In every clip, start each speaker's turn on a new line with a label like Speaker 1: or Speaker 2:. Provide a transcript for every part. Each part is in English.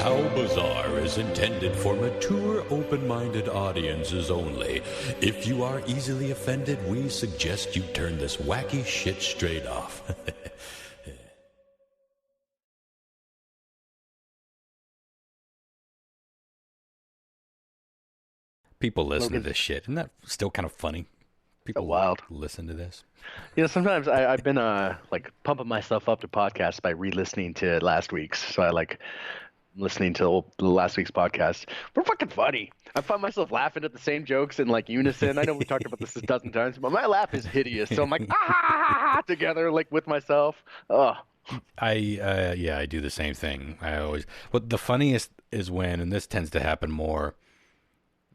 Speaker 1: How Bizarre is intended for mature, open-minded audiences only. If you are easily offended, we suggest you turn this wacky shit straight off. People listen to this shit. Isn't that still kind of funny? People
Speaker 2: wild.
Speaker 1: listen to this.
Speaker 2: Sometimes I've been like pumping myself up to podcasts by re-listening to last week's. So I like listening to the last week's podcast. We're fucking funny. I find myself laughing at the same jokes in like unison. I know we talked about this a dozen times, but my laugh is hideous. So I'm like together, like with myself. Oh.
Speaker 1: I do the same thing. But the funniest is when, and this tends to happen more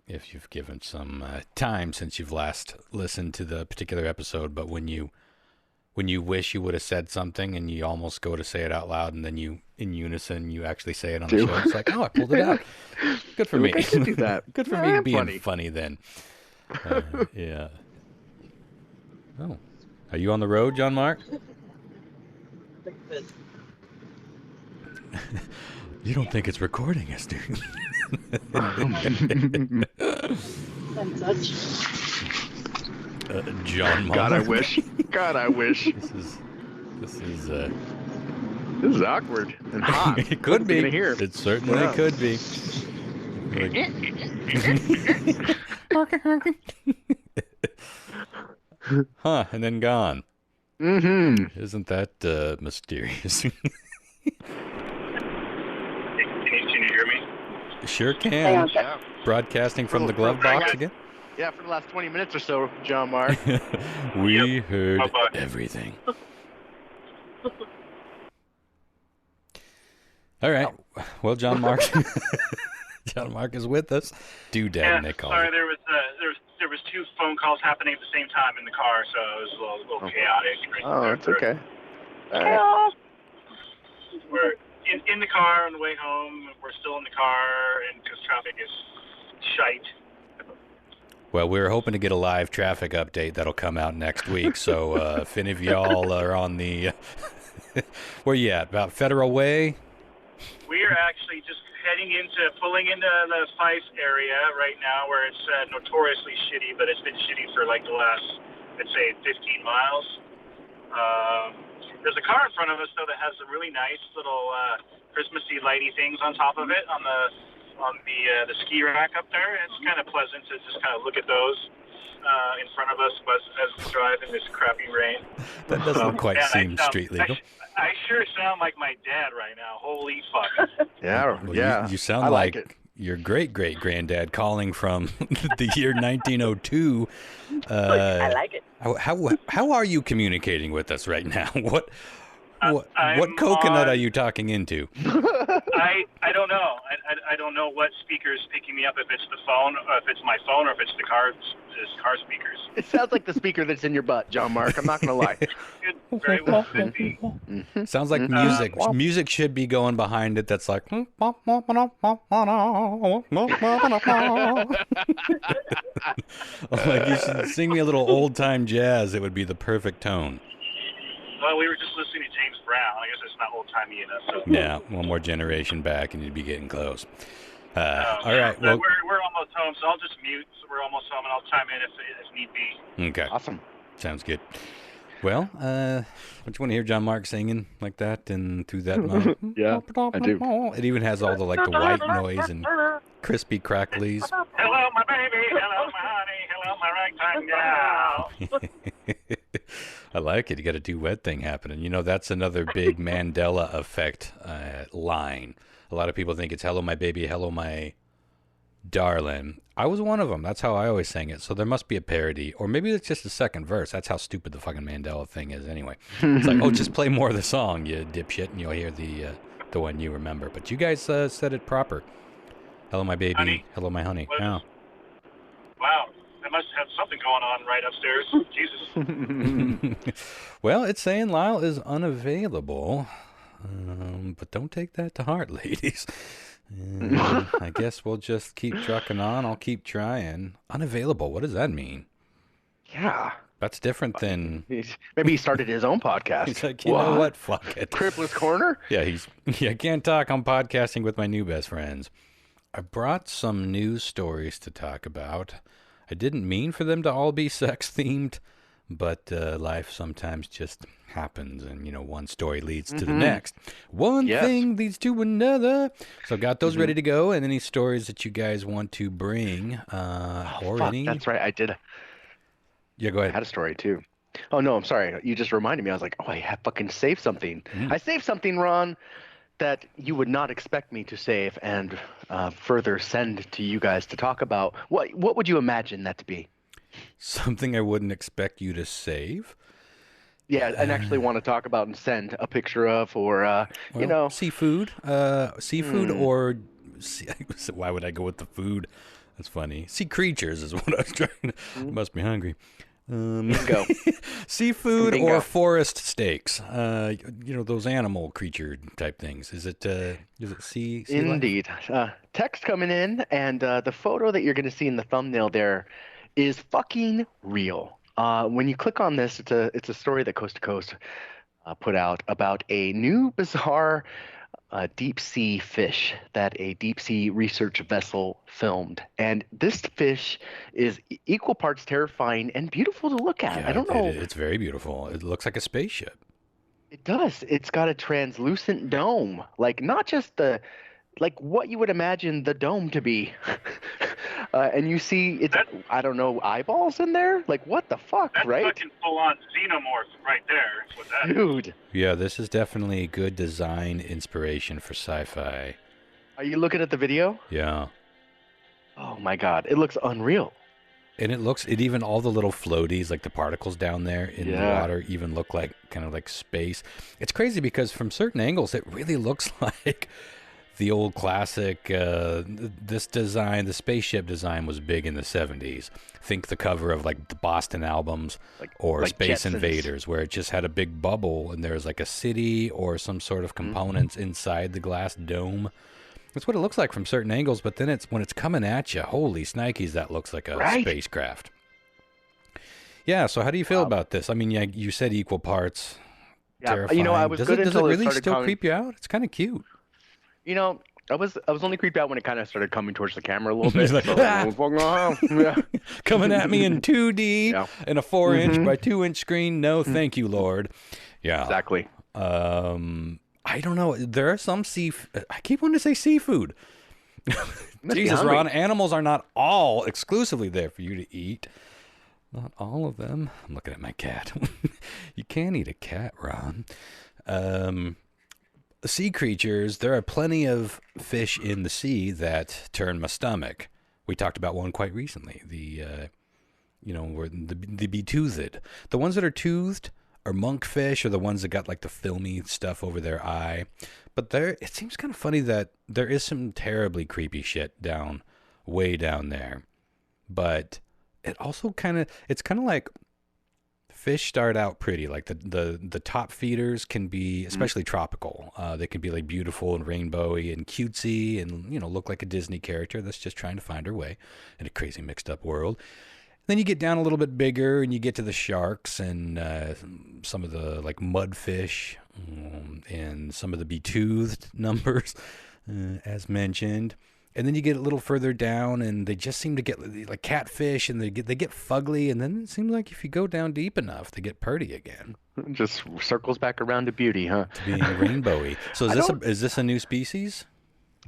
Speaker 1: if you've given some time since you've last listened to the particular episode, but when you wish you would have said something and you almost go to say it out loud, and then you, in unison, you actually say it on the show. It's like, oh, I pulled it out. Good for me.
Speaker 2: I can do that.
Speaker 1: Good for me being funny then. Yeah. Oh. Are you on the road, John Mark? You don't think it's recording us, do you? John Mark.
Speaker 2: God, I wish. God, I wish.
Speaker 1: This is
Speaker 2: awkward and hot.
Speaker 1: It could be. It certainly could be. Huh, and then gone.
Speaker 2: Mm-hmm.
Speaker 1: Isn't that mysterious?
Speaker 3: Can you hear me?
Speaker 1: Sure can.
Speaker 2: Yeah.
Speaker 1: Broadcasting from the glove box again?
Speaker 2: Yeah, for the last 20 minutes or so, John Mark.
Speaker 1: We heard everything. All right. Well, John Mark is with us. Doodad, Nick.
Speaker 3: Sorry, there was two phone calls happening at the same time in the car, so it was a little chaotic.
Speaker 2: Oh, it's okay.
Speaker 3: We're in the car on the way home. We're still in the car, and because traffic is shite.
Speaker 1: Well, we're hoping to get a live traffic update that'll come out next week. So if any of y'all are on the where you at? About Federal Way?
Speaker 3: We are actually just pulling into the Fife area right now, where it's notoriously shitty, but it's been shitty for like the last, I'd say, 15 miles. There's a car in front of us though that has some really nice little Christmassy lighty things on top of it on the ski rack up there. It's kind of pleasant to just kind of look at those in front of us as we drive in this crappy rain.
Speaker 1: That doesn't quite seem street legal.
Speaker 3: I sure sound like my dad right now. Holy fuck.
Speaker 2: Yeah,
Speaker 1: well,
Speaker 2: yeah.
Speaker 1: You sound like your great-great-granddad calling from the year 1902.
Speaker 4: I like it.
Speaker 1: How are you communicating with us right now? What coconut are you talking into?
Speaker 3: I don't know. I don't know what speaker's picking me up, if it's the phone, or if it's my phone, or if it's the car speakers.
Speaker 2: It sounds like the speaker that's in your butt, John Mark. I'm not going to lie.
Speaker 3: It very well could be.
Speaker 1: Sounds like music. Music should be going behind it that's like... like you should sing me a little old-time jazz. It would be the perfect tone.
Speaker 3: Well, we were just listening to James Brown. I guess it's not old-timey enough. So.
Speaker 1: Yeah, one more generation back and you'd be getting close. All right. Well,
Speaker 3: we're almost home, so I'll just mute. So we're almost home, and I'll chime in if need be.
Speaker 1: Okay.
Speaker 2: Awesome.
Speaker 1: Sounds good. Well, don't you want to hear John Mark singing like that and through that mode?
Speaker 2: Yeah, I do.
Speaker 1: It even has all the the white noise and crispy cracklies.
Speaker 3: Hello, my baby. Hello, my honey. Hello, my ragtime gal.
Speaker 1: I like it. You got a duet thing happening. You know, that's another big Mandela effect line. A lot of people think it's hello, my baby, hello, my darling. I was one of them. That's how I always sang it. So there must be a parody. Or maybe it's just the second verse. That's how stupid the fucking Mandela thing is anyway. It's like, oh, just play more of the song, you dipshit, and you'll hear the one you remember. But you guys said it proper. Hello, my baby.
Speaker 3: Honey?
Speaker 1: Hello, my honey.
Speaker 3: Oh. Wow. I must have something going on right upstairs. Jesus.
Speaker 1: Well, it's saying Lyle is unavailable. But don't take that to heart, ladies. I guess we'll just keep trucking on. I'll keep trying. Unavailable. What does that mean?
Speaker 2: Yeah.
Speaker 1: That's different than
Speaker 2: Maybe he started his own podcast.
Speaker 1: he's like, you know what? Fuck it.
Speaker 2: Crippler's Corner?
Speaker 1: Yeah, I can't talk. I'm podcasting with my new best friends. I brought some news stories to talk about. I didn't mean for them to all be sex themed, but life sometimes just happens, and one story leads to the next. One thing leads to another. So got those ready to go, and any stories that you guys want to bring, any?
Speaker 2: That's right, I did.
Speaker 1: Yeah, go ahead.
Speaker 2: I had a story too. Oh no, I'm sorry. You just reminded me. I was like, oh, I have fucking saved something. I saved something, Ron, that you would not expect me to save and further send to you guys to talk about. What would you imagine that to be?
Speaker 1: Something I wouldn't expect you to save?
Speaker 2: Yeah, and actually want to talk about and send a picture of, or
Speaker 1: seafood. Seafood or why would I go with the food? That's funny. Sea creatures is what I was trying to. Must be hungry.
Speaker 2: Bingo.
Speaker 1: Seafood or forest steaks. Those animal creature type things. Is it sea
Speaker 2: Indeed. Text coming in, and the photo that you're going to see in the thumbnail there is fucking real. When you click on this, it's a story that Coast to Coast put out about a new bizarre deep sea fish that a deep sea research vessel filmed. And this fish is equal parts terrifying and beautiful to look at.
Speaker 1: Yeah,
Speaker 2: I don't know.
Speaker 1: It's very beautiful. It looks like a spaceship.
Speaker 2: It does. It's got a translucent dome, like not just like what you would imagine the dome to be. And you see I don't know, eyeballs in there? Like, what the fuck,
Speaker 3: that's
Speaker 2: right?
Speaker 3: That's fucking full-on xenomorph right there. With that.
Speaker 2: Dude.
Speaker 1: Yeah, this is definitely good design inspiration for sci-fi.
Speaker 2: Are you looking at the video?
Speaker 1: Yeah.
Speaker 2: Oh, my God. It looks unreal.
Speaker 1: And even all the little floaties, like the particles down there in the water, even look like kind of like space. It's crazy because from certain angles, it really looks like the old classic. This design, the spaceship design, was big in the 70s. Think the cover of like the Boston albums or Space
Speaker 2: Jetsons.
Speaker 1: Invaders, where it just had a big bubble and there's like a city or some sort of components inside the glass dome. That's what it looks like from certain angles, but then when it's coming at you, holy snikes, that looks like a spacecraft. Yeah, so how do you feel about this? I mean, yeah, you said equal parts.
Speaker 2: Yeah,
Speaker 1: terrifying.
Speaker 2: I was
Speaker 1: does
Speaker 2: good
Speaker 1: it
Speaker 2: until
Speaker 1: really
Speaker 2: started
Speaker 1: still creep you out? It's kind of cute.
Speaker 2: I was only creeped out when it kind of started coming towards the camera a little bit.
Speaker 1: Like, coming at me in 2D in a 4-inch by 2-inch screen. No, thank you, Lord. Yeah,
Speaker 2: exactly.
Speaker 1: I don't know. There are some I keep wanting to say seafood. Jesus, Ron, animals are not all exclusively there for you to eat. Not all of them. I'm looking at my cat. You can't eat a cat, Ron. Sea creatures, there are plenty of fish in the sea that turn my stomach. We talked about one quite recently. The betoothed. The ones that are toothed are monkfish, or the ones that got like the filmy stuff over their eye. But it seems kind of funny that there is some terribly creepy shit way down there. But it also it's kind of like fish start out pretty. Like the top feeders can be, especially tropical. They can be like beautiful and rainbowy and cutesy and, look like a Disney character that's just trying to find her way in a crazy mixed up world. Then you get down a little bit bigger and you get to the sharks and some of the like mudfish and some of the betoothed numbers, as mentioned. And then you get a little further down and they just seem to get like catfish and they get fugly. And then it seems like if you go down deep enough, they get purty again.
Speaker 2: It just circles back around to beauty, huh?
Speaker 1: To being rainbowy. So is this a new species?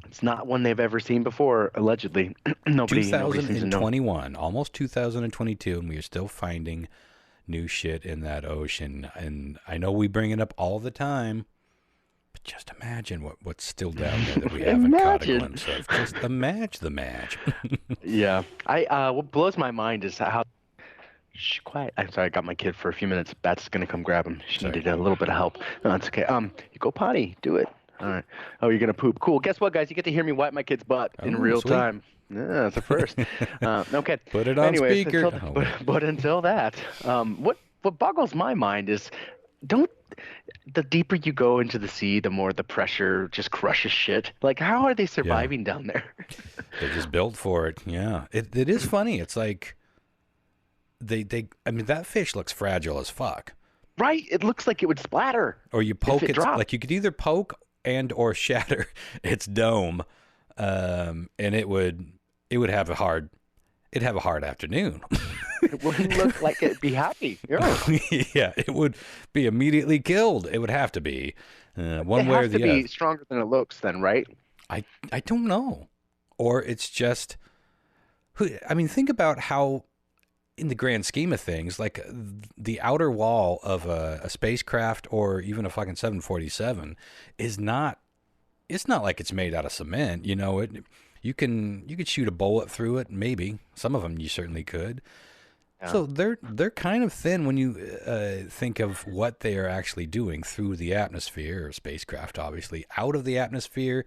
Speaker 2: It's not one they've ever seen before, allegedly. Nobody seems to know.
Speaker 1: 2021, almost 2022, and we are still finding new shit in that ocean. And I know we bring it up all the time, but just imagine what's still down there that we haven't caught a glimpse of. Just imagine the match.
Speaker 2: Yeah. What blows my mind is how... Shh, quiet. I'm sorry, I got my kid for a few minutes. Bat's going to come grab him. She needed a little bit of help. No, it's okay. You go potty. Do it. All right. Oh, you're going to poop. Cool. Guess what, guys? You get to hear me wipe my kid's butt in real time. Yeah, that's a first. Okay.
Speaker 1: Put it on speaker.
Speaker 2: But until that, what boggles my mind is the deeper you go into the sea, the more the pressure just crushes shit. Like, how are they surviving down there?
Speaker 1: They're just built for it. Yeah. It is funny. It's like I mean, that fish looks fragile as fuck.
Speaker 2: Right? It looks like it would splatter.
Speaker 1: Or you poke
Speaker 2: it
Speaker 1: it,
Speaker 2: dropped.
Speaker 1: like you could either poke and or shatter its dome, and it would have a hard afternoon.
Speaker 2: It wouldn't look like it'd be happy. Yeah.
Speaker 1: Yeah, it would be immediately killed. It would have to be one
Speaker 2: It
Speaker 1: way or
Speaker 2: has
Speaker 1: the
Speaker 2: to
Speaker 1: other.
Speaker 2: be stronger than it looks, then, right?
Speaker 1: I don't know, or it's just. I mean, think about how, in the grand scheme of things, like the outer wall of a spacecraft or even a fucking 747 is not. It's not like it's made out of cement. You know, you could shoot a bullet through it. Maybe some of them you certainly could.
Speaker 2: Yeah.
Speaker 1: So they're kind of thin when you think of what they are actually doing through the atmosphere, or spacecraft, obviously, out of the atmosphere,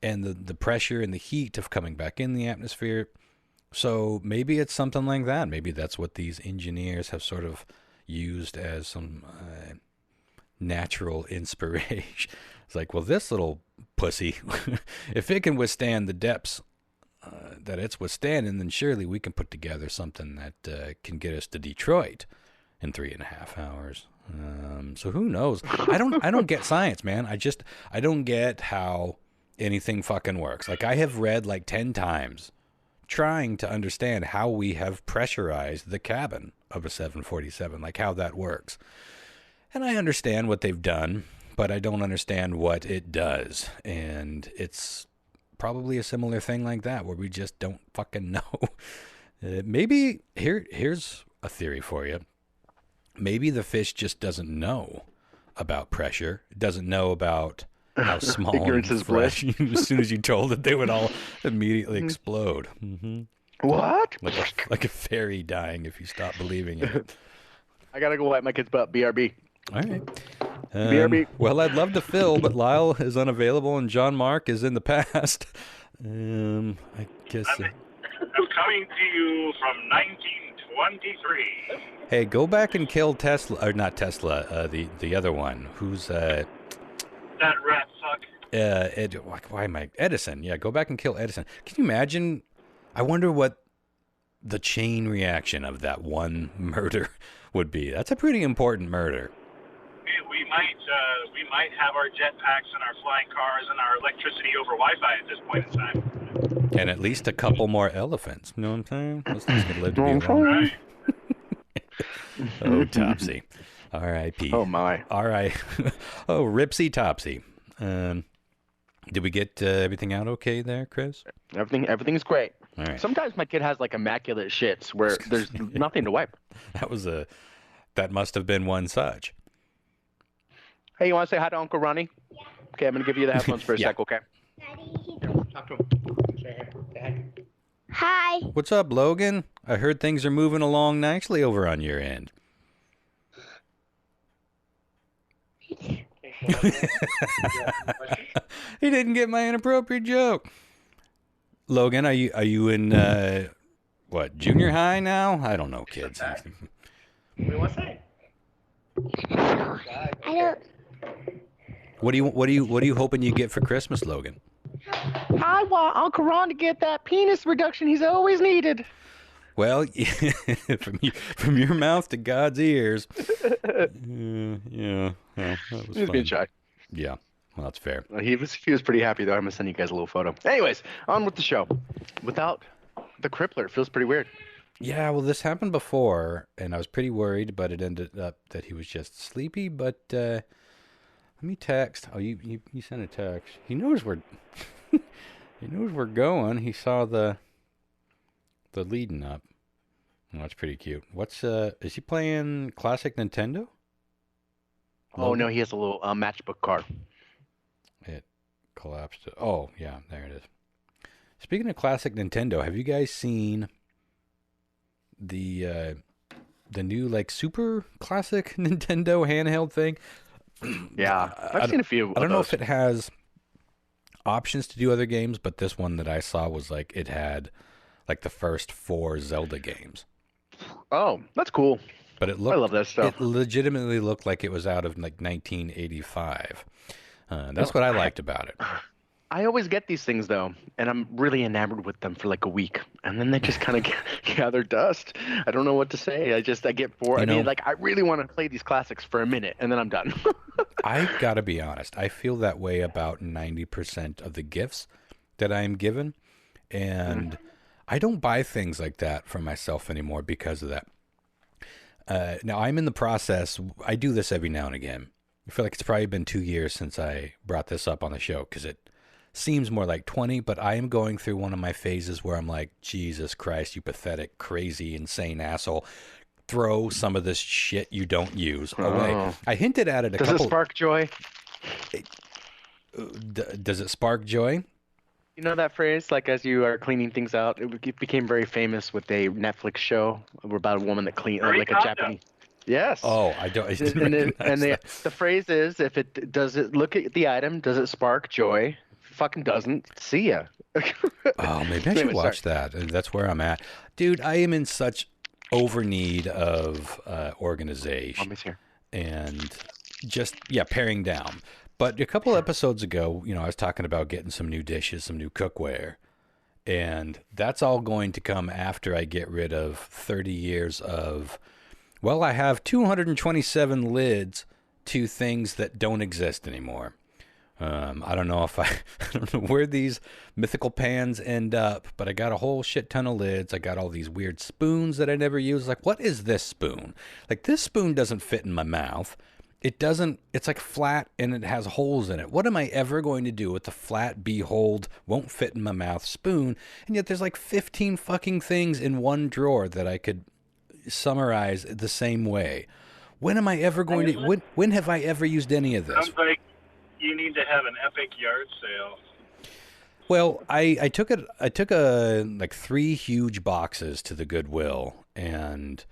Speaker 1: and the pressure and the heat of coming back in the atmosphere. So maybe it's something like that. Maybe that's what these engineers have sort of used as some natural inspiration. It's like, well, this little pussy, if it can withstand the depths that it's withstanding, then surely we can put together something that can get us to Detroit in 3.5 hours. So who knows? I don't get science, man. I don't get how anything fucking works. Like, I have read like 10 times trying to understand how we have pressurized the cabin of a 747, like how that works. And I understand what they've done, but I don't understand what it does. And it's probably a similar thing like that, where we just don't fucking know. Maybe here's a theory for you. Maybe the fish just doesn't know about pressure. It doesn't know about how small
Speaker 2: Ignorance
Speaker 1: and
Speaker 2: is bliss.
Speaker 1: fresh. As soon as you told it, they would all immediately explode. Mm-hmm.
Speaker 2: What?
Speaker 1: Like a fairy dying if you stop believing it.
Speaker 2: I gotta go wipe my kid's butt. BRB.
Speaker 1: All right.
Speaker 2: BRB.
Speaker 1: Well, I'd love to fill, but Lyle is unavailable and John Mark is in the past. I guess.
Speaker 3: I'm coming to you from 1923.
Speaker 1: Hey, go back and kill Tesla, or not Tesla, the other one. Who's
Speaker 3: That rat fuck.
Speaker 1: why am I Edison? Yeah, go back and kill Edison. Can you imagine? I wonder what the chain reaction of that one murder would be. That's a pretty important murder.
Speaker 3: We might have our jetpacks and our flying cars and our electricity over Wi-Fi at this point in time.
Speaker 1: And at least a couple more elephants. You know what I'm saying? Those things could live to be a long.
Speaker 3: Right?
Speaker 1: Oh, Topsy. R.I.P.
Speaker 2: Oh my.
Speaker 1: All right. Oh, Ripsy Topsy. Did we get everything out okay there, Chris?
Speaker 2: Everything's great.
Speaker 1: All right.
Speaker 2: Sometimes my kid has like immaculate shits where there's nothing to wipe.
Speaker 1: That must have been one such.
Speaker 2: Hey, you want to say hi to Uncle Ronnie? Okay, I'm gonna give you the headphones for a
Speaker 1: Yeah.
Speaker 2: sec. Okay. Talk to him.
Speaker 4: Hi.
Speaker 1: What's up, Logan? I heard things are moving along nicely over on your end. He didn't get my inappropriate joke. Logan, are you in what, junior high now? I don't know, kids.
Speaker 2: Wait, what's that?
Speaker 4: I don't.
Speaker 1: What are you hoping you get for Christmas, Logan?
Speaker 2: I want Uncle Ron to get that penis reduction he's always needed.
Speaker 1: Well, from your mouth to God's ears. Yeah, well, that was
Speaker 2: He was
Speaker 1: fun.
Speaker 2: being shy.
Speaker 1: Yeah, well, that's fair.
Speaker 2: He was pretty happy though. I'm gonna send you guys a little photo. Anyways, on with the show. Without the crippler, it feels pretty weird.
Speaker 1: Yeah, well, this happened before, and I was pretty worried, but it ended up that he was just sleepy. But let me text. Oh, you sent a text. He knows we're he knows we're going. He saw the leading up. Oh, that's pretty cute. What's is he playing classic Nintendo?
Speaker 2: Oh no, he has a little matchbook car.
Speaker 1: It collapsed. Oh, yeah, there it is. Speaking of classic Nintendo, have you guys seen the new like super classic Nintendo handheld thing?
Speaker 2: Yeah, I've seen a few.
Speaker 1: I don't know if it has options to do other games, but this one that I saw was like it had like the first 4 Zelda games.
Speaker 2: Oh, that's cool.
Speaker 1: But it looked,
Speaker 2: I love that stuff.
Speaker 1: It legitimately looked like it was out of like 1985. That's what I liked about it.
Speaker 2: I always get these things though, and I'm really enamored with them for like a week, and then they just kind of gather dust. I don't know what to say. I get bored.
Speaker 1: You
Speaker 2: I mean,
Speaker 1: know,
Speaker 2: like I really want to play these classics for a minute, and then I'm done.
Speaker 1: I gotta be honest. I feel that way about 90% of the gifts that I am given, and I don't buy things like that for myself anymore because of that. Now I'm in the process. I do this every now and again. I feel like it's probably been 2 years since I brought this up on the show because it seems more like 20, but I am going through one of my phases where I'm like, Jesus Christ, you pathetic, crazy, insane asshole. Throw some of this shit you don't use away.
Speaker 2: Oh.
Speaker 1: I hinted at it a
Speaker 2: Does
Speaker 1: couple.
Speaker 2: it spark joy?
Speaker 1: Does it spark joy?
Speaker 2: You know that phrase, like as you are cleaning things out, it became very famous with a Netflix show about a woman that cleaned,
Speaker 3: Marie
Speaker 2: like a
Speaker 3: Kondo.
Speaker 2: Japanese. Yes.
Speaker 1: Oh, I don't. I didn't
Speaker 2: And
Speaker 1: recognize that.
Speaker 2: the phrase is, if it does it look at the item, does it spark joy? If it fucking doesn't, see ya.
Speaker 1: Oh, maybe I should
Speaker 2: Anyway,
Speaker 1: watch that. That's where I'm at, dude. I am in such over need of organization
Speaker 2: Mommy's here.
Speaker 1: and just paring down. But a couple episodes ago, I was talking about getting some new dishes, some new cookware, and that's all going to come after I get rid of 30 years of. Well, I have 227 lids to things that don't exist anymore. I don't know if I don't know where these mythical pans end up, but I got a whole shit ton of lids. I got all these weird spoons that I never use. Like, what is this spoon? Like, this spoon doesn't fit in my mouth. It doesn't, it's like flat and it has holes in it. What am I ever going to do with the flat, behold, won't fit in my mouth spoon? And yet there's like 15 fucking things in one drawer that I could summarize the same way. When am I ever going to, when have I ever used any of this?
Speaker 3: Sounds like you need to have an epic yard sale.
Speaker 1: Well, I took like 3 huge boxes to the Goodwill, and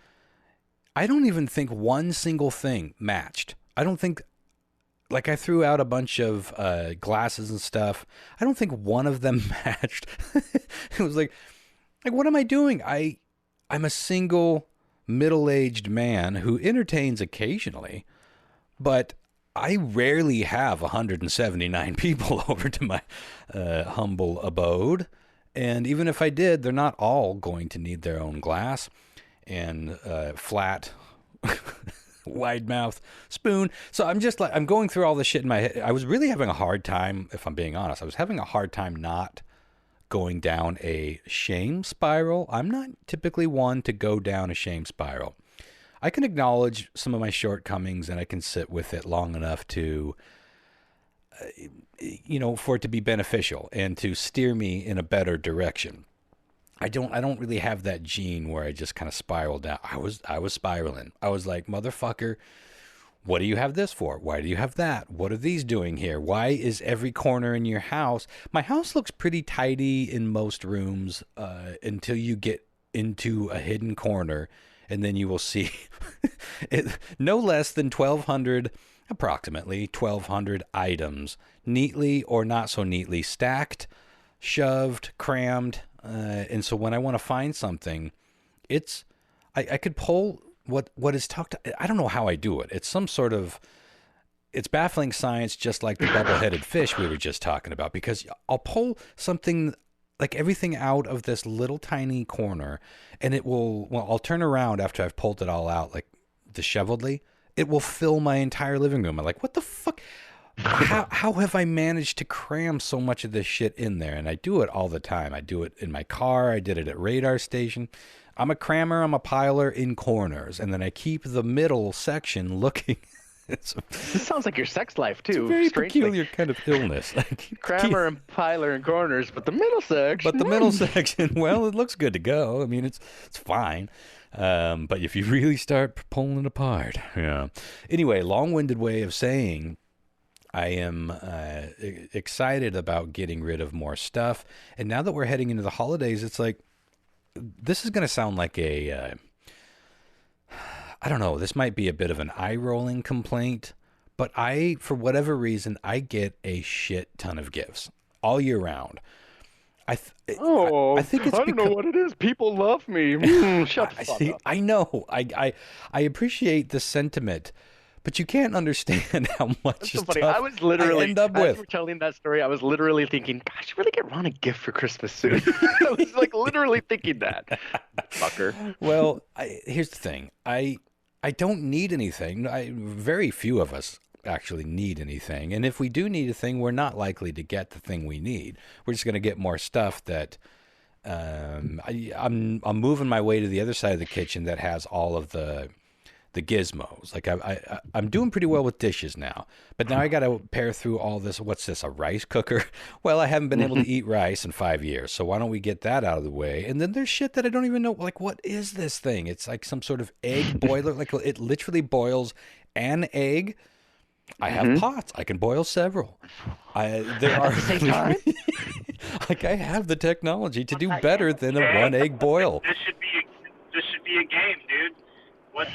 Speaker 1: I don't even think one single thing matched. I don't think, like, I threw out a bunch of glasses and stuff. I don't think one of them matched. It was like, what am I doing? I'm a single middle-aged man who entertains occasionally, but I rarely have 179 people over to my humble abode. And even if I did, they're not all going to need their own glass and flat, wide mouth spoon. So I'm just like, I'm going through all this shit in my head. I was really having a hard time, if I'm being honest. I was having a hard time not going down a shame spiral. I'm not typically one to go down a shame spiral. I can acknowledge some of my shortcomings and I can sit with it long enough to, for it to be beneficial and to steer me in a better direction. I don't really have that gene where I just kind of spiral down. I was spiraling. I was like, motherfucker, what do you have this for? Why do you have that? What are these doing here? Why is every corner in your house? My house looks pretty tidy in most rooms until you get into a hidden corner, and then you will see no less than approximately 1,200 items, neatly or not so neatly stacked, shoved, crammed. And so when I want to find something, I could pull what is talked. I don't know how I do it. It's some sort of, it's baffling science, just like the bubble-headed fish we were just talking about, because I'll pull something like everything out of this little tiny corner, and I'll turn around after I've pulled it all out, like disheveledly. It will fill my entire living room. I'm like, what the fuck? How have I managed to cram so much of this shit in there? And I do it all the time. I do it in my car. I did it at radar station. I'm a crammer. I'm a piler in corners. And then I keep the middle section looking.
Speaker 2: This sounds like your sex life, too.
Speaker 1: It's a very
Speaker 2: strangely.
Speaker 1: peculiar kind of illness.
Speaker 2: Crammer and piler in corners, but the middle section.
Speaker 1: But the middle section, well, it looks good to go. I mean, it's fine. But if you really start pulling it apart, yeah. Anyway, long-winded way of saying, I am excited about getting rid of more stuff. And now that we're heading into the holidays, it's like, this is going to sound like I don't know, this might be a bit of an eye-rolling complaint, but for whatever reason, I get a shit ton of gifts all year round. I think it's
Speaker 2: I don't know what it is. People love me. Shut the fuck up.
Speaker 1: I know. I appreciate the sentiment, But you can't understand how much
Speaker 2: That's so
Speaker 1: stuff
Speaker 2: funny. I was literally,
Speaker 1: I end up
Speaker 2: as
Speaker 1: with.
Speaker 2: you were telling that story, I was literally thinking, "I should really get Ron a gift for Christmas soon." I was like literally thinking that. Fucker.
Speaker 1: Well, here's the thing. I don't need anything. Very few of us actually need anything. And if we do need a thing, we're not likely to get the thing we need. We're just going to get more stuff that I'm moving my way to the other side of the kitchen that has all of the gizmos. Like I'm doing pretty well with dishes now, but now I got to pare through all this. What's this? A rice cooker? Well, I haven't been able to eat rice in 5 years, so why don't we get that out of the way? And then there's shit that I don't even know. Like, what is this thing? It's like some sort of egg boiler. Like it literally boils an egg. I have pots. I can boil several. There are
Speaker 2: At the same time?
Speaker 1: like I have the technology to do better than a one egg boil.
Speaker 3: This should be a game, dude.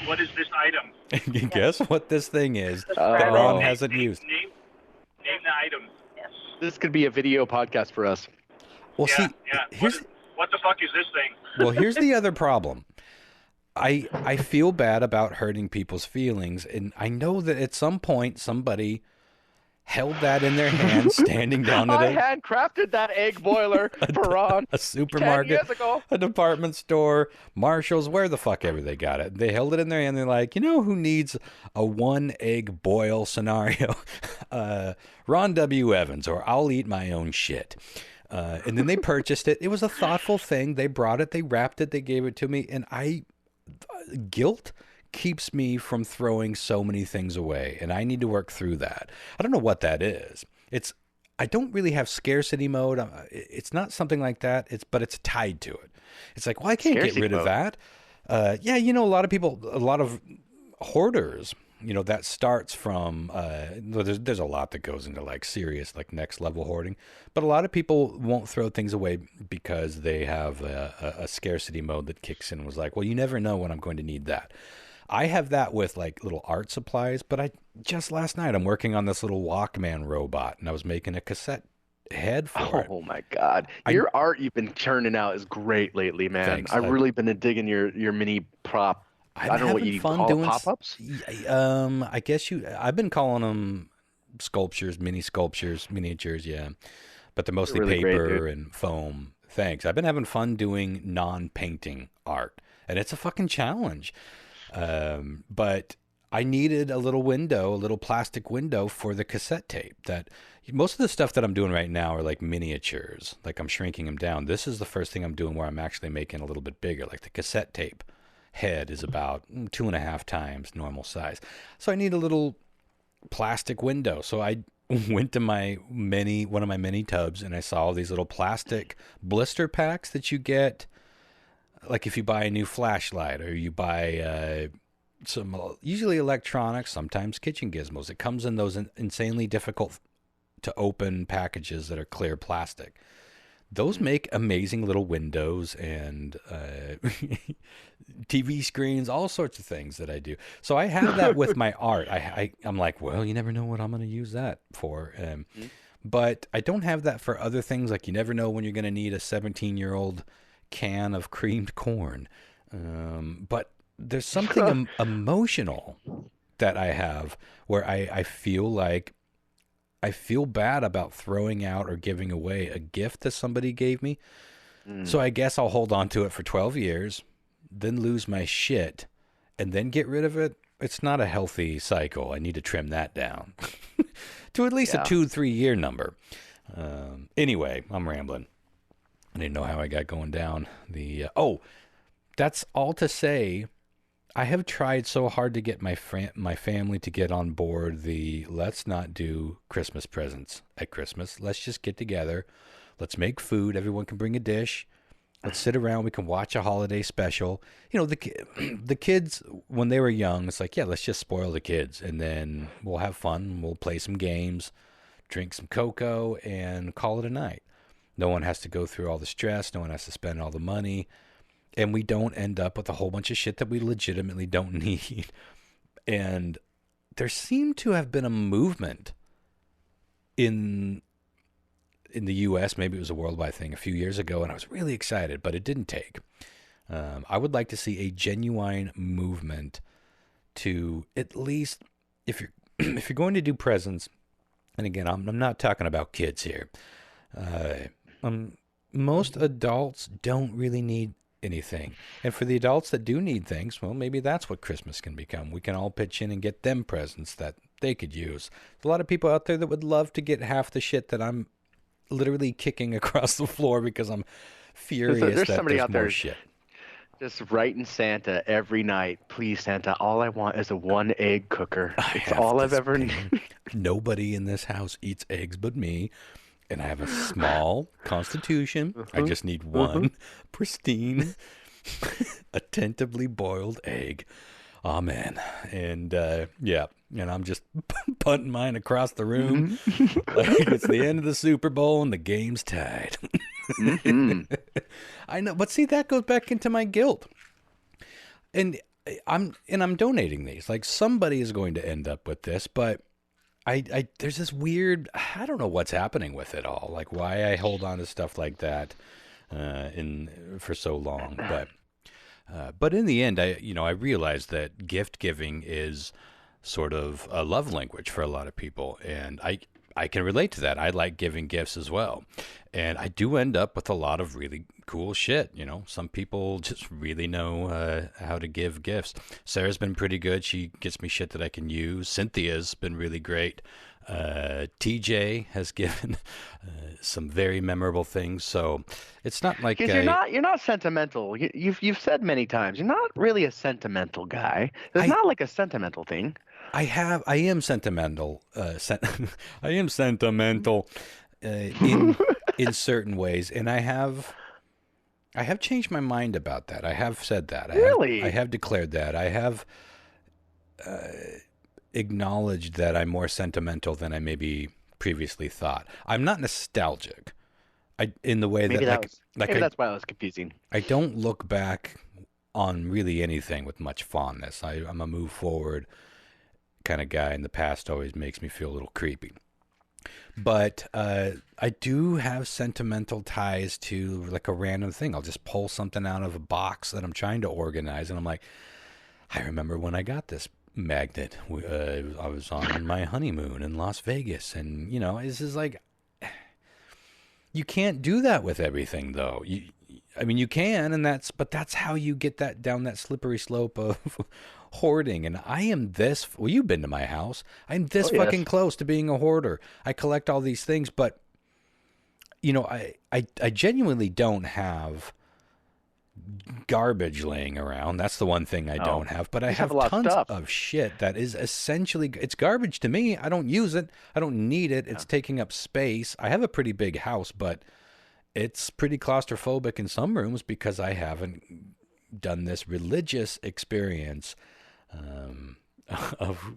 Speaker 3: What is this item?
Speaker 1: Guess what this thing is that
Speaker 2: Oh.
Speaker 1: Ron hasn't used.
Speaker 3: Name the item.
Speaker 2: This could be a video podcast for us.
Speaker 1: Well,
Speaker 3: Yeah,
Speaker 1: see,
Speaker 3: yeah.
Speaker 1: here's
Speaker 3: What the fuck is this thing?
Speaker 1: well, here's the other problem. I feel bad about hurting people's feelings, and I know that at some point somebody held that in their hand, standing down at
Speaker 2: I handcrafted that egg boiler for Ron
Speaker 1: a
Speaker 2: 10
Speaker 1: supermarket,
Speaker 2: years ago.
Speaker 1: a department store, Marshalls, where the fuck ever they got it. They held it in their hand. They're like, you know who needs a one egg boil scenario? Ron W. Evans, or I'll eat my own shit. And then they purchased it. It was a thoughtful thing. They brought it, they wrapped it, they gave it to me, and guilt keeps me from throwing so many things away, and I need to work through that. I don't know what that is. I don't really have scarcity mode. It's not something like that. But it's tied to it. It's like, well, I can't
Speaker 2: Scarcity
Speaker 1: get rid of
Speaker 2: mode.
Speaker 1: that. Yeah, a lot of hoarders, that starts from, there's a lot that goes into like serious, like next level hoarding, but a lot of people won't throw things away because they have a scarcity mode that kicks in and was like, well, you never know when I'm going to need that. I have that with like little art supplies, but just last night I'm working on this little Walkman robot, and I was making a cassette head for it.
Speaker 2: Oh my God. Your art you've been churning out is great lately, man.
Speaker 1: Thanks.
Speaker 2: I've really been digging your mini prop. I don't know what you call it, pop-ups?
Speaker 1: I guess I've been calling them sculptures, miniatures, yeah. But they're mostly
Speaker 2: really great,
Speaker 1: paper
Speaker 2: dude.
Speaker 1: and foam. Thanks. I've been having fun doing non-painting art, and it's a fucking challenge. But I needed a little plastic window for the cassette tape. That most of the stuff that I'm doing right now are like miniatures, like I'm shrinking them down. This is the first thing I'm doing where I'm actually making a little bit bigger. Like the cassette tape head is about 2.5 times normal size. So I need a little plastic window. So I went to one of my mini tubs, and I saw all these little plastic blister packs that you get. Like if you buy a new flashlight, or you buy some usually electronics, sometimes kitchen gizmos. It comes in those insanely difficult to open packages that are clear plastic. Those make amazing little windows and TV screens, all sorts of things that I do. So I have that with my art. I'm like, well, you never know what I'm going to use that for. But I don't have that for other things. Like you never know when you're going to need a 17-year-old can of creamed corn. But there's something emotional that I have where I feel like I feel bad about throwing out or giving away a gift that somebody gave me. So I guess I'll hold on to it for 12 years, then lose my shit, and then get rid of it. It's not a healthy cycle. I need to trim that down to at least a 2-3 year number. Anyway, I'm rambling. I didn't know how I got going down that's all to say. I have tried so hard to get my family to get on board let's not do Christmas presents at Christmas. Let's just get together. Let's make food. Everyone can bring a dish. Let's sit around. We can watch a holiday special. The kids, when they were young, it's like, yeah, let's just spoil the kids. And then we'll have fun. We'll play some games, drink some cocoa, and call it a night. No one has to go through all the stress. No one has to spend all the money. And we don't end up with a whole bunch of shit that we legitimately don't need. And there seemed to have been a movement in the U.S., maybe it was a worldwide thing a few years ago, and I was really excited, but it didn't take. I would like to see a genuine movement to at least if you're if you're going to do presents, and again, I'm not talking about kids here. Most adults don't really need anything. And for the adults that do need things, well, maybe that's what Christmas can become. We can all pitch in and get them presents that they could use. There's a lot of people out there that would love to get half the shit that I'm literally kicking across the floor because I'm furious
Speaker 2: there's
Speaker 1: that
Speaker 2: somebody
Speaker 1: there's
Speaker 2: out
Speaker 1: more
Speaker 2: there
Speaker 1: shit.
Speaker 2: just writing Santa every night. Please, Santa, all I want is a 1-egg cooker. It's all I've ever needed.
Speaker 1: Nobody in this house eats eggs but me. And I have a small constitution. I just need one pristine, attentively boiled egg. Amen. And yeah, and I'm just punting mine across the room like it's the end of the Super Bowl and the game's tied. I know, but see, that goes back into my guilt. And I'm donating these. Like, somebody is going to end up with this, but I there's this weird, I don't know what's happening with it all. Like, why I hold on to stuff like that for so long. But in the end, I realized that gift giving is sort of a love language for a lot of people, and I can relate to that. I like giving gifts as well, and I do end up with a lot of really cool shit. Some people just really know how to give gifts. Sarah's been pretty good. She gets me shit that I can use. Cynthia's been really great. TJ has given some very memorable things. So it's not like
Speaker 2: Because you're not sentimental. You've said many times you're not really a sentimental guy. It's not like a sentimental thing.
Speaker 1: I am sentimental. I am sentimental in certain ways, and I have changed my mind about that. I have said that.
Speaker 2: Really?
Speaker 1: I have declared that. I have acknowledged that I'm more sentimental than I maybe previously thought. I'm not nostalgic. In the way
Speaker 2: Maybe
Speaker 1: that
Speaker 2: that's why it was confusing.
Speaker 1: I don't look back on really anything with much fondness. I'm a move forward kind of guy, and the past always makes me feel a little creepy. But I do have sentimental ties to like a random thing. I'll just pull something out of a box that I'm trying to organize, and I'm like, I remember when I got this magnet. I was on my honeymoon in Las Vegas, and this is like, you can't do that with everything, though. You can, but that's how you get that down that slippery slope of hoarding. And I am this. Well, you've been to my house. I'm this fucking close to being a hoarder. I collect all these things, but I genuinely don't have garbage laying around. That's the one thing I don't have. But I have tons of shit that is essentially, it's garbage to me. I don't use it. I don't need it. It's taking up space. I have a pretty big house, but it's pretty claustrophobic in some rooms because I haven't done this religious experience of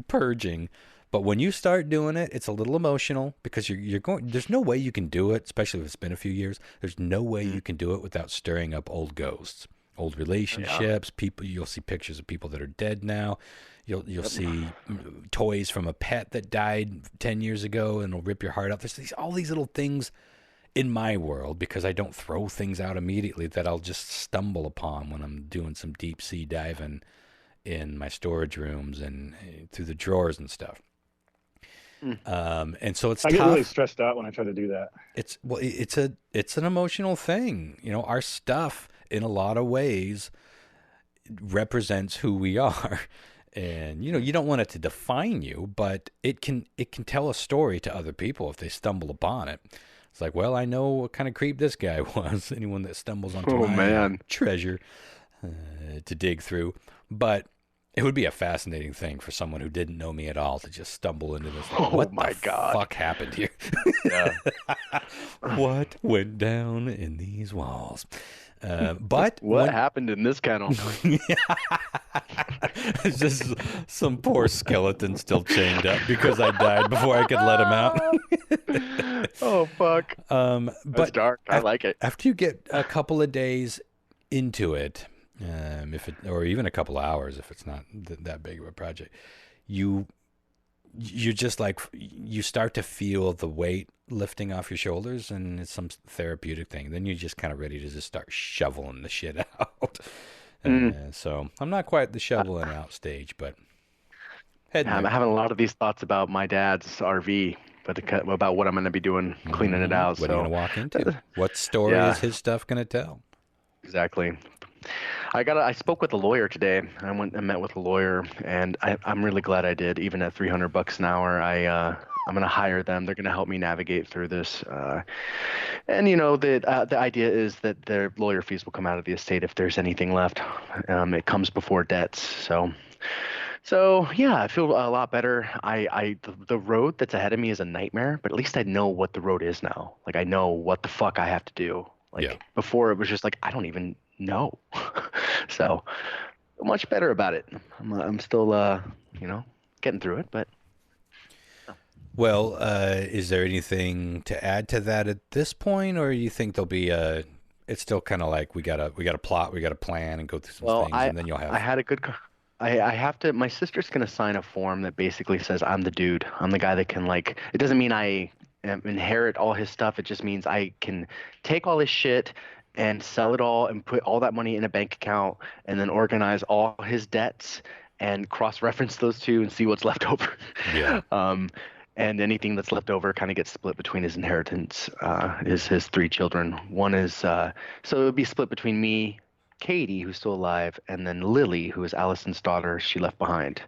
Speaker 1: purging. But when you start doing it, it's a little emotional because you're going. There's no way you can do it, especially if it's been a few years. There's no way you can do it without stirring up old ghosts, old relationships. People, you'll see pictures of people that are dead now. You'll see toys from a pet that died 10 years ago, and it'll rip your heart out. There's all these little things in my world, because I don't throw things out immediately, that I'll just stumble upon when I'm doing some deep sea diving in my storage rooms and through the drawers and stuff. And so it's tough.
Speaker 5: I get really stressed out when I try to do that.
Speaker 1: It's an emotional thing. Our stuff in a lot of ways represents who we are. And you don't want it to define you, but it can tell a story to other people if they stumble upon it. It's like, well, I know what kind of creep this guy was. Anyone that stumbles onto my treasure to dig through. But it would be a fascinating thing for someone who didn't know me at all to just stumble into this. What the fuck happened here?
Speaker 2: Yeah.
Speaker 1: What went down in these walls? But
Speaker 2: what happened in this kennel?
Speaker 1: It's just some poor skeleton still chained up because I died before I could let him out.
Speaker 2: Oh fuck!
Speaker 1: But
Speaker 2: it's dark. I like it.
Speaker 1: After you get a couple of days into it, or even a couple of hours, if it's not that big of a project, you're just like, you start to feel the weight lifting off your shoulders, and it's some therapeutic thing. Then you're just kind of ready to just start shoveling the shit out. So I'm not quite the shoveling out stage, but Heading
Speaker 2: I'm
Speaker 1: there.
Speaker 2: having a lot of these thoughts about my dad's RV, about what I'm going to be doing, cleaning it out.
Speaker 1: What are you
Speaker 2: So,
Speaker 1: going to walk into? What story
Speaker 2: yeah,
Speaker 1: is his stuff going to tell?
Speaker 2: exactly. I spoke with a lawyer today. I went and met with a lawyer, and I'm really glad I did. Even at $300 an hour, I'm going to hire them. They're going to help me navigate through this. And the idea is that their lawyer fees will come out of the estate if there's anything left. It comes before debts. So yeah, I feel a lot better. The road that's ahead of me is a nightmare, but at least I know what the road is now. Like I know what the fuck I have to do.
Speaker 1: Yeah.
Speaker 2: Before it was just like I don't even know. So much better about it. I'm still getting through it, but
Speaker 1: Well, is there anything to add to that at this point, or you think there'll be it's still kind of like we gotta plot, we gotta plan and go through some things, and then you'll have.
Speaker 2: I had a good. I have to. My sister's gonna sign a form that basically says I'm the dude. I'm the guy that can like. It doesn't mean I inherit all his stuff. It just means I can take all his shit and sell it all and put all that money in a bank account and then organize all his debts and cross-reference those two and see what's left over.
Speaker 1: Yeah.
Speaker 2: And anything that's left over kind of gets split between his inheritance. Is his three children. One is so it would be split between me, Katie, who's still alive, and then Lily, who is Allison's daughter. She left behind.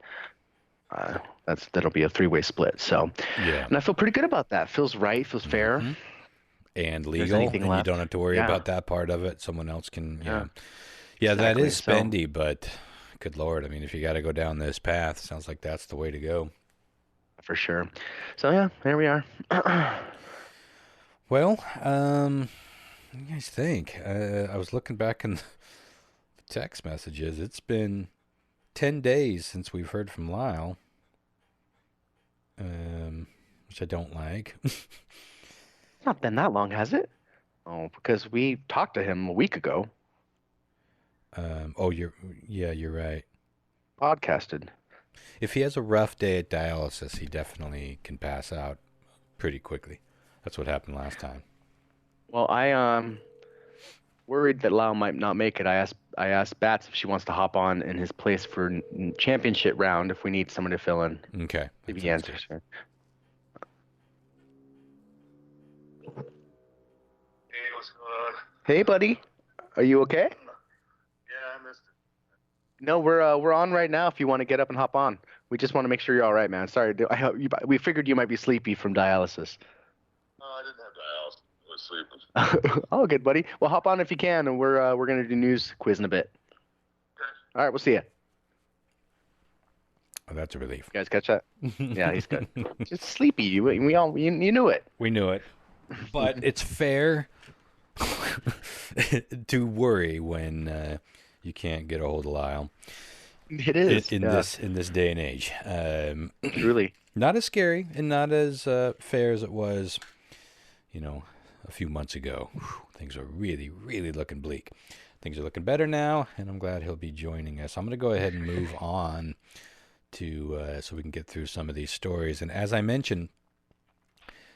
Speaker 2: That'll be a three-way split. So,
Speaker 1: Yeah.
Speaker 2: and I feel pretty good about that. Feels right. Feels fair.
Speaker 1: And
Speaker 2: If there's
Speaker 1: legal,
Speaker 2: anything
Speaker 1: and
Speaker 2: left.
Speaker 1: you don't have to worry
Speaker 2: Yeah.
Speaker 1: about that part of it. Someone else can.
Speaker 2: Yeah.
Speaker 1: Yeah, that
Speaker 2: Exactly.
Speaker 1: is
Speaker 2: So-
Speaker 1: spendy, but good lord, I mean, if you got to go down this path, sounds like that's the way to go.
Speaker 2: For sure. So yeah, there we are.
Speaker 1: Well, what do you guys think? I was looking back in the text messages. It's been 10 days since we've heard from Lyle, which I don't like.
Speaker 2: It's not been that long, has it? Oh, because we talked to him a week ago.
Speaker 1: You're right.
Speaker 2: Podcasted.
Speaker 1: If he has a rough day at dialysis, he definitely can pass out pretty quickly. That's what happened last time.
Speaker 2: Well, I worried that Lau might not make it. I asked Bats if she wants to hop on in his place for championship round if we need someone to fill in.
Speaker 1: Okay.
Speaker 2: If
Speaker 1: that
Speaker 2: he
Speaker 1: sounds
Speaker 2: answers
Speaker 1: good.
Speaker 2: her.
Speaker 6: Hey, what's going on?
Speaker 2: Hey, buddy. Are you okay?
Speaker 6: Yeah, I missed it.
Speaker 2: No, we're on right now. If you want to get up and hop on, we just want to make sure you're all right, man. Sorry, we figured you might be sleepy from dialysis.
Speaker 6: No, I didn't have dialysis. I was sleeping.
Speaker 2: Oh, good, buddy. Well, hop on if you can, and we're gonna do news quiz in a bit.
Speaker 6: Okay.
Speaker 2: All right, we'll see you.
Speaker 1: Oh, that's a relief.
Speaker 2: You guys catch that? Yeah, he's good. Just sleepy. You knew it.
Speaker 1: We knew it. But it's fair to worry when you can't get a hold of Lyle.
Speaker 2: It is
Speaker 1: in this day and age.
Speaker 2: Truly.
Speaker 1: Not as scary and not as fair as it was, a few months ago. Whew, things are really, really looking bleak. Things are looking better now, and I'm glad he'll be joining us. I'm going to go ahead and move on to so we can get through some of these stories. And as I mentioned,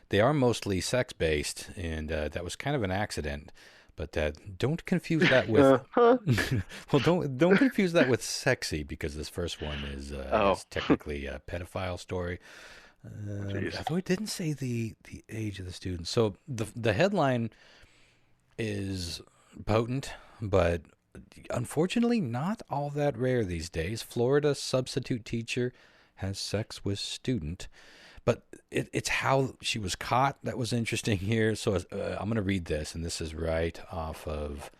Speaker 1: they are mostly sex-based, and that was kind of an accident. But don't confuse that with well, don't confuse that with sexy, because this first one is technically a pedophile story. Although it didn't say the age of the student. So the headline is potent, but unfortunately not all that rare these days. Florida substitute teacher has sex with student. But it's how she was caught that was interesting here. So I'm going to read this, and this is right off of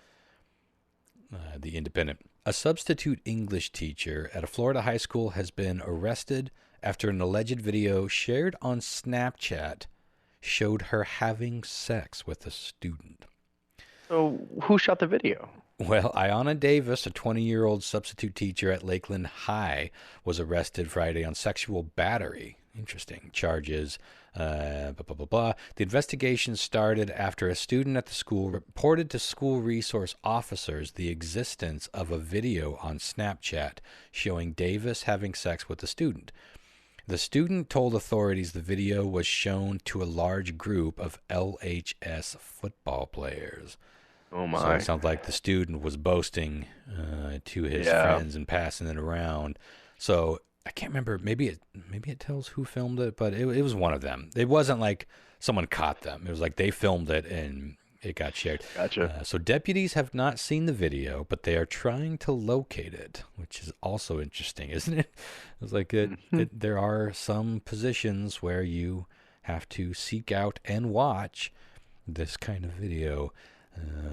Speaker 1: The Independent. A substitute English teacher at a Florida high school has been arrested after an alleged video shared on Snapchat showed her having sex with a student.
Speaker 2: So who shot the video?
Speaker 1: Well, Ayanna Davis, a 20-year-old substitute teacher at Lakeland High, was arrested Friday on sexual battery. Interesting. Charges, blah, blah, blah, blah. The investigation started after a student at the school reported to school resource officers the existence of a video on Snapchat showing Davis having sex with a student. The student told authorities the video was shown to a large group of LHS football players.
Speaker 2: Oh my!
Speaker 1: So it sounds like the student was boasting to his friends and passing it around. So I can't remember. Maybe it tells who filmed it, but it was one of them. It wasn't like someone caught them. It was like they filmed it and it got shared.
Speaker 2: Gotcha.
Speaker 1: So deputies have not seen the video, but they are trying to locate it, which is also interesting, isn't it? It's like there are some positions where you have to seek out and watch this kind of video.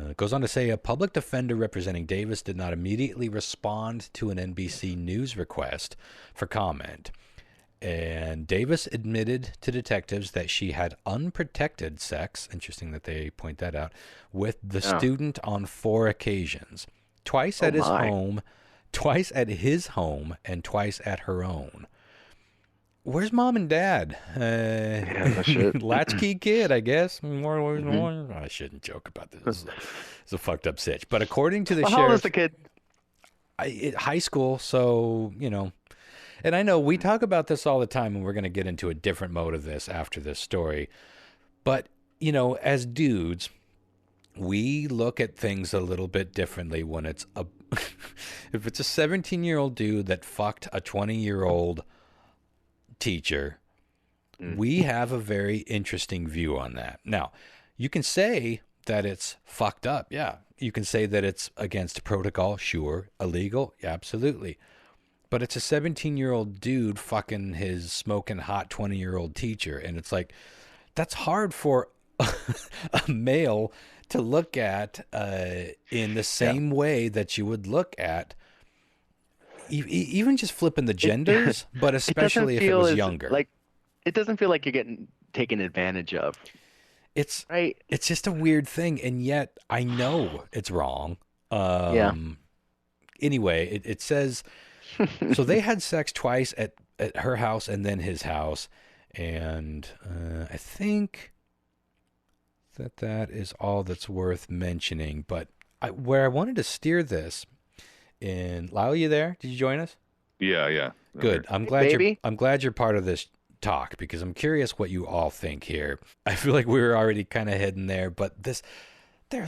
Speaker 1: It goes on to say a public defender representing Davis did not immediately respond to an NBC News request for comment. And Davis admitted to detectives that she had unprotected sex, interesting that they point that out, with the student on 4 occasions. Twice at his home, and twice at her own. Where's mom and dad?
Speaker 2: No shit.
Speaker 1: Latchkey kid, I guess. I shouldn't joke about this. It's a fucked up sitch. But according to the sheriff,
Speaker 2: how old is the kid?
Speaker 1: High school, so, you know. And I know we talk about this all the time, and we're going to get into a different mode of this after this story. But, you know, as dudes, we look at things a little bit differently when it's if it's a 17-year-old dude that fucked a 20-year-old teacher, we have a very interesting view on that. Now, you can say that it's fucked up. Yeah. You can say that it's against protocol. Sure. Illegal. Yeah, absolutely. But it's a 17-year-old dude fucking his smoking hot 20-year-old teacher. And it's like, that's hard for a male to look at in the same way that you would look at even just flipping the genders, but especially if it was younger.
Speaker 2: Like, it doesn't feel like you're getting taken advantage of.
Speaker 1: It's
Speaker 2: right.
Speaker 1: It's just a weird thing, and yet I know it's wrong. Anyway, it says so they had sex twice at her house and then his house, and I think that is all that's worth mentioning. But where I wanted to steer this. Lyle, you there? Did you join us?
Speaker 6: Yeah.
Speaker 1: Good. I'm glad you're part of this talk because I'm curious what you all think here. I feel like we were already kind of heading there, but there's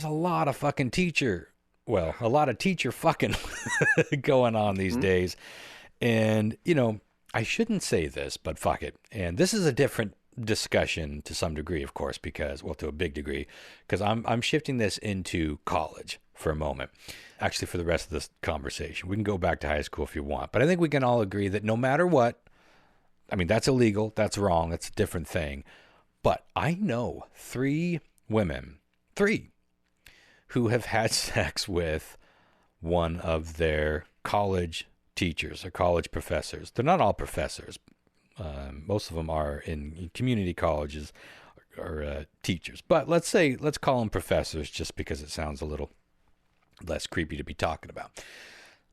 Speaker 1: a lot of fucking teacher fucking going on these days. And, you know, I shouldn't say this, but fuck it. And this is a different discussion to some degree, of course, to a big degree, because I'm shifting this into college for a moment. Actually, for the rest of this conversation, we can go back to high school if you want, but I think we can all agree that no matter what, I mean, that's illegal, that's wrong, that's a different thing. But I know 3 women, who have had sex with one of their college teachers or college professors. They're not all professors. Most of them are in community colleges or teachers. But let's call them professors just because it sounds a little less creepy to be talking about.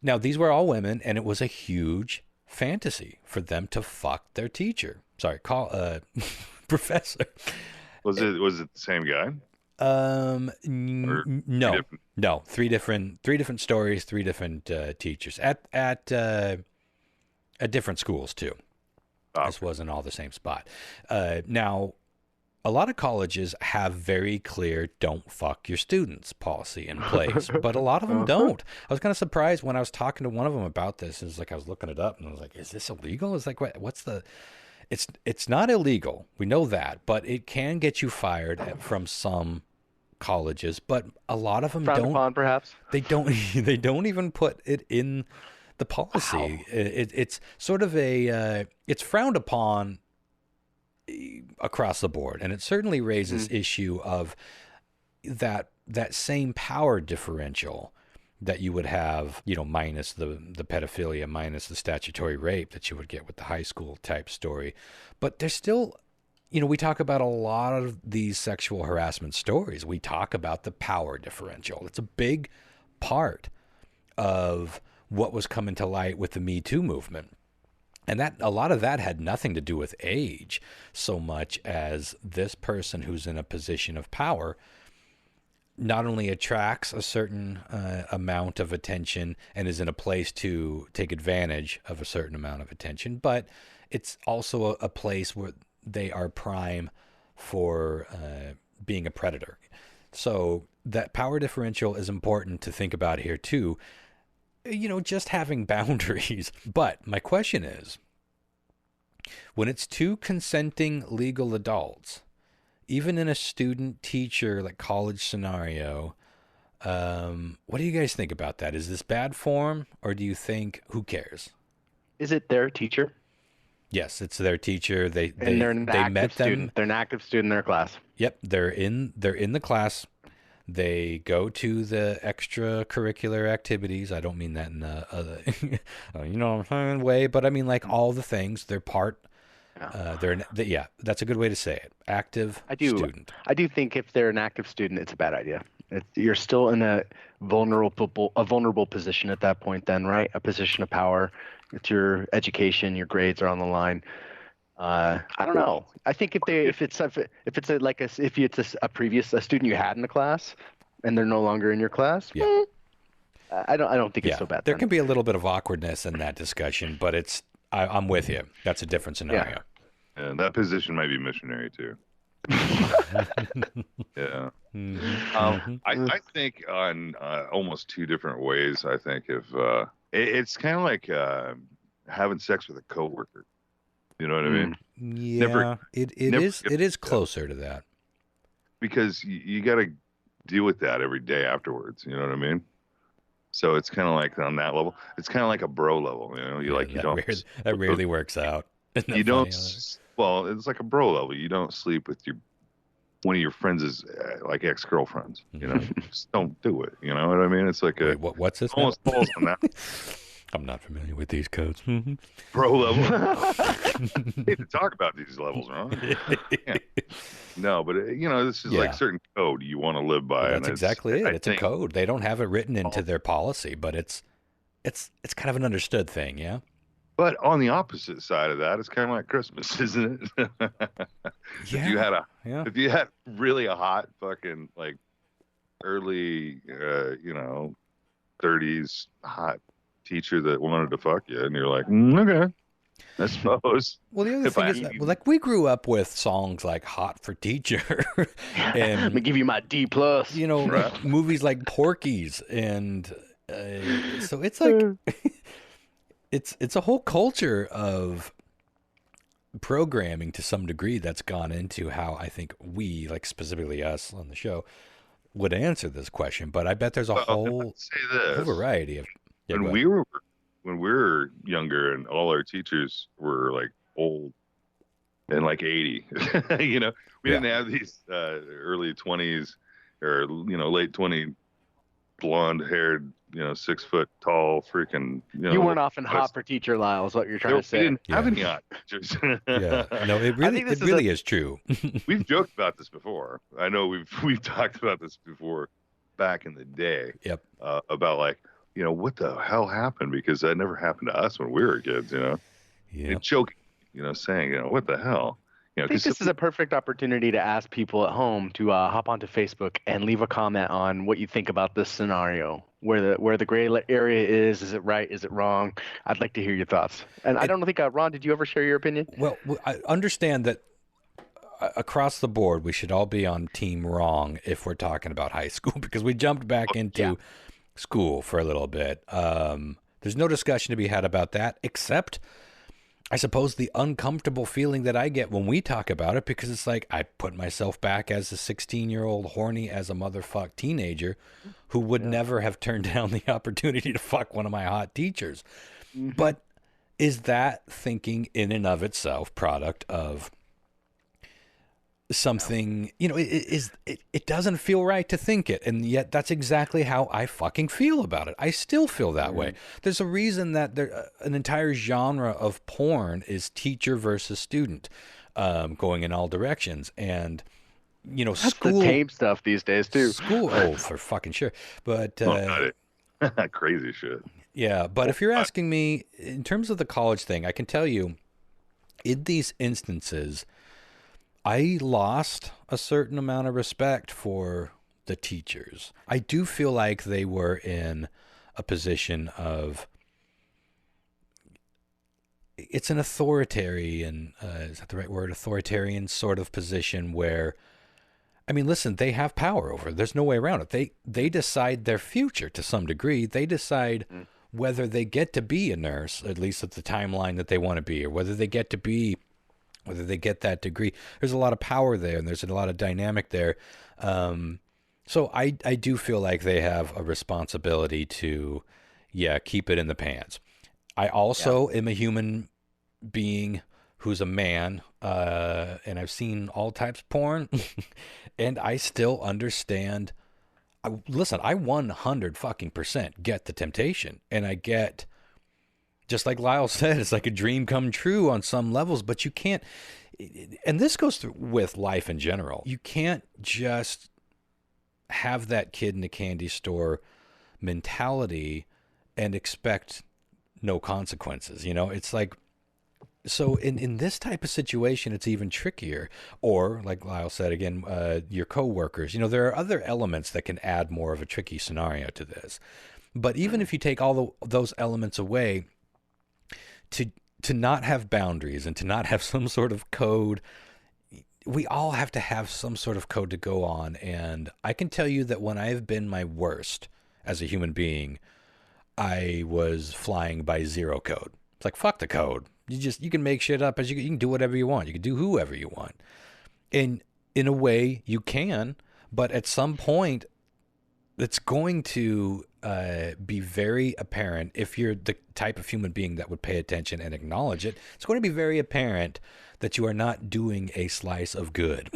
Speaker 1: Now, these were all women, and it was a huge fantasy for them to fuck their teacher. Sorry, professor.
Speaker 6: Was it the same guy?
Speaker 1: No, three different stories, 3 different teachers at different schools too. This wasn't all the same spot. Now, a lot of colleges have very clear "don't fuck your students" policy in place, but a lot of them don't. I was kind of surprised when I was talking to one of them about this. It was like I was looking it up, and I was like, "Is this illegal?" It's like, what's the? It's not illegal. We know that, but it can get you fired from some colleges. But a lot of them
Speaker 2: Frowned
Speaker 1: don't.
Speaker 2: upon, perhaps.
Speaker 1: They don't. They don't even put it in the policy. Wow. It's sort of it's frowned upon across the board, and it certainly raises issue of that same power differential that you would have, you know, minus the pedophilia, minus the statutory rape that you would get with the high school type story. But there's still, you know, we talk about a lot of these sexual harassment stories. We talk about the power differential. It's a big part of what was coming to light with the Me Too movement. And that a lot of that had nothing to do with age so much as this person who's in a position of power not only attracts a certain amount of attention and is in a place to take advantage of a certain amount of attention, but it's also a place where they are prime for being a predator. So that power differential is important to think about here too. just having boundaries. But my question is, when it's two consenting legal adults, even in a student-teacher, like college scenario, what do you guys think about that? Is this bad form, or do you think, who cares?
Speaker 2: Is it their teacher?
Speaker 1: Yes, it's their teacher. They
Speaker 2: They're an
Speaker 1: they
Speaker 2: active
Speaker 1: met them.
Speaker 2: student. They're an active student in their class.
Speaker 1: Yep, they're in the class. They go to the extracurricular activities. I don't mean that in a way, but I mean like all the things. They're part.
Speaker 2: Yeah.
Speaker 1: That's a good way to say it. Active student.
Speaker 2: I do think if they're an active student, it's a bad idea. You're still in a vulnerable position at that point. Then, right? A position of power. It's your education. Your grades are on the line. I don't know. I think if it's a student you had in the class, and they're no longer in your class,
Speaker 1: yeah.
Speaker 2: I don't think it's so bad.
Speaker 1: There can be a little bit of awkwardness in that discussion, but I'm with you. That's a different scenario.
Speaker 7: And that position might be missionary too. Yeah.
Speaker 1: Mm-hmm.
Speaker 7: I think on almost two different ways. I think if it's kind of like having sex with a coworker. You know what I mean?
Speaker 1: Yeah, it is closer to that.
Speaker 7: Because you got to deal with that every day afterwards. You know what I mean? So it's kind of like on that level. It's kind of like a bro level.
Speaker 1: That rarely works out.
Speaker 7: You don't. Well, it's like a bro level. You don't sleep with one of your friends' like ex-girlfriends. You know, just don't do it. You know what I mean? It's like
Speaker 1: what's this?
Speaker 7: Almost falls on that.
Speaker 1: I'm not familiar with these codes.
Speaker 7: Bro level. We need to talk about these levels, right? Yeah. No, but this is like certain code you want to live by.
Speaker 1: Well, that's exactly it. It's a code. They don't have it written into their policy, but it's kind of an understood thing, yeah.
Speaker 7: But on the opposite side of that, it's kind of like Christmas, isn't it?
Speaker 1: Yeah.
Speaker 7: If you had really a hot fucking like early 30s hot teacher that wanted to fuck you, and you're like, okay, I suppose.
Speaker 1: Well, the other thing is that, like, we grew up with songs like "Hot for Teacher," and
Speaker 2: let me give you my D+.
Speaker 1: Right. Movies like Porky's, and so it's like it's a whole culture of programming to some degree that's gone into how I think we, like specifically us on the show, would answer this question. But I bet there's a whole variety of. Yeah,
Speaker 7: when we were younger and all our teachers were like old and like 80, we didn't have these early 20s or late 20 blonde haired 6 foot tall freaking
Speaker 2: you weren't often hot for teacher, Lyle, is what you're trying to say.
Speaker 7: We didn't have any hot teachers.
Speaker 1: Yeah, no, it really is true.
Speaker 7: We've joked about this before. I know we've talked about this before back in the day.
Speaker 1: Yep.
Speaker 7: About like, what the hell happened? Because that never happened to us when we were kids,
Speaker 1: Yeah.
Speaker 7: And joking, saying, what the hell?
Speaker 2: I think this is a perfect opportunity to ask people at home to hop onto Facebook and leave a comment on what you think about this scenario, where the gray area is. Is it right? Is it wrong? I'd like to hear your thoughts. And I don't think, Ron, did you ever share your opinion?
Speaker 1: Well, I understand that across the board, we should all be on team wrong if we're talking about high school, because we jumped back into school for a little bit. There's no discussion to be had about that, except I suppose the uncomfortable feeling that I get when we talk about it, because it's like I put myself back as a 16-year-old horny as a motherfuck teenager who would never have turned down the opportunity to fuck one of my hot teachers. Mm-hmm. But is that thinking in and of itself product of something, it doesn't feel right to think it, and yet that's exactly how I fucking feel about it. I still feel that way. There's a reason that an entire genre of porn is teacher versus student, going in all directions, and
Speaker 2: that's
Speaker 1: school
Speaker 2: the tame stuff these days too.
Speaker 1: School, for fucking sure, but
Speaker 7: crazy shit.
Speaker 1: Yeah, but if you're asking me in terms of the college thing, I can tell you, in these instances, I lost a certain amount of respect for the teachers. I do feel like they were in a position of, it's an authoritarian, is that the right word? Authoritarian sort of position where, I mean, listen, they have power over it. There's no way around it. They decide their future to some degree. They decide whether they get to be a nurse, at least at the timeline that they want to be, or whether they get that degree. There's a lot of power there, and there's a lot of dynamic there. So I do feel like they have a responsibility to, keep it in the pants. I also am a human being who's a man, and I've seen all types of porn, and I still understand. Listen, I 100% get the temptation, and I get, just like Lyle said, it's like a dream come true on some levels, but you can't, and this goes through with life in general. You can't just have that kid in the candy store mentality and expect no consequences. It's like, so in this type of situation, it's even trickier. Or, like Lyle said again, your coworkers. There are other elements that can add more of a tricky scenario to this. But even if you take all those elements away, to not have boundaries and to not have some sort of code, we all have to have some sort of code to go on. And I can tell you that when I've been my worst as a human being, I was flying by zero code. It's like, fuck the code. You can make shit up as you can do whatever you want. You can do whoever you want. And in a way you can, but at some point it's going to be very apparent, if you're the type of human being that would pay attention and acknowledge it, it's going to be very apparent that you are not doing a slice of good.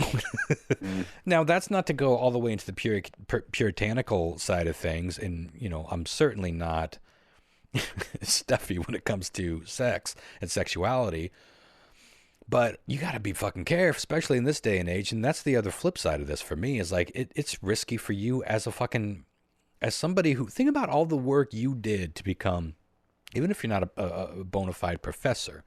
Speaker 1: Now, that's not to go all the way into the puritanical side of things. And, I'm certainly not stuffy when it comes to sex and sexuality, but you got to be fucking careful, especially in this day and age. And that's the other flip side of this for me, is like, it's risky for you as somebody who, think about all the work you did to become, even if you're not a bona fide professor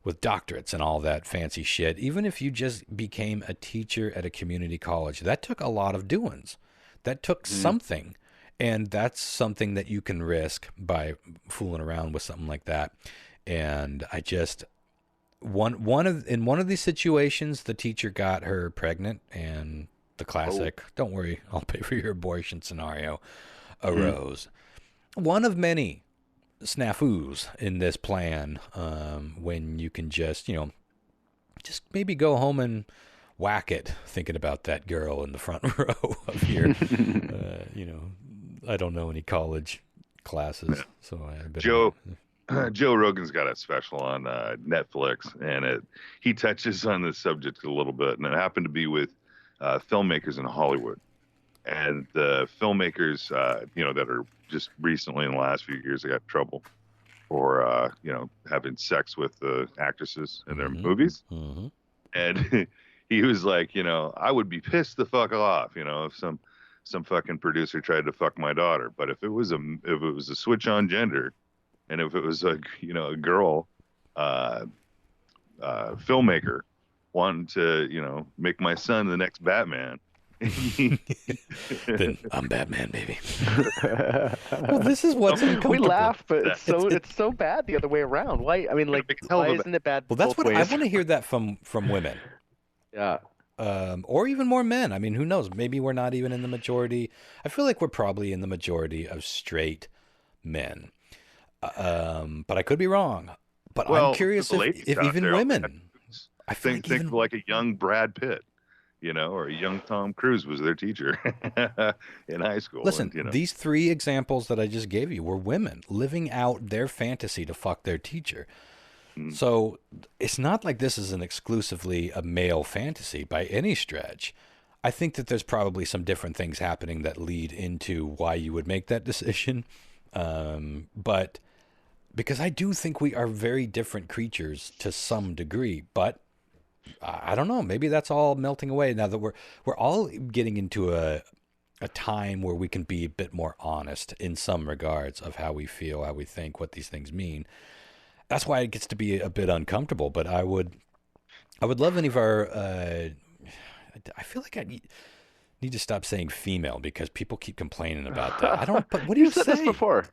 Speaker 1: with doctorates and all that fancy shit, even if you just became a teacher at a community college, that took a lot of doings. That took something. And that's something that you can risk by fooling around with something like that. And I just, in one of these situations, the teacher got her pregnant, and the classic, don't worry, I'll pay for your abortion scenario arose. One of many snafus in this plan, when you can just maybe go home and whack it, thinking about that girl in the front row of your, I don't know any college classes, so
Speaker 7: Joe Rogan's got a special on Netflix, and he touches on this subject a little bit, and it happened to be with filmmakers in Hollywood, and the filmmakers, that are just recently in the last few years, they got in trouble for having sex with the actresses in their movies, and he was like, I would be pissed the fuck off, if some fucking producer tried to fuck my daughter. But if it was a switch on gender, and if it was a girl filmmaker wanting to make my son the next Batman,
Speaker 1: then I'm Batman, baby. Well, this is what's uncomfortable.
Speaker 2: We laugh, but it's so bad the other way around. Why? I mean, like, why isn't it bad?
Speaker 1: Well, that's
Speaker 2: both
Speaker 1: what
Speaker 2: ways?
Speaker 1: I want to hear that from women.
Speaker 2: Yeah.
Speaker 1: Or even more men. I mean, who knows? Maybe we're not even in the majority. I feel like we're probably in the majority of straight men. But I could be wrong. But I'm curious if even women. I
Speaker 7: think like a young Brad Pitt, or a young Tom Cruise was their teacher in high school.
Speaker 1: Listen, these three examples that I just gave you were women living out their fantasy to fuck their teacher. So it's not like this is an exclusively a male fantasy by any stretch. I think that there's probably some different things happening that lead into why you would make that decision. But because I do think we are very different creatures to some degree, but I don't know, maybe that's all melting away now that we're all getting into a time where we can be a bit more honest in some regards of how we feel, how we think, what these things mean. That's why it gets to be a bit uncomfortable. But I would love any of our. I feel like I need to stop saying female because people keep complaining about that. I don't. But what do you
Speaker 2: said
Speaker 1: say?
Speaker 2: this before?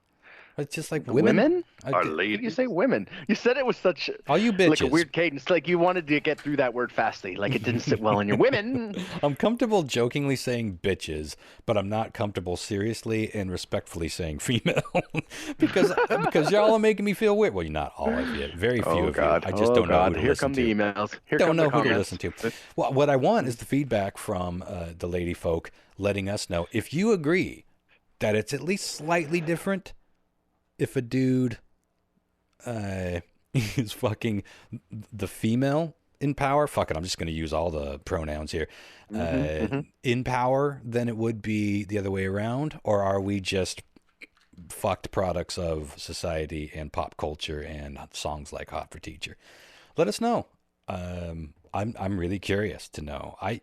Speaker 1: It's just like
Speaker 2: Women?
Speaker 7: Our
Speaker 2: Did
Speaker 7: ladies.
Speaker 2: you say women? You said it with such
Speaker 1: All you bitches.
Speaker 2: like a weird cadence, like you wanted to get through that word fastly, like it didn't sit well in your women.
Speaker 1: I'm comfortable jokingly saying bitches, but I'm not comfortable seriously and respectfully saying female because y'all are making me feel weird. Well, you're not all of you, very few of you. I just don't know who to
Speaker 2: Here
Speaker 1: listen
Speaker 2: come
Speaker 1: to.
Speaker 2: the emails. Here
Speaker 1: Don't
Speaker 2: come
Speaker 1: know
Speaker 2: the
Speaker 1: who to
Speaker 2: comments.
Speaker 1: listen to. Well, what I want is the feedback from the lady folk letting us know if you agree that it's at least slightly different if a dude is fucking the female in power. Fuck it, I'm just going to use all the pronouns here. In power than it would be the other way around, or are we just fucked products of society and pop culture and songs like Hot for Teacher? Let us know. I'm really curious to know. I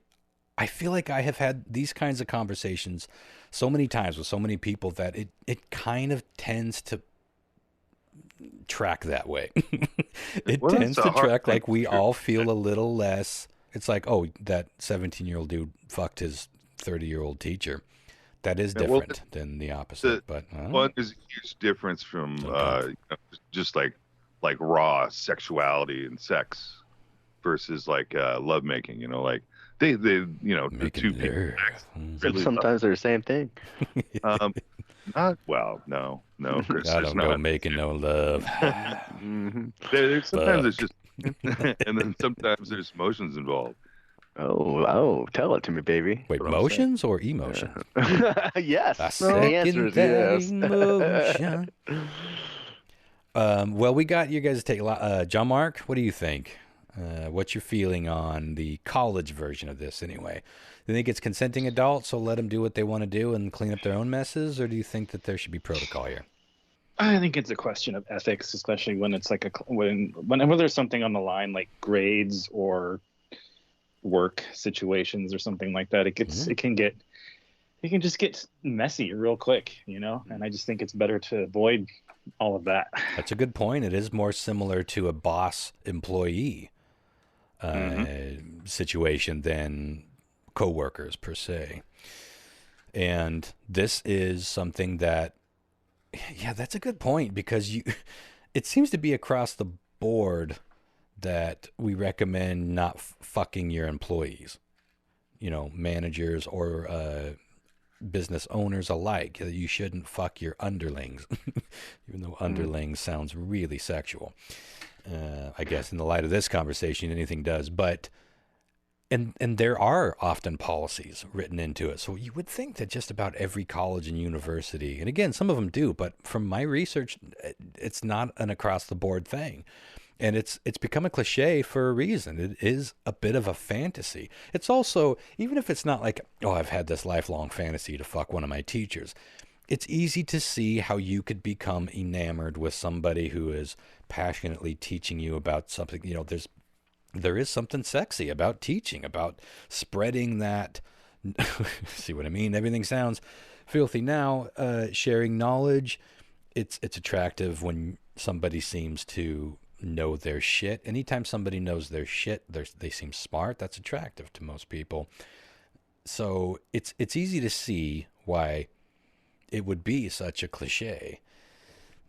Speaker 1: feel like I have had these kinds of conversations so many times with so many people that it kind of tends to track that way. It
Speaker 7: Well,
Speaker 1: tends
Speaker 7: that's a
Speaker 1: to
Speaker 7: hard
Speaker 1: track
Speaker 7: thing
Speaker 1: like we
Speaker 7: to-
Speaker 1: all feel a little less. It's like, oh, that 17-year-old dude fucked his 30-year-old teacher. That is
Speaker 7: Yeah, well,
Speaker 1: different than the opposite. But I don't know.
Speaker 7: One is a huge difference from
Speaker 1: Okay.
Speaker 7: just like raw sexuality and sex versus like lovemaking. Like they the
Speaker 1: Making
Speaker 7: two people
Speaker 1: love.
Speaker 7: act really
Speaker 2: Sometimes they're the same thing.
Speaker 7: not well. No, Chris.
Speaker 1: I
Speaker 7: There's
Speaker 1: don't go
Speaker 7: not.
Speaker 1: making no love.
Speaker 7: Sometimes it's
Speaker 1: Fuck.
Speaker 7: just, and then sometimes there's emotions involved.
Speaker 2: Oh, tell it to me, baby.
Speaker 1: Wait,
Speaker 7: what I'm
Speaker 1: motions or emotions?
Speaker 2: Yes.
Speaker 1: I
Speaker 2: The
Speaker 1: second
Speaker 2: answer is
Speaker 1: that
Speaker 2: yes.
Speaker 1: emotion. Well, we got you guys to take John Mark. What do you think? What's your feeling on the college version of this anyway? Do you think it's consenting adults, so let them do what they want to do and clean up their own messes, or do you think that there should be protocol here?
Speaker 5: I think it's a question of ethics, especially when it's like whenever there's something on the line like grades or work situations or something like that. It can just get messy real quick, and I just think it's better to avoid all of that.
Speaker 1: That's a good point. It is more similar to a boss-employee situation than coworkers per se. And this is something that, yeah, that's a good point because it seems to be across the board that we recommend not fucking your employees, managers or business owners alike. That you shouldn't fuck your underlings, even though underlings sounds really sexual. I guess in the light of this conversation, anything does. But and there are often policies written into it. So you would think that just about every college and university, and again, some of them do, but from my research, it's not an across the board thing. And it's become a cliche for a reason. It is a bit of a fantasy. It's also, even if it's not like, oh, I've had this lifelong fantasy to fuck one of my teachers, it's easy to see how you could become enamored with somebody who is passionately teaching you about something. There is something sexy about teaching, about spreading that. See what I mean? Everything sounds filthy now. Sharing knowledge. It's attractive when somebody seems to know their shit. Anytime somebody knows their shit, they seem smart. That's attractive to most people. So it's easy to see why it would be such a cliche.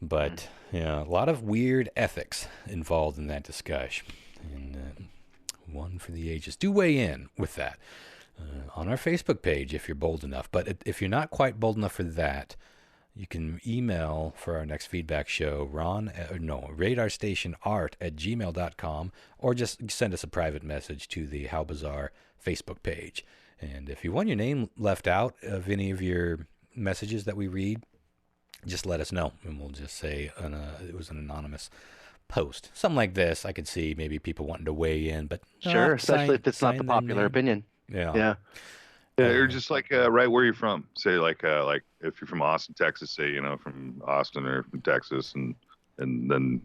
Speaker 1: But yeah, a lot of weird ethics involved in that discussion. And one for the ages. Do weigh in with that on our Facebook page if you're bold enough. But if you're not quite bold enough for that, you can email for our next feedback show, radarstationart@gmail.com, or just send us a private message to the How Bizarre Facebook page. And if you want your name left out of any of your messages that we read, just let us know, and we'll just say it was an anonymous post. Something like this, I could see maybe people wanting to weigh in, but
Speaker 2: Sure, especially if it's not the
Speaker 1: sign their
Speaker 2: popular
Speaker 1: name.
Speaker 2: opinion.
Speaker 1: Yeah.
Speaker 2: Yeah.
Speaker 7: Or just like right where you're from. Say like if you're from Austin, Texas, say from Austin or from Texas, and then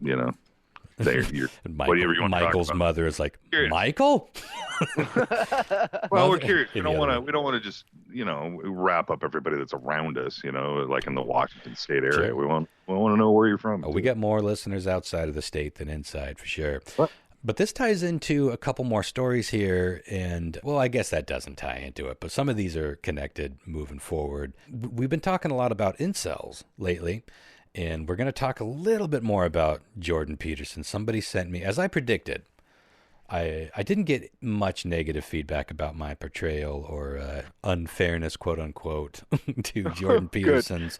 Speaker 7: there you're whatever you want to talk
Speaker 1: Michael's
Speaker 7: about.
Speaker 1: mother is like,
Speaker 7: Curious.
Speaker 1: Michael?
Speaker 7: Well, we're curious. We
Speaker 1: Any
Speaker 7: don't
Speaker 1: other-
Speaker 7: want to just wrap up everybody that's around us. Like in the Washington State area.
Speaker 1: Sure.
Speaker 7: We want to know where you're from.
Speaker 1: Oh, we got more listeners outside of the state than inside for sure.
Speaker 7: What?
Speaker 1: But this ties into a couple more stories here, and well, I guess that doesn't tie into it, but some of these are connected moving forward. We've been talking a lot about incels lately, And we're going to talk a little bit more about Jordan Peterson. Somebody sent me, as I predicted, I didn't get much negative feedback about my portrayal or unfairness, quote unquote, to Jordan Peterson's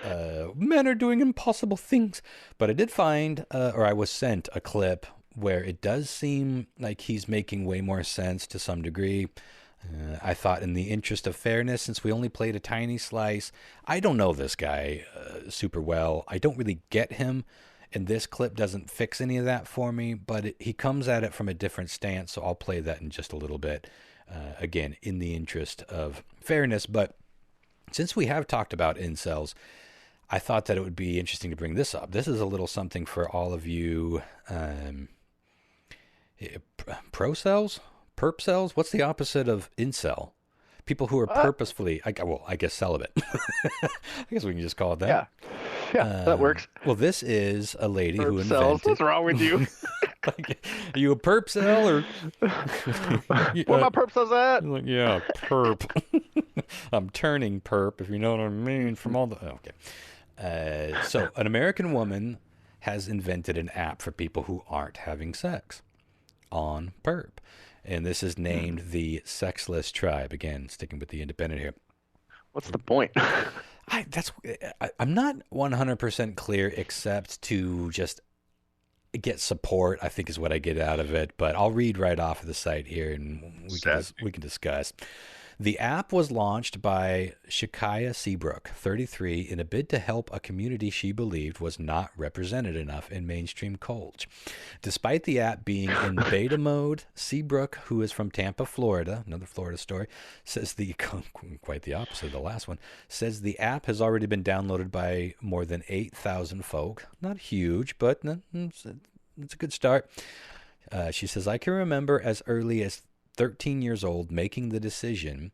Speaker 1: men are doing impossible things. But I did find, or I was sent a clip where it does seem like he's making way more sense to some degree. I thought in the interest of fairness, since we only played a tiny slice, I don't know this guy super well. I don't really get him, and this clip doesn't fix any of that for me, but he comes at it from a different stance, so I'll play that in just a little bit, again, in the interest of fairness. But since we have talked about incels, I thought that it would be interesting to bring this up. This is a little something for all of you pro-cells? Perp cells? What's the opposite of incel? People who are purposefully, I guess celibate. I guess we can just call it that.
Speaker 2: Yeah, that works.
Speaker 1: Well, this is a lady
Speaker 2: Perp
Speaker 1: who invented.
Speaker 2: cells. What's wrong with you?
Speaker 1: Like, are you a perp cell or?
Speaker 2: Where my perp cells at?
Speaker 1: Like, yeah, perp. I'm turning perp, if you know what I mean. From all the okay. So, an American woman has invented an app for people who aren't having sex on perp. And this is named the Sexless Tribe. Again, sticking with the independent here.
Speaker 2: What's the point?
Speaker 1: I'm not 100% clear, except to just get support, I think is what I get out of it. But I'll read right off of the site here, and we can discuss. The app was launched by Shakaya Seabrook, 33, in a bid to help a community she believed was not represented enough in mainstream culture. Despite the app being in beta mode, Seabrook, who is from Tampa, Florida, another Florida story, says quite the opposite of the last one, says the app has already been downloaded by more than 8,000 folk. Not huge, but it's a good start. She says, I can remember as early as 13 years old making the decision,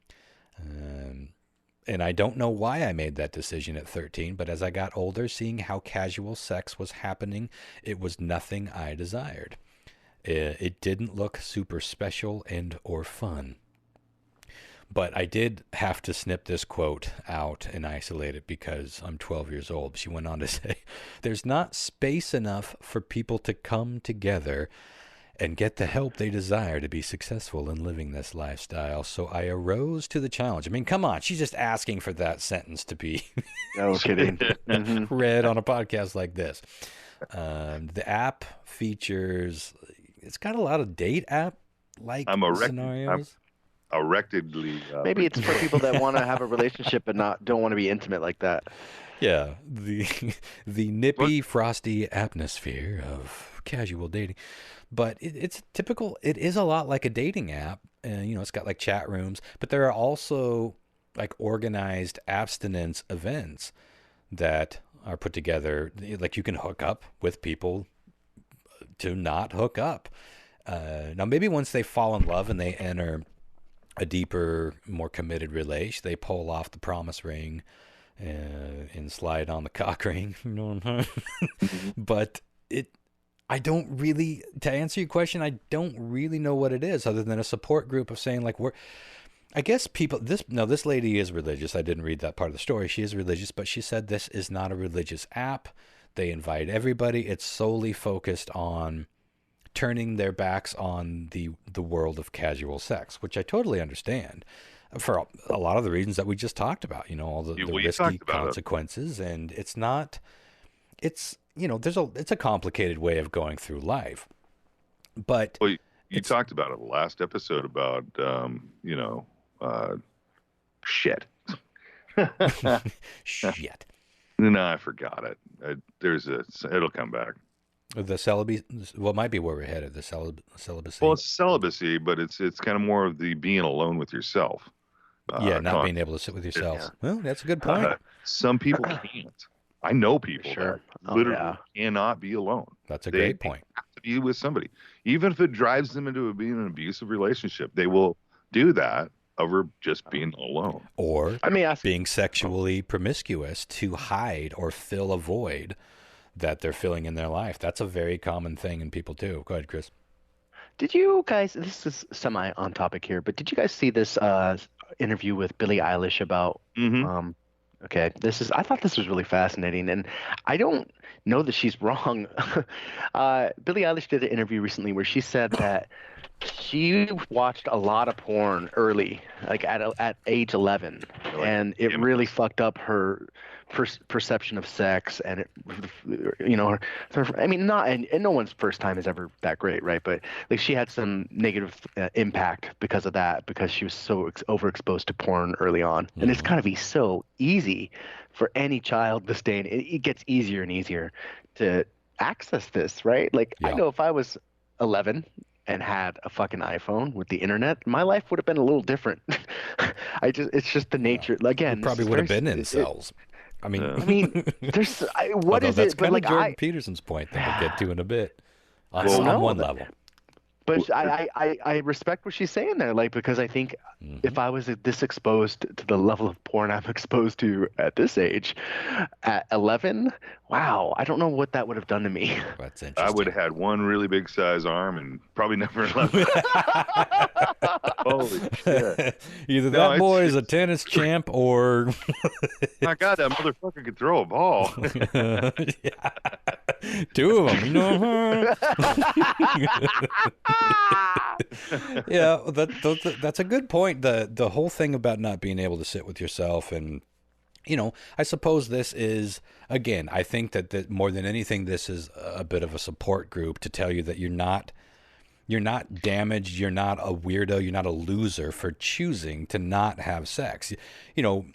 Speaker 1: and I don't know why I made that decision at 13, but as I got older, seeing how casual sex was happening, it was nothing I desired. It didn't look super special and or fun. But I did have to snip this quote out and isolate it because I'm 12 years old. She went on to say, there's not space enough for people to come together and get the help they desire to be successful in living this lifestyle. So I arose to the challenge. I mean, come on. She's just asking for that sentence to be
Speaker 2: No kidding.
Speaker 1: read on a podcast like this. The app features, it's got a lot of date app-like scenarios.
Speaker 7: Erectedly.
Speaker 2: Maybe it's for people that want to have a relationship but don't want to be intimate like that.
Speaker 1: Yeah, the nippy, frosty atmosphere of casual dating. But it's typical. It is a lot like a dating app, and it's got like chat rooms. But there are also like organized abstinence events that are put together. Like you can hook up with people to not hook up. Now maybe once they fall in love and they enter a deeper, more committed relation, they pull off the promise ring and slide on the cock ring. You know what I'm saying? But I don't really, to answer your question, I don't really know what it is other than a support group of saying like I guess people, this lady is religious. I didn't read that part of the story. She is religious, but she said this is not a religious app. They invite everybody. It's solely focused on turning their backs on the world of casual sex, which I totally understand for a lot of the reasons that we just talked about, all the risky consequences. And it's not, it's a complicated way of going through life. But
Speaker 7: you talked about it last episode about, shit.
Speaker 1: Shit.
Speaker 7: No, I forgot it. It'll come back.
Speaker 1: The celibacy, well, might be where we're headed. The celibacy.
Speaker 7: Well, it's celibacy, but it's kind of more of the being alone with yourself.
Speaker 1: Not being able to sit with yourself. Yeah. Well, that's a good point.
Speaker 7: Some people can't. I know people that literally cannot be alone.
Speaker 1: That's a great point.
Speaker 7: They have to be with somebody, even if it drives them into being an abusive relationship. They will do that over just being alone,
Speaker 1: or being sexually promiscuous to hide or fill a void that they're filling in their life. That's a very common thing in people too. Go ahead, Chris.
Speaker 2: Did you guys, this is semi on topic here, but did you guys see this interview with Billie Eilish about Okay, I thought this was really fascinating, and I don't know that she's wrong. Billie Eilish did an interview recently where she said that she watched a lot of porn early, like at age 11,
Speaker 7: They're like,
Speaker 2: and it really
Speaker 7: images.
Speaker 2: fucked up her perception of sex, and it, I mean, not and no one's first time is ever that great, right? But like she had some negative impact because of that, because she was so overexposed to porn early on, and it's
Speaker 1: Mhm.
Speaker 2: gotta be so easy for any child this day, and it gets easier and easier to access this, right? Like I
Speaker 1: Yeah.
Speaker 2: know if I was 11 and had a fucking iPhone with the internet, my life would have been a little different. It's just the
Speaker 1: Yeah.
Speaker 2: nature.
Speaker 1: We
Speaker 2: Again, this
Speaker 1: probably
Speaker 2: is
Speaker 1: would have
Speaker 2: very,
Speaker 1: been in cells. I mean,
Speaker 7: Yeah.
Speaker 2: I mean, what
Speaker 1: although
Speaker 2: is
Speaker 1: that's
Speaker 2: it? But
Speaker 1: kind of
Speaker 2: like,
Speaker 1: Jordan Peterson's point that we'll get to in a bit
Speaker 2: I
Speaker 7: Well,
Speaker 2: don't
Speaker 1: on
Speaker 2: know.
Speaker 1: one level.
Speaker 2: But I respect what she's saying there, like, because I think
Speaker 1: Hmm.
Speaker 2: if I was this exposed to the level of porn I'm exposed to at this age, at 11, wow, I don't know what that would have done to me.
Speaker 1: That's
Speaker 7: I would
Speaker 1: interesting.
Speaker 7: have had one really big size arm and probably never left. Holy shit!
Speaker 1: Either
Speaker 7: No,
Speaker 1: that boy is a
Speaker 7: it's
Speaker 1: tennis champ or
Speaker 7: my God, that motherfucker could throw a ball.
Speaker 1: yeah. Two of them, you know. Yeah, that's a good point. The whole thing about not being able to sit with yourself, and I suppose this is, again, I think that more than anything, this is a bit of a support group to tell you that you're not damaged, you're not a weirdo, you're not a loser for choosing to not have sex. You know,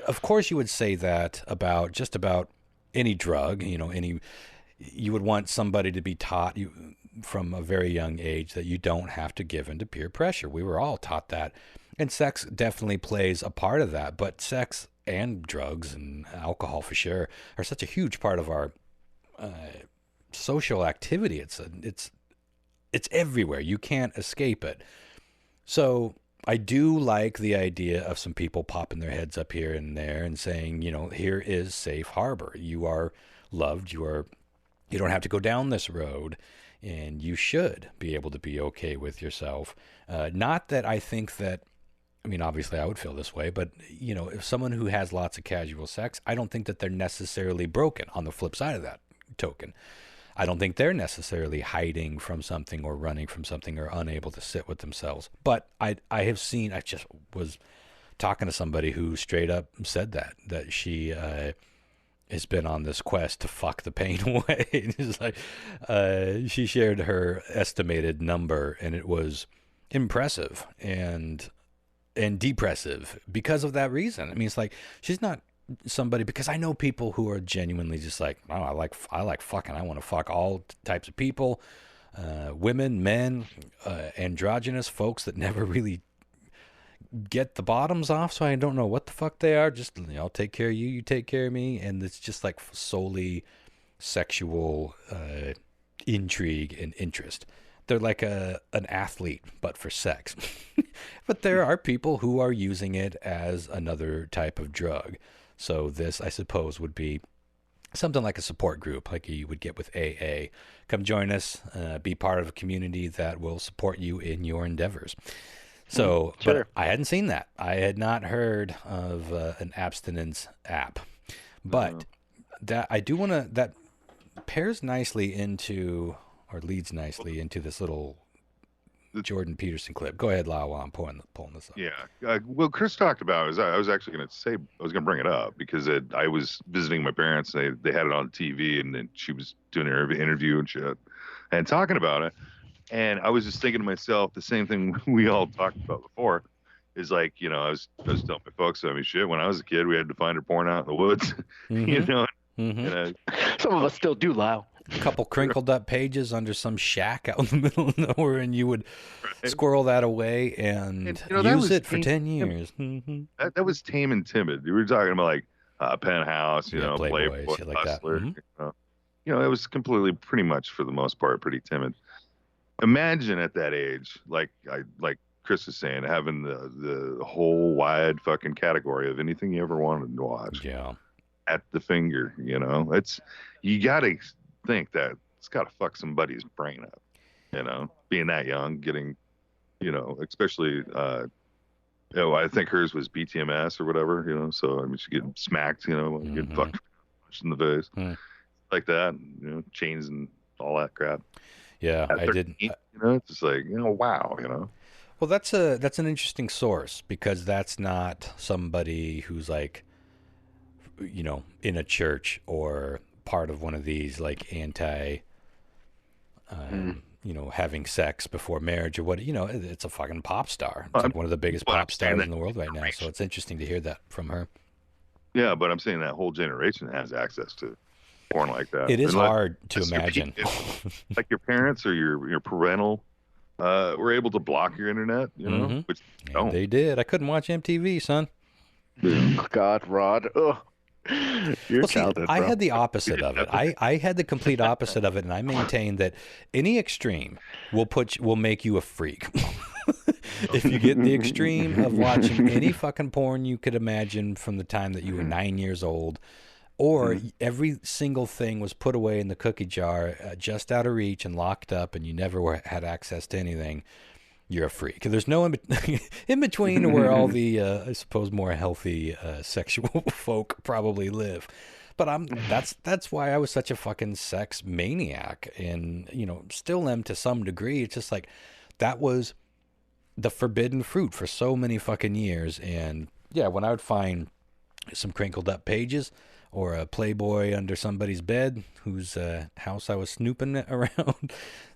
Speaker 1: of course you would say that about just about any drug, you would want somebody to be taught you from a very young age that you don't have to give in to peer pressure. We were all taught that. And sex definitely plays a part of that, but sex and drugs and alcohol for sure are such a huge part of our uh, social activity. It's everywhere. You can't escape it. So I do like the idea of some people popping their heads up here and there and saying, here is safe harbor. You are loved. You don't have to go down this road, and you should be able to be okay with yourself. Not that I think that. I mean, obviously, I would feel this way, but if someone who has lots of casual sex, I don't think that they're necessarily broken. On the flip side of that token, I don't think they're necessarily hiding from something or running from something or unable to sit with themselves. But I have seen. I just was talking to somebody who straight up said that she has been on this quest to fuck the pain away. It's like she shared her estimated number, and it was impressive and depressive because of that reason. I mean, it's like she's not somebody, because I know people who are genuinely just like, oh, I like fucking. I want to fuck all types of people, women, men, androgynous folks that never really get the bottoms off, so I don't know what the fuck they are. Just I'll take care of you, you take care of me, and it's just like solely sexual intrigue and interest. They're like an athlete, but for sex. But there are people who are using it as another type of drug. So this, I suppose, would be something like a support group, like you would get with AA. Come join us, be part of a community that will support you in your endeavors. So,
Speaker 2: Sure.
Speaker 1: but I hadn't seen that. I had not heard of an abstinence app, but that I do want to. That pairs nicely into, or leads nicely into this little Jordan Peterson clip. Go ahead, Lau, while I'm pulling this up.
Speaker 7: Yeah. Well, Chris talked about is I was actually going to say I was going to bring it up because I was visiting my parents. They had it on TV, and then she was doing an interview and shit and talking about it. And I was just thinking to myself the same thing we all talked about before. Is like, I was telling my folks, I mean, shit, when I was a kid, we had to find our porn out in the woods, you
Speaker 1: Mm-hmm.
Speaker 7: know,
Speaker 1: Mm-hmm.
Speaker 7: and
Speaker 2: Some of us still do, Lau.
Speaker 1: A couple crinkled up pages under some shack out in the middle of nowhere, and you would squirrel that away and
Speaker 7: And, that
Speaker 1: use
Speaker 7: was
Speaker 1: it for
Speaker 7: tame,
Speaker 1: 10 years. Mm-hmm.
Speaker 7: that was tame and timid. We were talking about like Penthouse,
Speaker 1: Yeah, Playboy,
Speaker 7: Playboy,
Speaker 1: shit like that.
Speaker 7: Hustler,
Speaker 1: Mhm.
Speaker 7: it was completely, pretty much for the most part, pretty timid. Imagine at that age, like Chris is saying, having the whole wide fucking category of anything you ever wanted to watch
Speaker 1: Yeah.
Speaker 7: at the finger. It's you got to think that it's got to fuck somebody's brain up. Being that young, getting, especially Yeah, well, I think hers was BTMS or whatever, you know. So I mean, she get smacked, you know, get fucked, punched in the face, like that, you know, chains and all that crap.
Speaker 1: Yeah,
Speaker 7: At
Speaker 1: I
Speaker 7: 13,
Speaker 1: did.
Speaker 7: you know, it's just like, you know, wow, you know.
Speaker 1: Well, that's an interesting source because that's not somebody who's like, you know, in a church or part of one of these like anti, you know, having sex before marriage or what, you know, it's a fucking pop star. It's like one of the biggest pop stars in the world right now. So it's interesting to hear that from her.
Speaker 7: Yeah, but I'm saying that whole generation has access to porn like that.
Speaker 1: It is
Speaker 7: Unless-
Speaker 1: hard to
Speaker 7: unless your
Speaker 1: imagine.
Speaker 7: like your parents or your parental were able to block your internet, you know, which
Speaker 1: And
Speaker 7: don't.
Speaker 1: they did. I couldn't watch MTV, son.
Speaker 2: God, Rod. Ugh. Your
Speaker 1: Well, see,
Speaker 2: childhood,
Speaker 1: I
Speaker 2: bro.
Speaker 1: had the opposite of it. I had the complete opposite of it, and I maintain that any extreme will make you a freak. If you get the extreme of watching any fucking porn you could imagine from the time that you were 9 years old, or every single thing was put away in the cookie jar, just out of reach and locked up, and you never had access to anything, you're a freak. There's no in between where all the, I suppose, more healthy sexual folk probably live. But that's why I was such a fucking sex maniac, and you know, still am to some degree. It's just like that was the forbidden fruit for so many fucking years. And yeah, when I would find some crinkled up pages or a Playboy under somebody's bed whose house I was snooping around,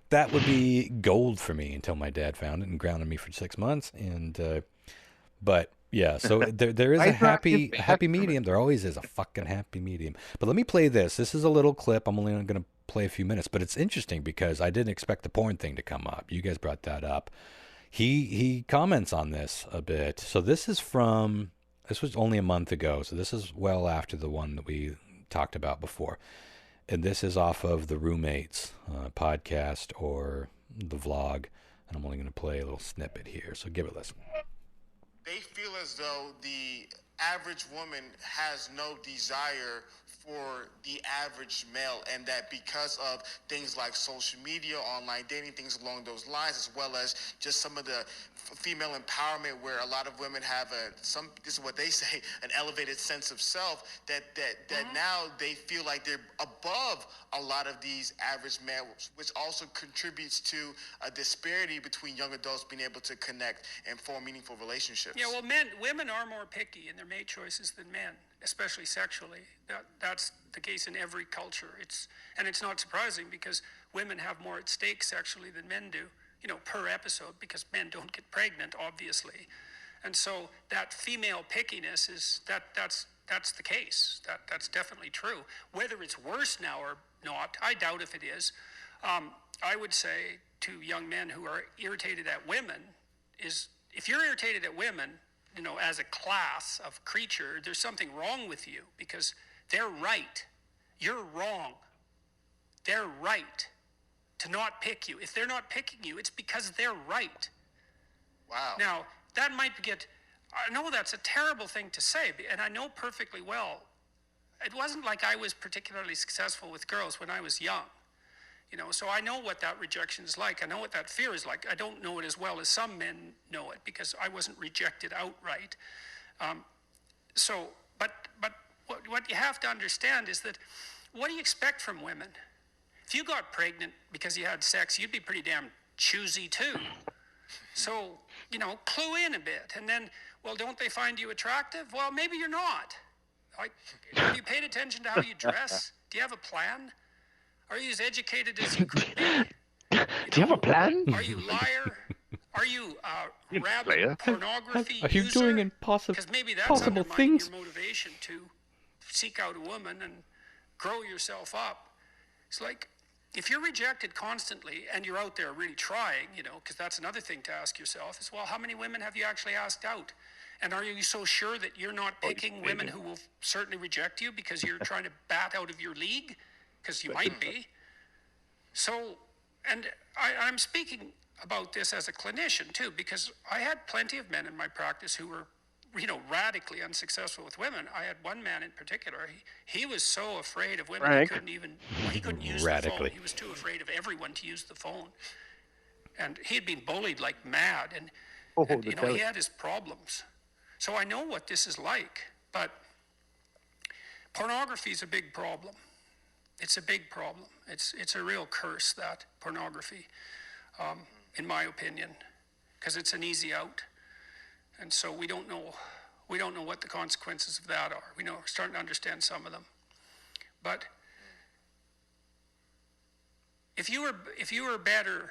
Speaker 1: that would be gold for me until my dad found it and grounded me for 6 months. And but yeah, so there is a happy medium. There always is a fucking happy medium. But let me play this. This is a little clip. I'm only going to play a few minutes, but it's interesting because I didn't expect the porn thing to come up. You guys brought that up. He comments on this a bit. So this was only a month ago. So this is well after the one that we talked about before. And this is off of the Roommates podcast or the vlog. And I'm only going to play a little snippet here. So give it a listen.
Speaker 8: They feel as though the average woman has no desire for the average male, and that because of things like social media, online dating, things along those lines, as well as just some of the female empowerment where a lot of women have this is what they say, an elevated sense of self, that now they feel like they're above a lot of these average males, which also contributes to a disparity between young adults being able to connect and form meaningful relationships.
Speaker 9: Yeah, well, women are more picky in their mate choices than men, especially sexually. That's the case in every culture. It's not surprising because women have more at stake sexually than men do, you know, per episode, because men don't get pregnant, obviously. And so that female pickiness that's the case. That's definitely true. Whether it's worse now or not, I doubt if it is. I would say to young men who are irritated at women is, if you're irritated at women, you know, as a class of creature, there's something wrong with you because they're right. You're wrong. They're right to not pick you. If they're not picking you, it's because they're right.
Speaker 8: Wow.
Speaker 9: Now, that might I know that's a terrible thing to say, and I know perfectly well. It wasn't like I was particularly successful with girls when I was young. You know, so I know what that rejection is like. I know what that fear is like. I don't know it as well as some men know it because I wasn't rejected outright. But what you have to understand is that what do you expect from women? If you got pregnant because you had sex, you'd be pretty damn choosy too. So, you know, clue in a bit. And then, well, don't they find you attractive? Well, maybe you're not. Like, have you paid attention to how you dress? Do you have a plan? Are you as educated as you could be?
Speaker 2: Do you have a plan?
Speaker 9: Are you liar? Are you rabid pornography
Speaker 1: Are you
Speaker 9: user?
Speaker 1: doing impossible
Speaker 9: Because maybe that's
Speaker 1: possible
Speaker 9: undermining
Speaker 1: things?
Speaker 9: your motivation to seek out a woman and grow yourself up. It's like, if you're rejected constantly and you're out there really trying, you know, because that's another thing to ask yourself is, well, how many women have you actually asked out? And are you so sure that you're not picking women who will certainly reject you because you're trying to bat out of your league? Because you might be. So, and I'm speaking about this as a clinician too, because I had plenty of men in my practice who were, you know, radically unsuccessful with women. I had one man in particular. He was so afraid of women
Speaker 2: Frank.
Speaker 9: he couldn't use
Speaker 1: Radically.
Speaker 9: the phone. He was too afraid of everyone to use the phone. And he had been bullied like mad. And
Speaker 2: Oh,
Speaker 9: And,
Speaker 2: the
Speaker 9: he
Speaker 2: telly.
Speaker 9: had his problems. So I know what this is like, but pornography is a big problem. It's a big problem. It's a real curse, that pornography, in my opinion, because it's an easy out. And so we don't know what the consequences of that are. We're starting to understand some of them. But if you were better,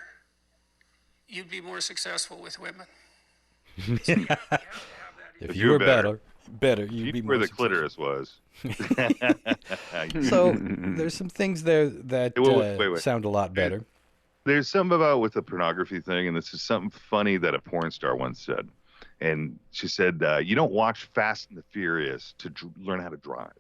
Speaker 9: you'd be more successful with women.
Speaker 1: If you were better, you'd be more
Speaker 7: where the
Speaker 1: successful.
Speaker 7: clitoris was.
Speaker 1: So there's some things there that
Speaker 7: wait.
Speaker 1: sound a lot better.
Speaker 7: There's something about with the pornography thing, and this is something funny that a porn star once said. And she said, you don't watch Fast and the Furious to learn how to drive.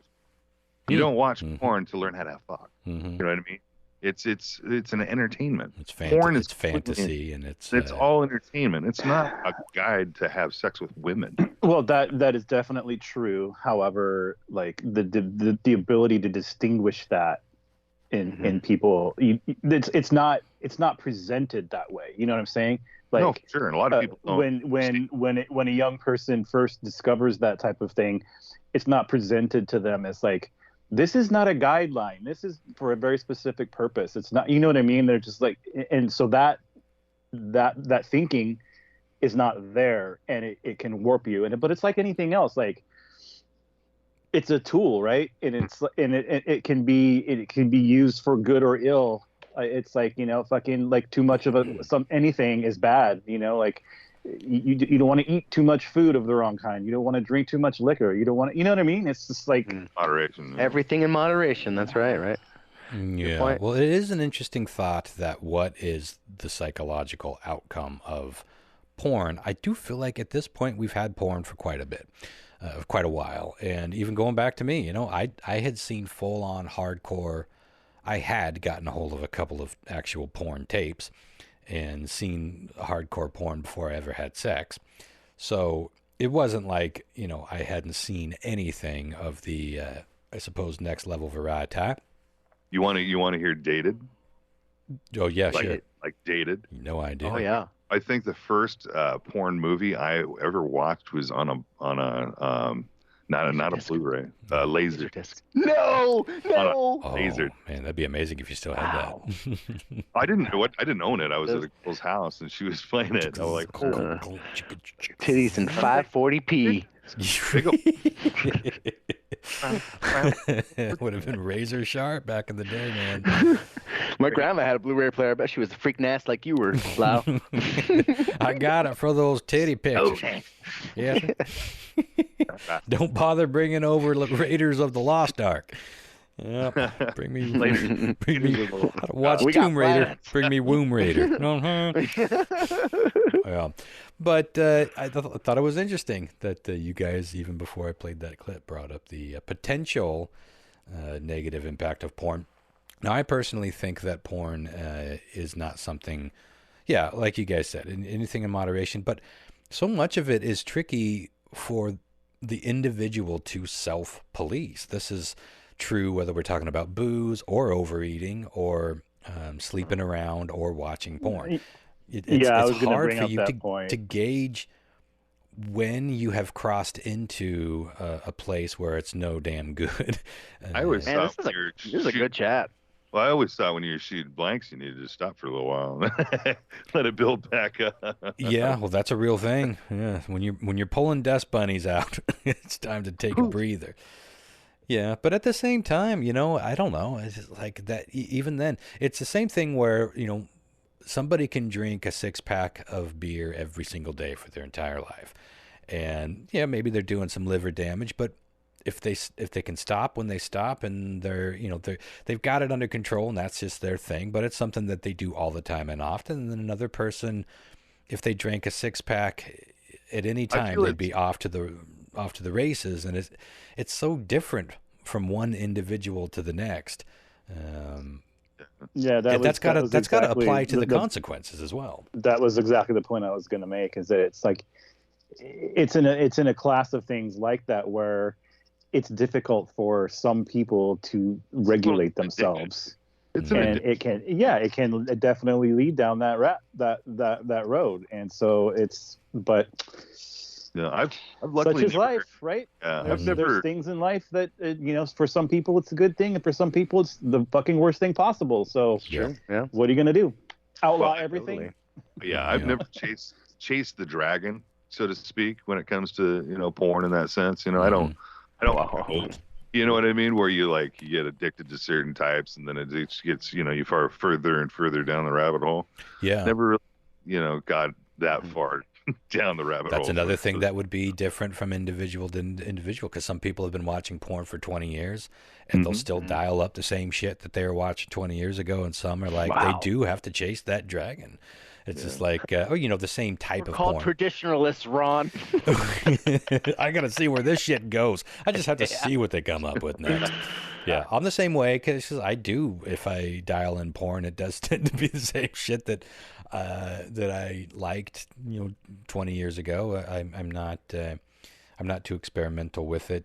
Speaker 7: You don't watch porn to learn how to have fun. You know what I mean? It's an entertainment.
Speaker 1: It's
Speaker 7: Porn is
Speaker 1: fantasy, and it's
Speaker 7: all entertainment. It's not a guide to have sex with women.
Speaker 5: Well, that is definitely true. However, like the ability to distinguish that in people, it's not presented that way. You know what I'm saying? Like,
Speaker 7: no, for sure. And a lot of people don't.
Speaker 5: When a young person first discovers that type of thing, it's not presented to them as like, this is not a guideline. This is for a very specific purpose. It's not, you know what I mean? They're just like, and so that thinking is not there, and it can warp you. But it's like anything else. Like, it's a tool, right? And it can be used for good or ill. It's like, fucking like too much of anything is bad. Like you don't want to eat too much food of the wrong kind. You don't want to drink too much liquor. You don't want to, you know what I mean? It's just like
Speaker 7: moderation.
Speaker 2: Everything in moderation. That's right.
Speaker 1: Yeah. Well, it is an interesting thought that what is the psychological outcome of porn? I do feel like at this point we've had porn for quite a bit. Quite a while. And even going back to me, I had seen full-on hardcore. I had gotten a hold of a couple of actual porn tapes and seen hardcore porn before I ever had sex. So it wasn't like, I hadn't seen anything of the, I suppose, next level variety.
Speaker 7: You want to hear Dated?
Speaker 1: Oh, yeah, sure.
Speaker 7: Like Dated?
Speaker 1: No idea.
Speaker 2: Oh, yeah.
Speaker 7: I think the first porn movie I ever watched was on a not a Blu-ray, laser
Speaker 2: disc. No.
Speaker 7: Laser.
Speaker 1: Man, that'd be amazing if you still had that.
Speaker 7: I didn't own it. I was at a girl's house and she was playing it. I was like,
Speaker 2: titties in 540p.
Speaker 1: Would have been razor sharp back in the day, man.
Speaker 2: My grandma had a Blu-ray player. I bet she was a freak ass like you were, Lau.
Speaker 1: I got it for those titty pictures.
Speaker 2: Okay.
Speaker 1: Yeah. Don't bother bringing over Raiders of the Lost Ark. Yep. Bring me later. Watch Tomb Raider. Bring me Womb Raider. Yeah. But I thought it was interesting that you guys, even before I played that clip, brought up the potential negative impact of porn. Now, I personally think that porn is not something, like you guys said, anything in moderation. But so much of it is tricky for the individual to self-police. This is true whether we're talking about booze or overeating or sleeping around or watching porn. It's hard for you to gauge when you have crossed into a place where it's no damn good.
Speaker 7: I always thought
Speaker 2: this is a good chat.
Speaker 7: Well, I always thought when you were shooting blanks, you needed to stop for a little while, let it build back up.
Speaker 1: Yeah, well, that's a real thing. Yeah, when you're pulling dust bunnies out, it's time to take a breather. Yeah, but at the same time, I don't know. It's just like that. Even then, it's the same thing where somebody can drink a 6-pack of beer every single day for their entire life, and maybe they're doing some liver damage, but if they can stop when they stop and they've got it under control and that's just their thing, but it's something that they do all the time and often. And then another person, if they drank a 6-pack at any time, they'd be off to the races, and it's so different from one individual to the next. That's got to apply to the consequences as well.
Speaker 5: That was exactly the point I was going to make, is that it's like it's in a class of things like that where it's difficult for some people to regulate themselves.
Speaker 7: It's
Speaker 5: and
Speaker 7: an
Speaker 5: it can definitely lead down that road. And so
Speaker 7: I've
Speaker 5: such
Speaker 7: luckily
Speaker 5: is
Speaker 7: never,
Speaker 5: life, right?
Speaker 7: I've
Speaker 5: There's
Speaker 7: never
Speaker 5: things in life that for some people it's a good thing, and for some people it's the fucking worst thing possible. So
Speaker 2: True. Yeah.
Speaker 5: what are you gonna do? Outlaw
Speaker 7: Well,
Speaker 5: everything?
Speaker 2: Totally.
Speaker 7: I've never chased the dragon, so to speak, when it comes to porn in that sense. I don't
Speaker 2: Wow.
Speaker 7: you know what I mean, where you get addicted to certain types, and then it just gets you far further and further down the rabbit hole.
Speaker 1: Yeah.
Speaker 7: Never really got that far down the rabbit hole.
Speaker 1: That's another thing that would be different from individual to individual, because some people have been watching porn for 20 years and they'll still dial up the same shit that they were watching 20 years ago, and some are like, they do have to chase that dragon. It's just like, the same type
Speaker 2: We're
Speaker 1: of
Speaker 2: called
Speaker 1: porn.
Speaker 2: traditionalists, Ron.
Speaker 1: I got to see where this shit goes. I just have to see what they come up with next. Yeah, I'm the same way, because I do, if I dial in porn, it does tend to be the same shit that I liked, 20 years ago. I'm not too experimental with it.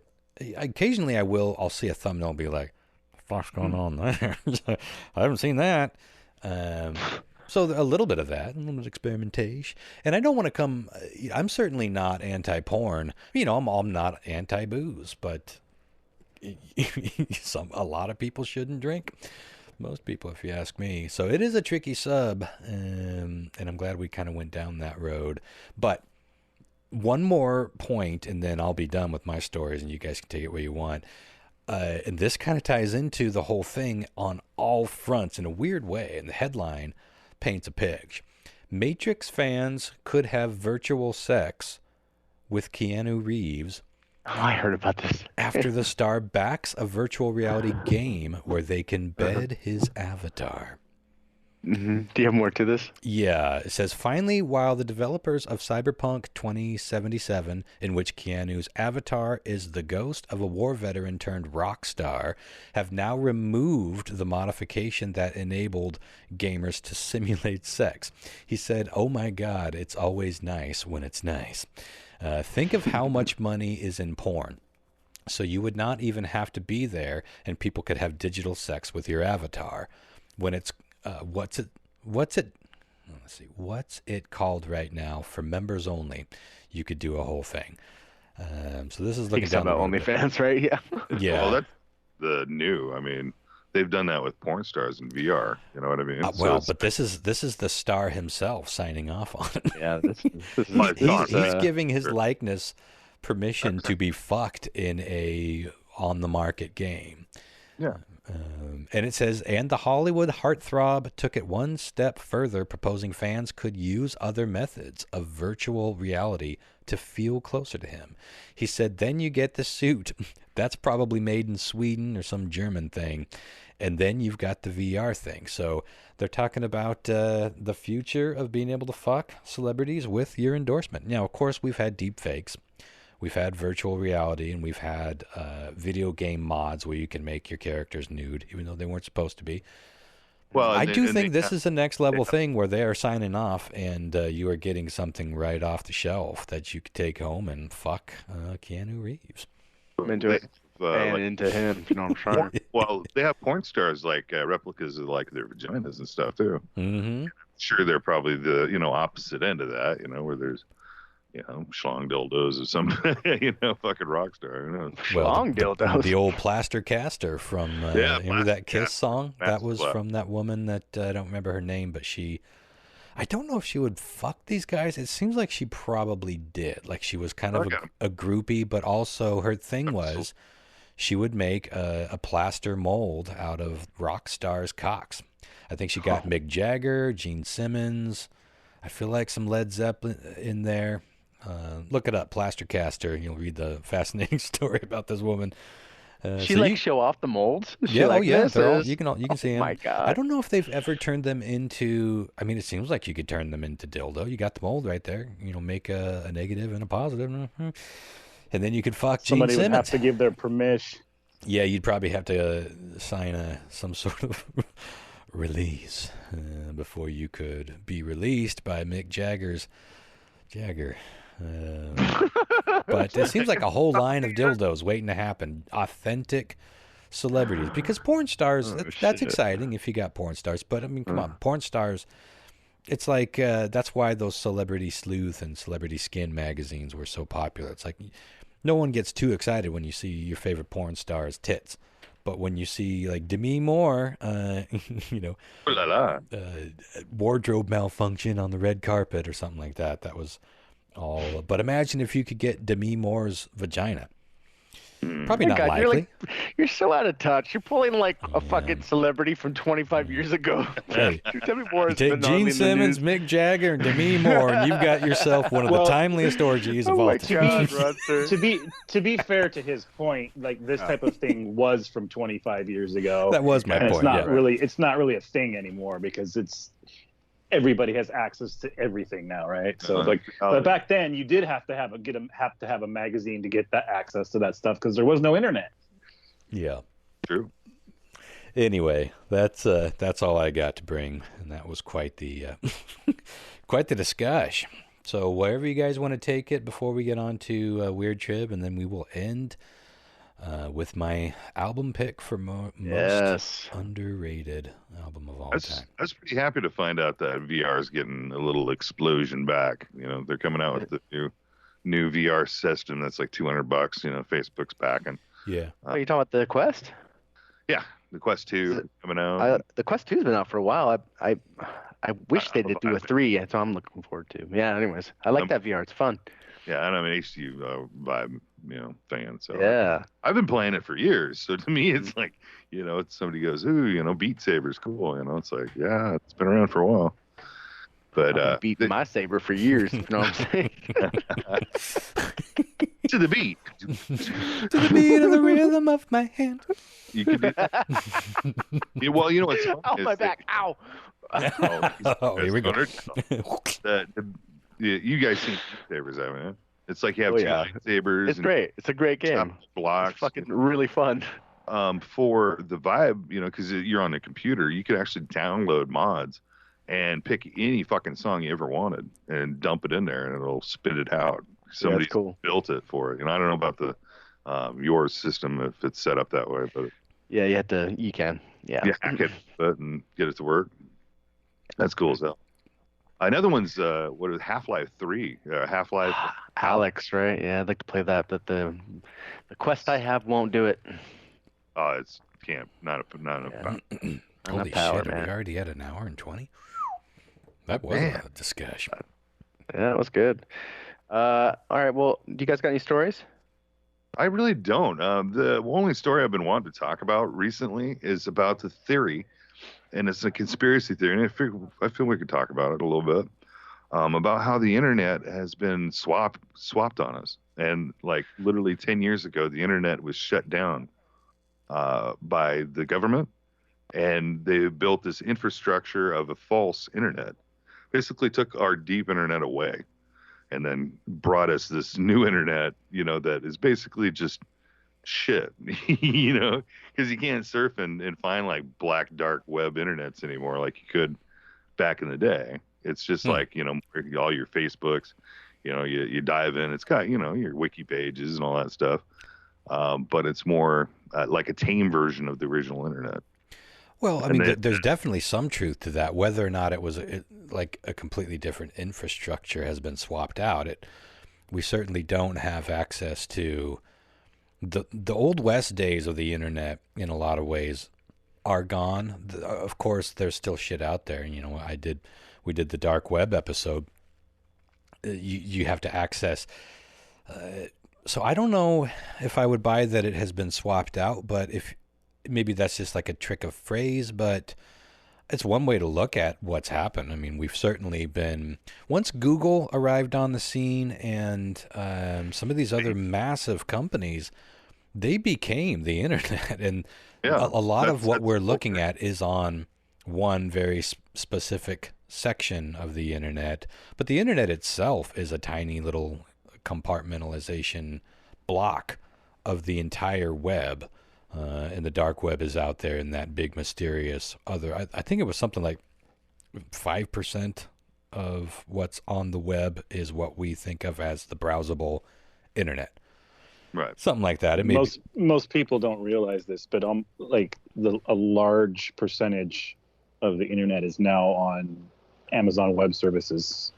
Speaker 1: Occasionally I'll see a thumbnail and be like, what's going on there? I haven't seen that. So a little bit of that, a little bit of experimentation. And I don't want to come, I'm certainly not anti-porn. I'm not anti-booze, but a lot of people shouldn't drink. Most people, if you ask me. So it is a tricky sub, and I'm glad we kind of went down that road. But one more point, and then I'll be done with my stories, and you guys can take it where you want. And this kind of ties into the whole thing on all fronts in a weird way. And the headline paints a picture. Matrix fans could have virtual sex with Keanu Reeves.
Speaker 2: Oh, I heard about this.
Speaker 1: After the star backs a virtual reality game where they can bed his avatar.
Speaker 2: Mm-hmm. Do you have more to this?
Speaker 1: Yeah, it says, finally, while the developers of Cyberpunk 2077, in which Keanu's avatar is the ghost of a war veteran turned rock star, have now removed the modification that enabled gamers to simulate sex. He said, oh my God, it's always nice when it's nice. Think of how much money is in porn. So you would not even have to be there, and people could have digital sex with your avatar. When it's what's it called right now for members only? You could do a whole thing. So this is looking down the road.
Speaker 2: OnlyFans, right? Yeah.
Speaker 1: Yeah.
Speaker 7: Well, that's the new. I mean, they've done that with porn stars in VR. You know what I mean?
Speaker 1: But this is the star himself signing off on it.
Speaker 2: Yeah, this is
Speaker 1: he's giving his likeness permission to be fucked in a on the market game.
Speaker 7: Yeah.
Speaker 1: And it says, and the Hollywood heartthrob took it one step further, proposing fans could use other methods of virtual reality to feel closer to him. He said, then you get the suit. That's probably made in Sweden or some German thing. And then you've got the VR thing. So they're talking about the future of being able to fuck celebrities with your endorsement. Now, of course, we've had deep fakes. We've had virtual reality, and we've had video game mods where you can make your characters nude, even though they weren't supposed to be. Well, I do think this is the next level thing where they are signing off, and you are getting something right off the shelf that you could take home and fuck Keanu Reeves.
Speaker 2: I'm into it. And into him, you know what I'm trying.
Speaker 7: Well, they have porn stars like replicas of like their vaginas and stuff too.
Speaker 1: Mm-hmm.
Speaker 7: Sure, they're probably the opposite end of that. Where there's schlong dildos or some fucking rock star. Who knows?
Speaker 2: Schlong dildos.
Speaker 1: The old plaster caster from remember that Kiss song? That was from that woman that I don't remember her name, but I don't know if she would fuck these guys. It seems like she probably did. Like she was kind of a groupie, but also her thing was she would make a plaster mold out of rock stars' cocks. I think she got Mick Jagger, Gene Simmons. I feel like some Led Zeppelin in there. Look it up, plaster caster. You'll read the fascinating story about this woman.
Speaker 2: She show off the molds.
Speaker 1: Yeah, you can see them.
Speaker 2: My God,
Speaker 1: I don't know if they've ever turned them into. I mean, it seems like you could turn them into dildo. You got the mold right there. Make a negative and a positive, and then you could fuck Gene Simmons.
Speaker 5: Somebody would have to give their permission.
Speaker 1: Yeah, you'd probably have to sign some sort of release before you could be released by Mick Jagger. But it seems like a whole line of dildos waiting to happen. Authentic celebrities, because porn stars, that's
Speaker 2: shit.
Speaker 1: exciting if you got porn stars, but I mean, come on, porn stars, it's like, that's why those Celebrity Sleuth and Celebrity Skin magazines were so popular. It's like, no one gets too excited when you see your favorite porn star's tits. But when you see, like, Demi Moore, you know,
Speaker 7: Ooh la la.
Speaker 1: wardrobe malfunction on the red carpet or something like that, that was all. But imagine if you could get Demi Moore's vagina. Probably not
Speaker 2: God,
Speaker 1: likely.
Speaker 2: you're so out of touch. You're pulling like a fucking celebrity from 25 years ago.
Speaker 1: Hey,
Speaker 2: Demi Moore has
Speaker 1: take
Speaker 2: been hardly
Speaker 1: Gene
Speaker 2: in the
Speaker 1: Simmons,
Speaker 2: news.
Speaker 1: Mick Jagger, and Demi Moore, and you've got yourself one of the
Speaker 5: Well,
Speaker 1: timeliest orgies of
Speaker 2: Oh
Speaker 1: all
Speaker 2: my
Speaker 1: time.
Speaker 2: God, Rodster.
Speaker 5: To be fair to his point, like this type of thing was from 25 years ago.
Speaker 1: That was my
Speaker 5: and
Speaker 1: point.
Speaker 5: it's not really a thing anymore because everybody has access to everything now, right? So but back then you did have to have a magazine to get that access to that stuff because there was no internet.
Speaker 1: Yeah.
Speaker 7: True.
Speaker 1: Anyway, that's all I got to bring, and that was quite the quite the discussion. So wherever you guys want to take it before we get on to Weird Trib, and then we will end with my album pick for most underrated album of all time.
Speaker 7: I was pretty happy to find out that VR is getting a little explosion back. You know, they're coming out with the new VR system that's like $200. You know, Facebook's backing.
Speaker 1: Yeah.
Speaker 2: Are you talking about the Quest?
Speaker 7: Yeah, the Quest 2 coming out.
Speaker 2: The Quest 2's been out for a while. I wish they did do a 3, so I'm looking forward to. Yeah. Anyways, I like that VR. It's fun.
Speaker 7: Yeah, and I'm an HTC Vive, fan. So
Speaker 2: yeah,
Speaker 7: I've been playing it for years. So to me, it's like, it's somebody goes, ooh, Beat Saber's cool. It's like, yeah, it's been around for a while. But
Speaker 2: I've been beating my saber for years. You know what I'm saying?
Speaker 7: To the beat.
Speaker 1: To the beat of the rhythm of my hand.
Speaker 7: You can do that. Yeah, well, you know what's fun
Speaker 2: Ow,
Speaker 7: is
Speaker 2: my back. Ow.
Speaker 1: Oh, here we go.
Speaker 7: You guys seen Beat Sabers, haven't you? It's like you have two lightsabers.
Speaker 2: It's great. It's a great game.
Speaker 7: Blocks.
Speaker 2: It's fucking really fun.
Speaker 7: For the Vibe, because you're on the computer, you could actually download mods and pick any fucking song you ever wanted and dump it in there, and it'll spit it out. Somebody built it for it. I don't know about the your system if it's set up that way, but
Speaker 2: yeah, you can. Yeah,
Speaker 7: hack it and get it to work. That's cool as hell. Another one's what is Half-Life 3? Half-Life
Speaker 2: Alex, right? Yeah, I'd like to play that, but the Quest I have won't do it.
Speaker 7: Oh, it's camp. Not enough.
Speaker 1: Holy
Speaker 2: power,
Speaker 1: shit!
Speaker 2: man.
Speaker 1: We already had an hour and 20. That was a discussion.
Speaker 2: Yeah, it was good. All right. Well, do you guys got any stories?
Speaker 7: I really don't. The only story I've been wanting to talk about recently is about the theory, and it's a conspiracy theory, and I feel we could talk about it a little bit, about how the internet has been swapped on us. And like literally 10 years ago, the internet was shut down by the government, and they built this infrastructure of a false internet. Basically took our deep internet away and then brought us this new internet, that is basically just shit, because you can't surf and find like black, dark web internets anymore like you could back in the day. It's just like, all your Facebooks, you dive in, it's got, your wiki pages and all that stuff. But it's more like a tame version of the original internet.
Speaker 1: Well, I mean, there's definitely some truth to that. Whether or not it was like a completely different infrastructure has been swapped out, we certainly don't have access to the Old West days of the internet. In a lot of ways, are gone. Of course, there's still shit out there. We did the dark web episode. You have to access. So I don't know if I would buy that it has been swapped out, but maybe that's just like a trick of phrase, but it's one way to look at what's happened. I mean, we've certainly been, once Google arrived on the scene and some of these other massive companies, they became the internet. And a lot of what we're looking at is on one very specific section of the internet. But the internet itself is a tiny little compartmentalization block of the entire web. And the dark web is out there in that big mysterious other. I think it was something like 5% of what's on the web is what we think of as the browsable internet.
Speaker 7: Right.
Speaker 1: Something like that. It may
Speaker 5: Most people don't realize this, but like a large percentage of the internet is now on Amazon Web Services.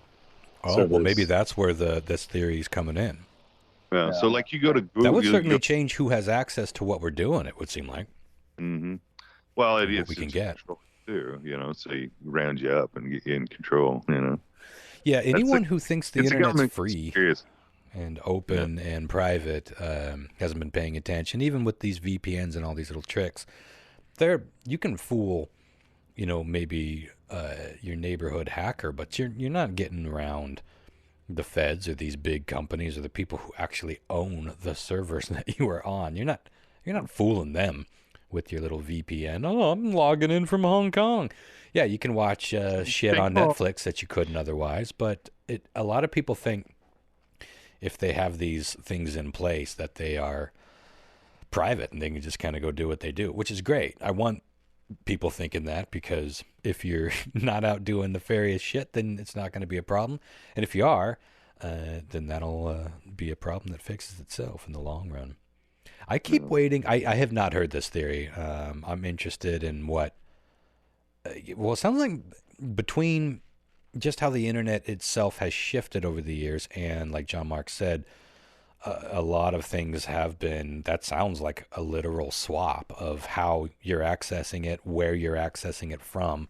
Speaker 1: Oh, well, maybe that's where this theory is coming in.
Speaker 7: Yeah. So, like, you go to Google.
Speaker 1: That would certainly change who has access to what we're doing, it would seem like.
Speaker 7: Mm-hmm. Well, it is.
Speaker 1: We can get.
Speaker 7: Too, so you round you up and get you in control,
Speaker 1: Yeah, anyone who thinks the internet's free and open and private hasn't been paying attention. Even with these VPNs and all these little tricks, you can fool, maybe your neighborhood hacker, but you're not getting around the feds or these big companies or the people who actually own the servers that you are on. You're not fooling them with your little VPN. Oh, I'm logging in from Hong Kong. Yeah, you can watch shit on Netflix that you couldn't otherwise, but a lot of people think if they have these things in place that they are private and they can just kind of go do what they do, which is great. I want people thinking that, because if you're not out doing nefarious shit, then it's not going to be a problem. And if you are, then that'll be a problem that fixes itself in the long run. I keep waiting. I have not heard this theory. I'm interested in what... well, it sounds like between just how the internet itself has shifted over the years and, like John Mark said, a lot of things have been... That sounds like a literal swap of how you're accessing it, where you're accessing it from.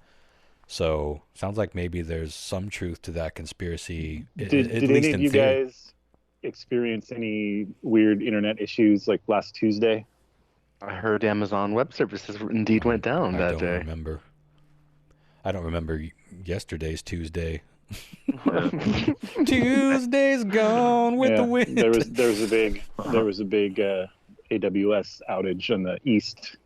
Speaker 1: So sounds like maybe there's some truth to that conspiracy.
Speaker 5: Did any of you guys experience any weird internet issues like last Tuesday?
Speaker 2: I heard Amazon Web Services indeed went down that day.
Speaker 1: I don't remember yesterday's Tuesday. Tuesday's gone with the wind.
Speaker 5: There was a big AWS outage on the east.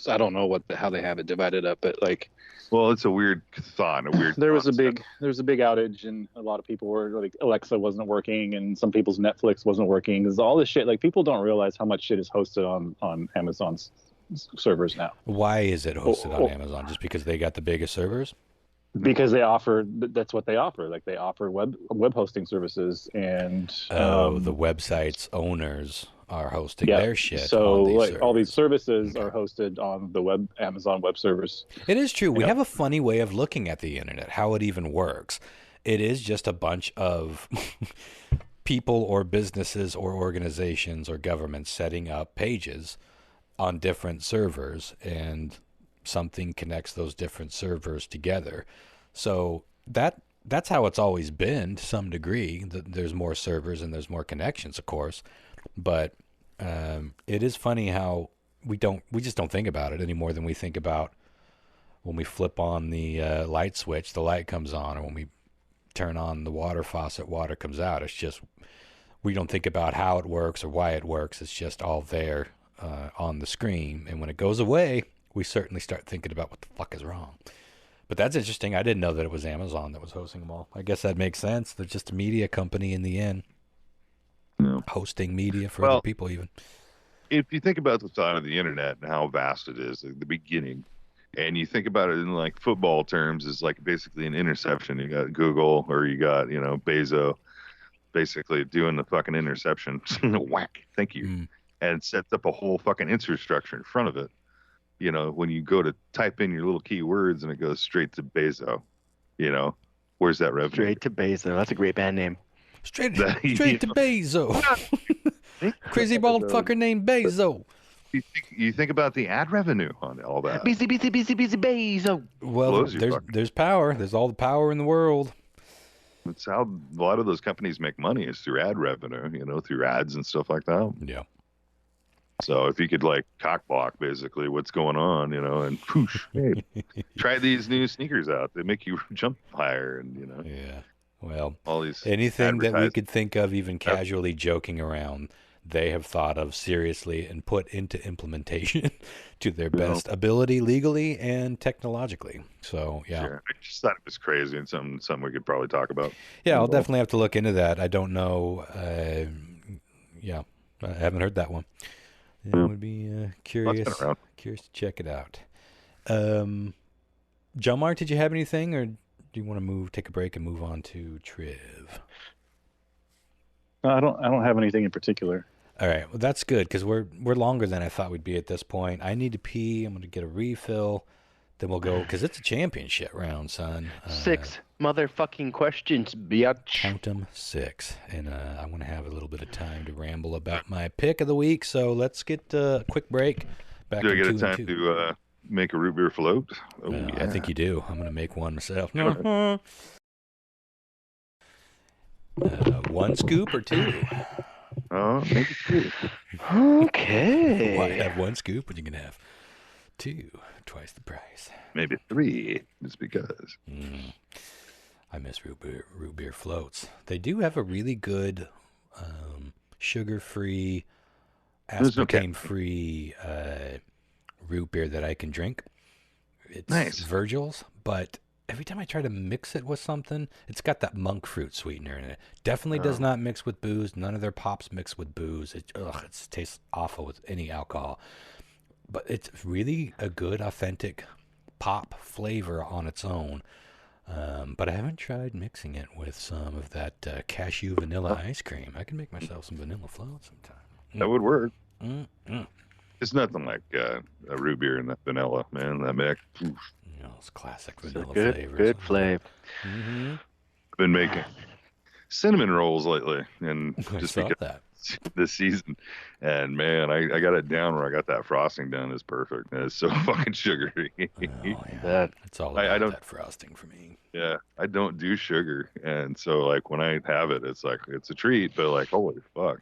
Speaker 5: I don't know how they have it divided up, but like.
Speaker 7: Well, it's a weird thought.
Speaker 5: There was a big outage, and a lot of people were like, Alexa wasn't working, and some people's Netflix wasn't working. Because all this shit, like, people don't realize how much shit is hosted on Amazon's servers now.
Speaker 1: Why is it hosted on Amazon? Just because they got the biggest servers?
Speaker 5: Because that's what they offer. Like, they offer web hosting services, and
Speaker 1: the website's owners are hosting their shit.
Speaker 5: So,
Speaker 1: on these
Speaker 5: like,
Speaker 1: servers.
Speaker 5: all these services are hosted on the Amazon Web Servers.
Speaker 1: It is true. We have a funny way of looking at the internet, how it even works. It is just a bunch of people or businesses or organizations or governments setting up pages on different servers, and something connects those different servers together. So that's how it's always been to some degree. There's more servers and there's more connections, of course. But it is funny how we just don't think about it any more than we think about when we flip on the light switch, the light comes on, or when we turn on the water faucet, water comes out. It's just, we don't think about how it works or why it works. It's just all there on the screen. And when it goes away, we certainly start thinking about what the fuck is wrong. But that's interesting. I didn't know that it was Amazon that was hosting them all. I guess that makes sense. They're just a media company in the end.
Speaker 7: No.
Speaker 1: Hosting media for other people even.
Speaker 7: If you think about the thought of the internet and how vast it is at the beginning, and you think about it in like football terms, it's like basically an interception. You got Google, or you got, Bezos basically doing the fucking interception. Whack. Thank you. And sets up a whole fucking infrastructure in front of it. When you go to type in your little keywords and it goes straight to Bezos, where's that revenue?
Speaker 2: Straight to Bezos. That's a great band name.
Speaker 1: Straight to Bezos. Crazy bald fucker named Bezos.
Speaker 7: You think about the ad revenue on all that.
Speaker 2: Busy Bezos.
Speaker 1: Well, there's power. There's all the power in the world.
Speaker 7: It's how a lot of those companies make money, is through ad revenue, through ads and stuff like that.
Speaker 1: Yeah.
Speaker 7: So if you could like cockblock basically what's going on, and poosh, hey, try these new sneakers out. They make you jump higher, and
Speaker 1: Yeah. Well,
Speaker 7: all these
Speaker 1: anything that we could think of, even casually joking around, they have thought of seriously and put into implementation to their best ability, legally and technologically. So, yeah.
Speaker 7: Sure. I just thought it was crazy, and something we could probably talk about.
Speaker 1: Yeah, I'll definitely have to look into that. I don't know. I haven't heard that one. It would be curious to check it out. John Mark, did you have anything, or do you want to take a break and move on to Triv?
Speaker 2: I got a couple things. One, I think it's kind of funny. Like, I don't know if you guys have seen this. Like, I've seen it on Twitter. But, like, the whole
Speaker 5: No, I don't have anything in particular.
Speaker 1: All right, well that's good because we're longer than I thought we'd be at this point. I need to pee. I'm gonna get a refill. Then we'll go because it's a championship round, son.
Speaker 2: 6 motherfucking questions, biatch.
Speaker 1: Count 'em 6, and I want to have a little bit of time to ramble about my pick of the week. So let's get a quick break. Back
Speaker 7: Do I
Speaker 1: in
Speaker 7: get a
Speaker 1: 2 and
Speaker 7: time
Speaker 1: 2.
Speaker 7: to make a root beer float? Oh, yeah.
Speaker 1: I think you do. I'm gonna make one myself. 1 scoop or 2?
Speaker 7: Oh, maybe 2.
Speaker 2: Okay.
Speaker 1: Why have 1 scoop when you can have 2, twice the price?
Speaker 7: Maybe 3, just because.
Speaker 1: I miss root beer floats. They do have a really good sugar-free, aspartame-free root beer that I can drink. It's
Speaker 7: nice.
Speaker 1: Virgil's, but every time I try to mix it with something, it's got that monk fruit sweetener in it. Definitely does not mix with booze. None of their pops mix with booze. It tastes awful with any alcohol. But it's really a good, authentic pop flavor on its own. But I haven't tried mixing it with some of that cashew vanilla ice cream. I can make myself some vanilla float sometime.
Speaker 7: That would work.
Speaker 1: Mm-mm.
Speaker 7: It's nothing like a root beer and that vanilla, man. That mix.
Speaker 1: It's classic vanilla
Speaker 2: good,
Speaker 1: flavors.
Speaker 2: Good flavor.
Speaker 1: Mm-hmm.
Speaker 7: I've been making cinnamon rolls lately, and
Speaker 1: I
Speaker 7: just
Speaker 1: saw
Speaker 7: because
Speaker 1: that.
Speaker 7: this season, and man, I got it down where I got that frosting done. It's perfect. And it's so fucking sugary.
Speaker 1: It's all about that frosting for me.
Speaker 7: Yeah, I don't do sugar, and so like when I have it, it's like it's a treat. But like, holy fuck!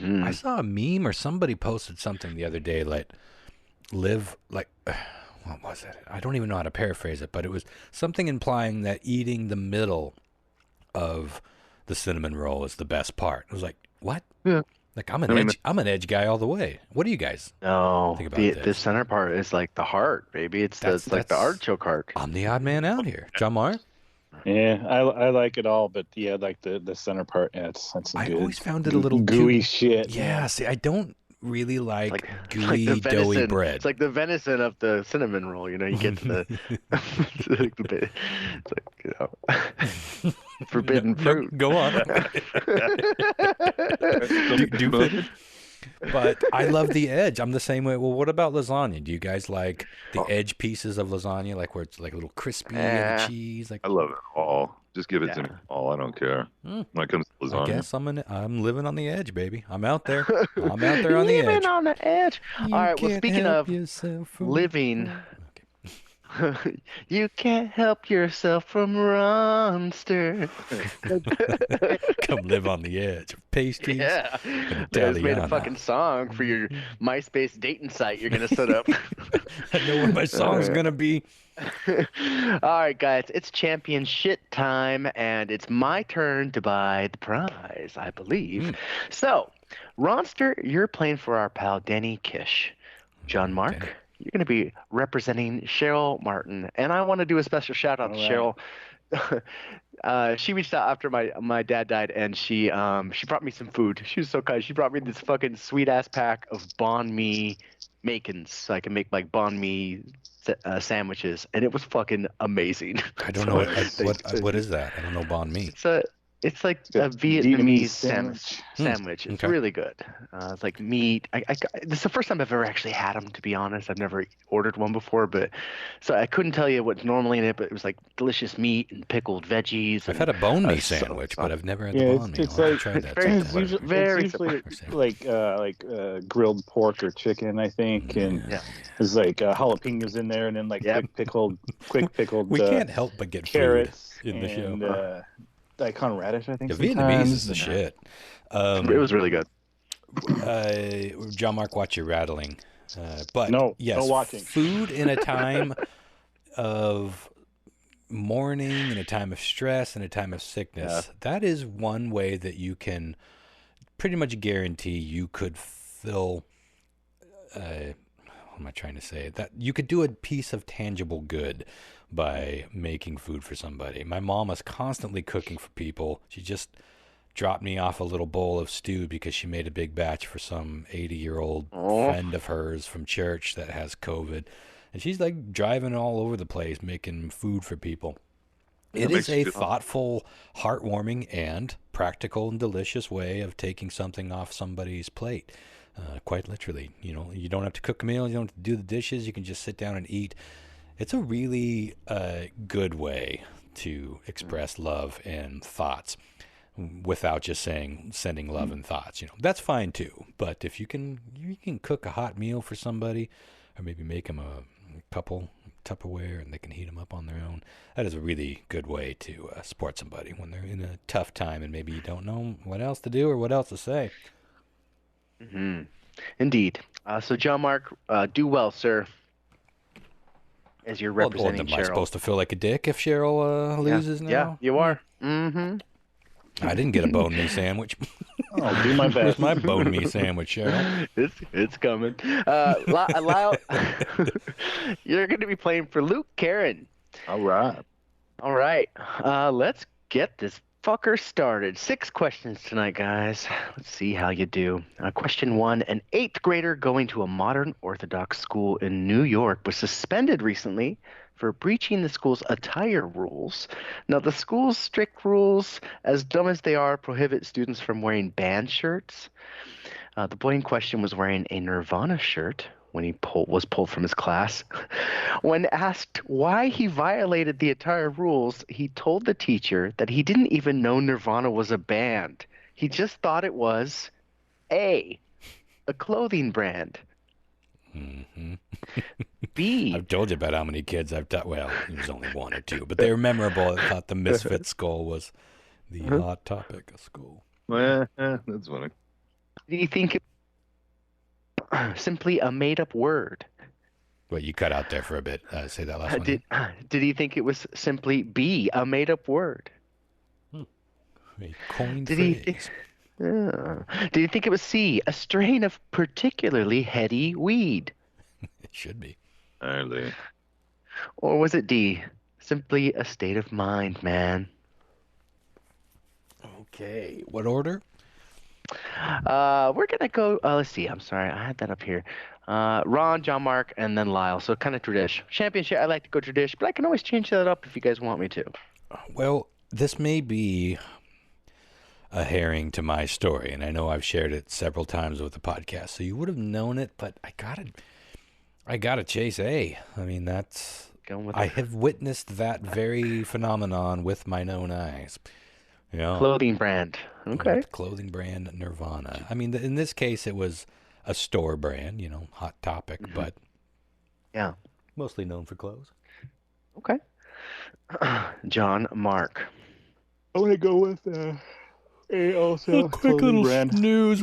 Speaker 1: I saw a meme or somebody posted something the other day what was it? I don't even know how to paraphrase it, but it was something implying that eating the middle of the cinnamon roll is the best part. It was like, what?
Speaker 7: Yeah.
Speaker 1: Like I'm an edge guy all the way. What do you guys think about this?
Speaker 2: The center part is like the heart, baby. It's like the artichoke heart.
Speaker 1: I'm the odd man out here. John Mar?
Speaker 5: Yeah, I like it all, but yeah, like the center part. Yeah, that's
Speaker 1: I
Speaker 5: good,
Speaker 1: always found it a little
Speaker 5: gooey shit.
Speaker 1: Yeah, see, I don't really like gooey, doughy bread.
Speaker 2: It's like the venison of the cinnamon roll. You know, you get the it's like you know, forbidden fruit.
Speaker 1: Go on. do finish. But I love the edge. I'm the same way. Well, what about lasagna? Do you guys like the edge pieces of lasagna, like where it's like a little crispy and the cheese? Like
Speaker 7: I love it all. Just give it to me all. I don't care. When it comes to lasagna.
Speaker 1: I guess I'm living on the edge, baby. I'm out there. I'm out there on the edge.
Speaker 2: Living on the edge.
Speaker 1: You
Speaker 2: all right. Well,
Speaker 1: can't
Speaker 2: speaking
Speaker 1: help
Speaker 2: of
Speaker 1: yourself from
Speaker 2: living. You can't help yourself from Ronster.
Speaker 1: Come live on the edge of pastries.
Speaker 2: Yeah. You just made a fucking song for your MySpace dating site you're going to set up.
Speaker 1: I know what my song's going to be.
Speaker 2: All right, guys. It's championship time, and it's my turn to buy the prize, I believe. So, Ronster, you're playing for our pal Denny Kish. John Mark.
Speaker 1: Okay.
Speaker 2: You're going to be representing Cheryl Martin, and I want to do a special shout out to Cheryl. She reached out after my dad died, and she brought me some food. She was so kind. She brought me this fucking sweet ass pack of banh mi makins, so I can make like banh mi sandwiches, and it was fucking amazing.
Speaker 1: I don't know what is that. I don't know banh mi.
Speaker 2: It's like a Vietnamese
Speaker 5: sandwich.
Speaker 2: It's really good. It's like meat. This is the first time I've ever actually had them, to be honest. I've never ordered one before, so I couldn't tell you what's normally in it, but it was like delicious meat and pickled veggies.
Speaker 1: I've had a bone mi sandwich, but I've never had the banh mi.
Speaker 5: It's like
Speaker 1: tried that.
Speaker 5: it's usually like grilled pork or chicken, I think, and there's like jalapenos in there, and then like quick pickled.
Speaker 1: We can't help but get
Speaker 5: carrots
Speaker 1: food in the show.
Speaker 5: Daikon radish, I think.
Speaker 1: The Vietnamese is the shit.
Speaker 2: It was really good.
Speaker 1: John Mark, watch your rattling. But
Speaker 5: no
Speaker 1: watching. Food in a time of mourning, in a time of stress, in a time of sickness. That is one way that you can pretty much guarantee you could fill. What am I trying to say? That you could do a piece of tangible good by making food for somebody. My mom was constantly cooking for people. She just dropped me off a little bowl of stew because she made a big batch for some 80-year-old friend of hers from church that has COVID. And she's like driving all over the place making food for people. It
Speaker 7: makes
Speaker 1: is
Speaker 7: you
Speaker 1: a
Speaker 7: feel-
Speaker 1: thoughtful, heartwarming, and practical and delicious way of taking something off somebody's plate. Quite literally, you don't have to cook a meal, you don't have to do the dishes, you can just sit down and eat. It's a really good way to express love and thoughts without just sending love and thoughts. That's fine too. But if you can cook a hot meal for somebody, or maybe make them a couple Tupperware and they can heat them up on their own. That is a really good way to support somebody when they're in a tough time and maybe you don't know what else to do or what else to say.
Speaker 2: Mm-hmm. Indeed. So, John Mark, do well, sir. As you're representing
Speaker 1: Am I
Speaker 2: Cheryl.
Speaker 1: supposed to feel like a dick if Cheryl loses now?
Speaker 2: Yeah, you are. Mm-hmm.
Speaker 1: I didn't get a bone me sandwich.
Speaker 5: I'll do my
Speaker 1: Where's
Speaker 5: best.
Speaker 1: my bone me sandwich, Cheryl?
Speaker 2: It's coming. Lyle, you're going to be playing for Luke Karen.
Speaker 5: All right.
Speaker 2: All right. Let's get this fucker started. 6 questions tonight, guys. Let's see how you do. Question 1. An 8th grader going to a modern Orthodox school in New York was suspended recently for breaching the school's attire rules. Now, the school's strict rules, as dumb as they are, prohibit students from wearing band shirts. The boy in question was wearing a Nirvana shirt when he was pulled from his class. When asked why he violated the attire rules, he told the teacher that he didn't even know Nirvana was a band. He just thought it was a clothing brand.
Speaker 1: Mm-hmm.
Speaker 2: B.
Speaker 1: I've told you about how many kids I've taught. Well, it was only 1 or 2, but they were memorable. I thought the Misfit skull was the hot topic of school.
Speaker 7: Well, that's funny.
Speaker 2: Do you think it simply a made-up word?
Speaker 1: Well, you cut out there for a bit. Say that last one.
Speaker 2: Did he think it was simply B, a made-up word?
Speaker 1: A coined
Speaker 2: Did
Speaker 1: phrase.
Speaker 2: Did you think it was C, a strain of particularly heady weed?
Speaker 1: It should be.
Speaker 7: Early.
Speaker 2: Or was it D, simply a state of mind, man?
Speaker 1: Okay. What order?
Speaker 2: We're going to go, let's see, I'm sorry, I had that up here. Ron, John Mark, and then Lyle, so kind of tradish. Championship, I like to go tradish, but I can always change that up if you guys want me to.
Speaker 1: Well, this may be a herring to my story, and I know I've shared it several times with the podcast, so you would have known it, but I gotta chase A. I mean, I have witnessed that very phenomenon with my own eyes.
Speaker 2: Clothing brand. Okay.
Speaker 1: Clothing brand Nirvana. I mean, in this case, it was a store brand, Hot Topic, but
Speaker 2: yeah,
Speaker 1: mostly known for clothes.
Speaker 2: Okay. John Mark.
Speaker 5: I want to go with also
Speaker 1: a quick little
Speaker 5: brand.
Speaker 1: snooze.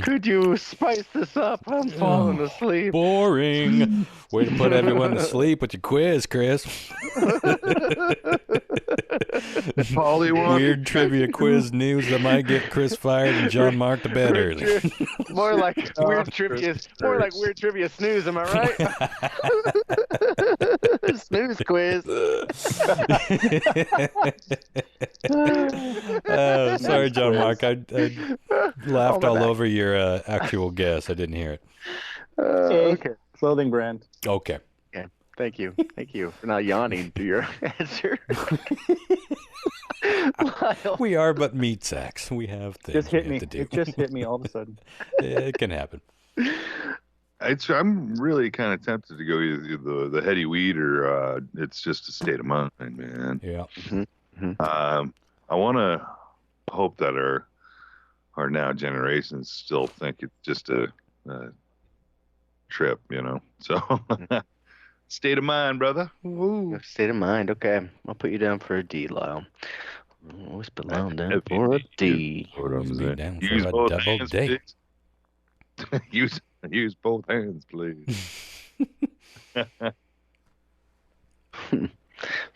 Speaker 2: Could you spice this up? I'm falling asleep.
Speaker 1: Boring. Way to put everyone to sleep with your quiz, Chris. Weird trivia quiz news that might get Chris fired and John Mark to bed early.
Speaker 2: More like weird trivia. More like weird trivia snooze. Am I right? Snooze quiz.
Speaker 1: Sorry, John Mark. I laughed all over your actual guess. I didn't hear it.
Speaker 5: Okay. Clothing brand.
Speaker 1: Okay.
Speaker 2: Thank you for not yawning to your answer.
Speaker 1: We are but meat sacks. We have things
Speaker 5: Just hit
Speaker 1: we
Speaker 5: me.
Speaker 1: have to do.
Speaker 5: It just hit me all of a sudden.
Speaker 1: It can happen.
Speaker 7: I'm really kind of tempted to go either the heady weed or it's just a state of mind, man.
Speaker 1: Yeah.
Speaker 2: Mm-hmm.
Speaker 7: I want to hope that our now generations still think it's just a trip, So, state of mind, brother.
Speaker 2: Woo. State of mind. Okay, I'll put you down for a D, Lyle. Always belong down for a D.
Speaker 1: Down
Speaker 7: Use
Speaker 1: for a
Speaker 7: both
Speaker 1: double
Speaker 7: hands,
Speaker 1: date.
Speaker 7: please. Use both hands, please.
Speaker 2: So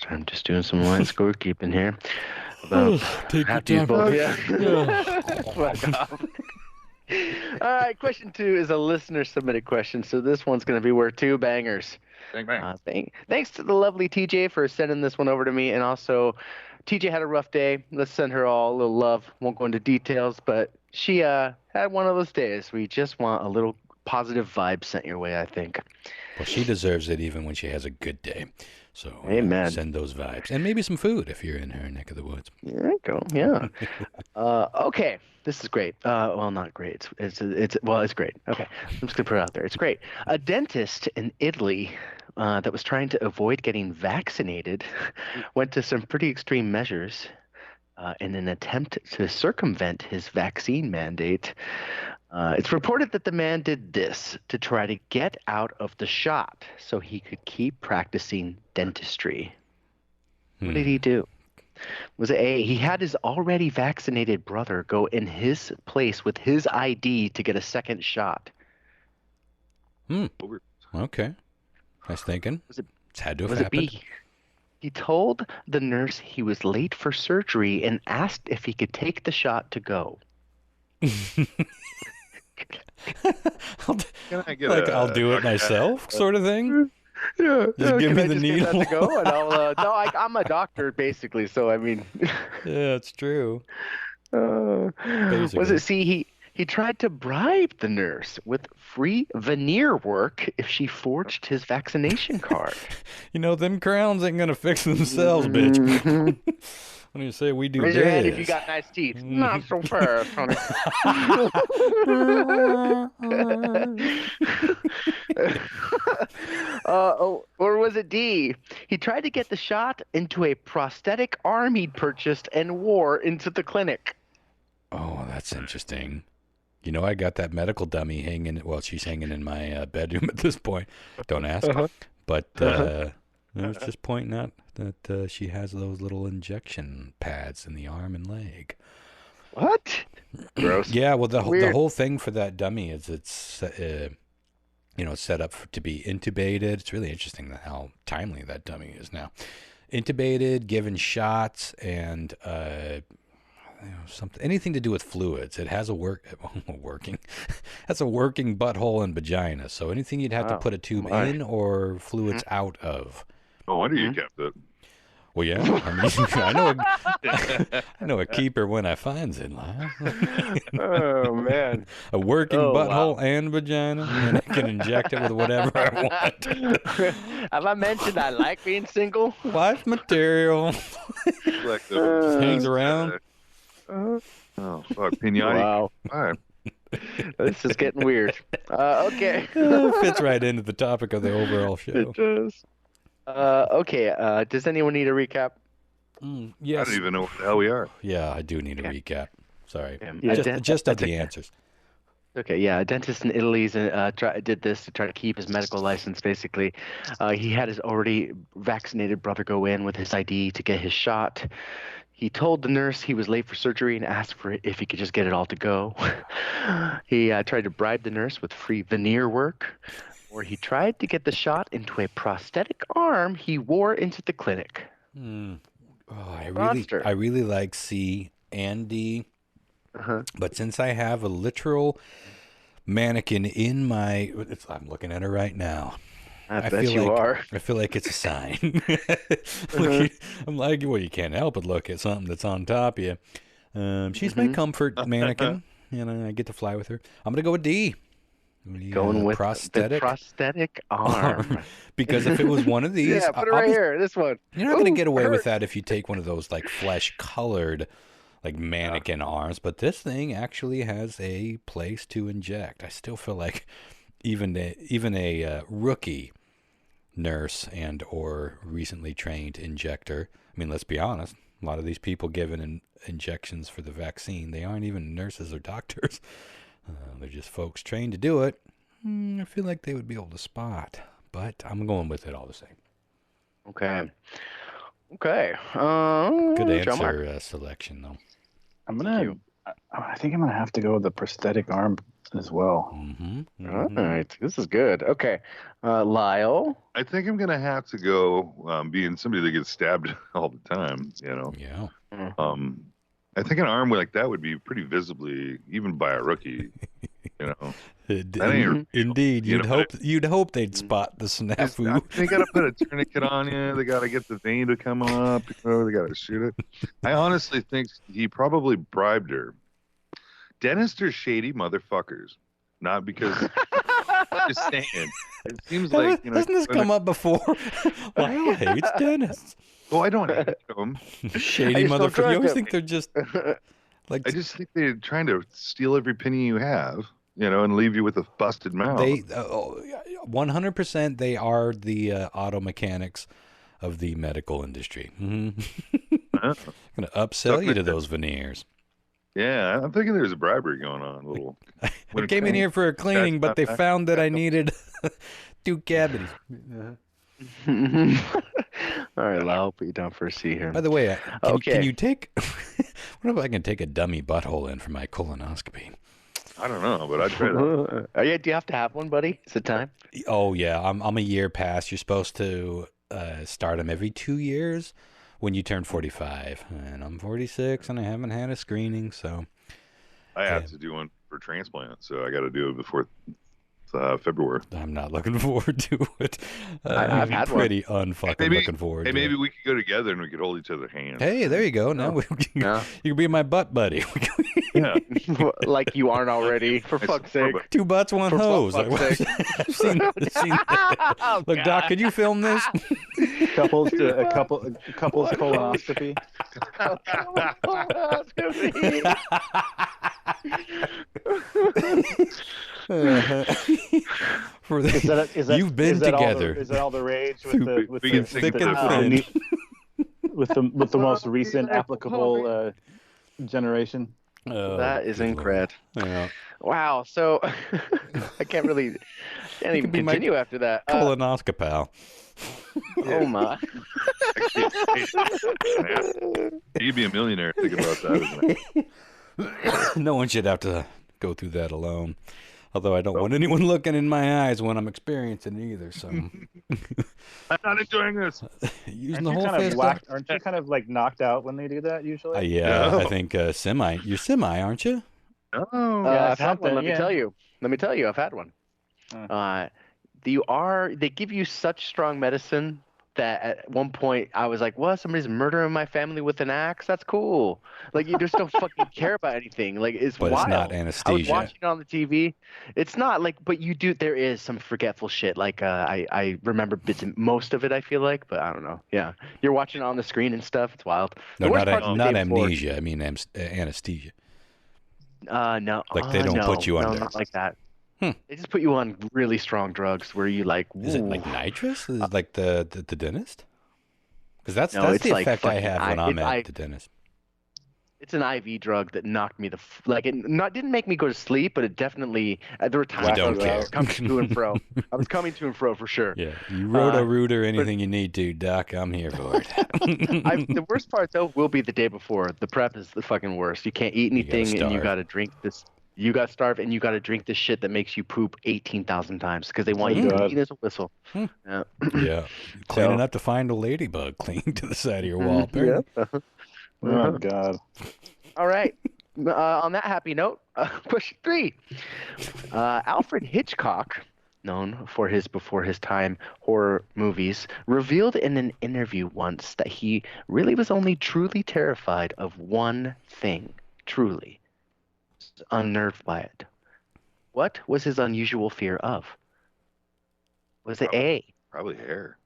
Speaker 2: I'm just doing some line scorekeeping here.
Speaker 1: Take your time.
Speaker 2: Yeah. Fuck off. All right, question 2 is a listener submitted question, so this one's going to be worth 2 bangers.
Speaker 7: Bang, bang.
Speaker 2: Thanks to the lovely TJ for sending this one over to me, and also TJ had a rough day. Let's send her all a little love. Won't go into details, but she had one of those days where you just want a little positive vibes sent your way, I think.
Speaker 1: Well, she deserves it even when she has a good day. So
Speaker 2: Amen.
Speaker 1: Send those vibes. And maybe some food if you're in her neck of the woods.
Speaker 2: There you go. Yeah. Okay. This is great. Well, not great. It's great. Okay. I'm just gonna put it out there. It's great. A dentist in Italy that was trying to avoid getting vaccinated went to some pretty extreme measures in an attempt to circumvent his vaccine mandate. It's reported that the man did this to try to get out of the shot so he could keep practicing dentistry. What did he do? Was it A, he had his already vaccinated brother go in his place with his ID to get a second shot?
Speaker 1: Okay. Nice thinking. It's had to have
Speaker 2: Was
Speaker 1: happened.
Speaker 2: it B, he told the nurse he was late for surgery and asked if he could take the shot to go?
Speaker 1: I'll do it myself, sort of thing.
Speaker 2: Yeah,
Speaker 1: Just give me the needle.
Speaker 2: Get that to go, and I'll. No, I'm a doctor basically, so I mean.
Speaker 1: Yeah, it's true.
Speaker 2: Was it C? He tried to bribe the nurse with free veneer work if she forged his vaccination card.
Speaker 1: You know, them crowns ain't gonna fix themselves, bitch. When you say we do
Speaker 2: Raise
Speaker 1: this.
Speaker 2: your hand if you got nice teeth. Not so fast, honey. Or was it D? He tried to get the shot into a prosthetic arm he'd purchased and wore into the clinic.
Speaker 1: Oh, that's interesting. You know, I got that medical dummy hanging. Well, she's hanging in my bedroom at this point. Don't ask. But I was just pointing out that she has those little injection pads in the arm and leg.
Speaker 2: What? Gross.
Speaker 1: Yeah, well, the whole thing for that dummy is it's set up to be intubated. It's really interesting how timely that dummy is now. Intubated, given shots, and anything to do with fluids. It has has a working butthole and vagina. So anything you'd have to put a tube in or fluids out of.
Speaker 7: No wonder you kept it.
Speaker 1: Well, yeah. I mean, I know a keeper when I finds it.
Speaker 2: Oh man.
Speaker 1: A working butthole and vagina, and I can inject it with whatever I want.
Speaker 2: Have I mentioned I like being single?
Speaker 1: Wife material.
Speaker 7: Like
Speaker 1: Just hangs around.
Speaker 7: Oh, fuck. Pinata.
Speaker 2: Wow.
Speaker 7: All right.
Speaker 2: This is getting weird. Okay.
Speaker 1: Fits right into the topic of the overall show.
Speaker 2: It does. Okay. Does anyone need a recap?
Speaker 1: Yes.
Speaker 7: I don't even know what the hell we are.
Speaker 1: Yeah, I do need a recap. Sorry.
Speaker 2: Yeah,
Speaker 1: Just of the answers.
Speaker 2: Okay, yeah, a dentist in Italy did this to try to keep his medical license, basically. He had his already vaccinated brother go in with his ID to get his shot. He told the nurse he was late for surgery and asked for it if he could just get it all to go. He tried to bribe the nurse with free veneer work, or he tried to get the shot into a prosthetic arm he wore into the clinic.
Speaker 1: Oh, I really like C and D. But since I have a literal mannequin in my, I'm looking at her right now.
Speaker 2: I
Speaker 1: feel like it's a sign. I'm like, well, you can't help but look at something that's on top of you. She's my comfort mannequin, and I get to fly with her. I'm gonna go with D.
Speaker 2: Going with
Speaker 1: prosthetic.
Speaker 2: The prosthetic arm.
Speaker 1: Because if it was one of these,
Speaker 2: yeah, put it right here. This one.
Speaker 1: You're not gonna get away with that if you take one of those like flesh-colored, like mannequin arms. But this thing actually has a place to inject. I still feel like even a rookie nurse and or recently trained injector. I mean, let's be honest. A lot of these people given injections for the vaccine, they aren't even nurses or doctors. They're just folks trained to do it. I feel like they would be able to spot, but I'm going with it all the same.
Speaker 2: Okay.
Speaker 1: Good answer selection, though.
Speaker 5: I think I'm gonna have to go with the prosthetic arm as well.
Speaker 2: All right, this is good. Okay, Lyle.
Speaker 7: I think I'm gonna have to go, being somebody that gets stabbed all the time.
Speaker 1: Yeah.
Speaker 7: I think an arm like that would be pretty visibly, even by a rookie.
Speaker 1: Indeed, you'd hope they'd spot the snafu.
Speaker 7: They gotta put a tourniquet on you. They gotta get the vein to come up. They gotta shoot it. I honestly think he probably bribed her. Dentists are shady motherfuckers. Not because just saying. It seems like
Speaker 1: Hasn't this come up before? Lyle hates dentists.
Speaker 7: Well, I don't hate them.
Speaker 1: Shady motherfucker. You always think they're just like.
Speaker 7: I just think they're trying to steal every penny you have, and leave you with a busted mouth.
Speaker 1: They 100%. They are the auto mechanics of the medical industry. Mm-hmm. Going to upsell you to those veneers.
Speaker 7: Yeah, I'm thinking there's a bribery going on.
Speaker 1: I came in here for a cleaning, but they found that I needed 2 cavities.
Speaker 2: All right, I'll put you down for a C here.
Speaker 1: By the way, can you take? What if I can take a dummy butthole in for my colonoscopy?
Speaker 7: I don't know, but I'd try that.
Speaker 2: Yeah, do you have to have one, buddy? Is it time?
Speaker 1: Oh yeah, I'm a year past. You're supposed to start them every 2 years when you turn 45, and I'm 46, and I haven't had a screening, so
Speaker 7: I have to do one for transplant, so I got to do it before February.
Speaker 1: I'm not looking forward to it.
Speaker 2: I've had
Speaker 1: pretty unfucking looking forward.
Speaker 7: Hey,
Speaker 1: to
Speaker 7: maybe
Speaker 1: it.
Speaker 7: we could go together and we could hold each other's hands.
Speaker 1: Hey, there you go. Now you can be my butt buddy.
Speaker 7: Yeah.
Speaker 2: Like you aren't already, for fuck's sake.
Speaker 1: 2 butts, 1 hose.
Speaker 2: fuck's sake.
Speaker 1: I've seen that.
Speaker 2: Oh,
Speaker 1: Look, Doc, could you film this?
Speaker 5: Couples colonoscopy.
Speaker 1: For the, you've been together.
Speaker 5: Is that all the rage with the
Speaker 1: thick and thin.
Speaker 5: with the most recent applicable generation?
Speaker 2: That is incredible.
Speaker 1: Yeah.
Speaker 2: Wow. So I can't even continue after that.
Speaker 1: Colonoscopal.
Speaker 2: Oh my.
Speaker 7: You'd be a millionaire thinking about that, isn't it?
Speaker 1: No one should have to go through that alone. Although I don't want anyone looking in my eyes when I'm experiencing it either. So
Speaker 7: I'm not enjoying this.
Speaker 1: Using the whole face.
Speaker 5: Aren't you kind of like knocked out when they do that usually?
Speaker 1: Yeah, I think semi. You're semi, aren't you?
Speaker 7: Oh,
Speaker 2: I've had one. Let me tell you. I've had one. They give you such strong medicine that at one point I was like, "What? Somebody's murdering my family with an axe? That's cool." Like you just don't fucking care about anything. Like it's wild.
Speaker 1: It's not anesthesia.
Speaker 2: I was watching it on the TV. It's not like, but you do. There is some forgetful shit. Like I remember most of it. I feel like, but I don't know. Yeah, you're watching it on the screen and stuff. It's wild.
Speaker 1: No, not amnesia. I mean anesthesia.
Speaker 2: No.
Speaker 1: Like they don't put you under.
Speaker 2: No, not like that. They just put you on really strong drugs where you like.
Speaker 1: Is it like nitrous? Is it like the dentist? Because that's the
Speaker 2: like
Speaker 1: effect I have when I'm at the dentist.
Speaker 2: It's an IV drug that knocked me didn't make me go to sleep, but it definitely there were times I was coming to and fro. I was coming to and fro for sure.
Speaker 1: Yeah, you root or anything you need to, Doc. I'm here for it.
Speaker 2: The worst part though will be the day before. The prep is the fucking worst. You can't eat anything and you got to drink this. You got to starve and you got to drink this shit that makes you poop 18,000 times because they want you to eat as a whistle. Yeah.
Speaker 1: Yeah. Clean enough to find a ladybug clinging to the side of your wall. Apparently.
Speaker 5: Yeah. Oh, God.
Speaker 2: All right. On that happy note, question 3. Alfred Hitchcock, known for his before his time horror movies, revealed in an interview once that he really was only truly terrified of one thing. Truly. Unnerved by it. What was his unusual fear of? Was it A?
Speaker 7: Probably hair.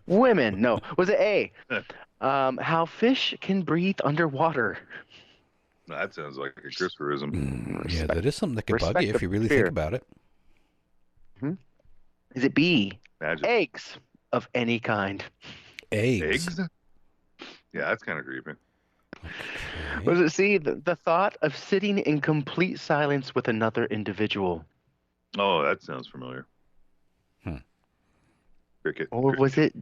Speaker 2: Women. No. Was it A? How fish can breathe underwater?
Speaker 7: That sounds like a Christopherism.
Speaker 1: Yeah, that is something that can bug you if you really think about it.
Speaker 2: Is it B?
Speaker 7: Magic.
Speaker 2: Eggs of any kind.
Speaker 1: Eggs?
Speaker 7: Yeah, that's kind of creepy.
Speaker 1: Okay.
Speaker 2: Was it C? The thought of sitting in complete silence with another individual.
Speaker 7: Oh, that sounds familiar. Cricket.
Speaker 2: Or was it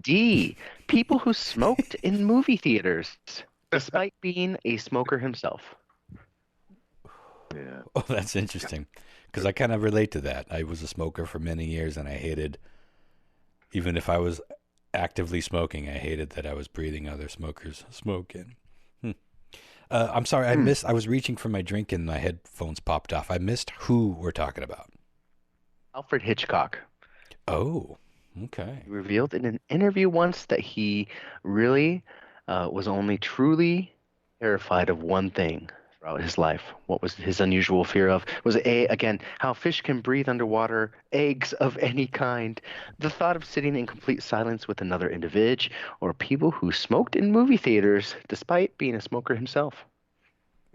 Speaker 2: D? People who smoked in movie theaters, despite being a smoker himself.
Speaker 7: Yeah.
Speaker 1: Oh, that's interesting. Because I kind of relate to that. I was a smoker for many years, and I hated, even if I was actively smoking, I hated that I was breathing other smokers' smoke in. I'm sorry, I was reaching for my drink and my headphones popped off. I missed who we're talking about.
Speaker 2: Alfred Hitchcock.
Speaker 1: Oh, okay.
Speaker 2: He revealed in an interview once that he really was only truly terrified of one thing. throughout his life. What was his unusual fear of? Was it A, again, how fish can breathe underwater, eggs of any kind, the thought of sitting in complete silence with another individual, or people who smoked in movie theaters despite being a smoker himself?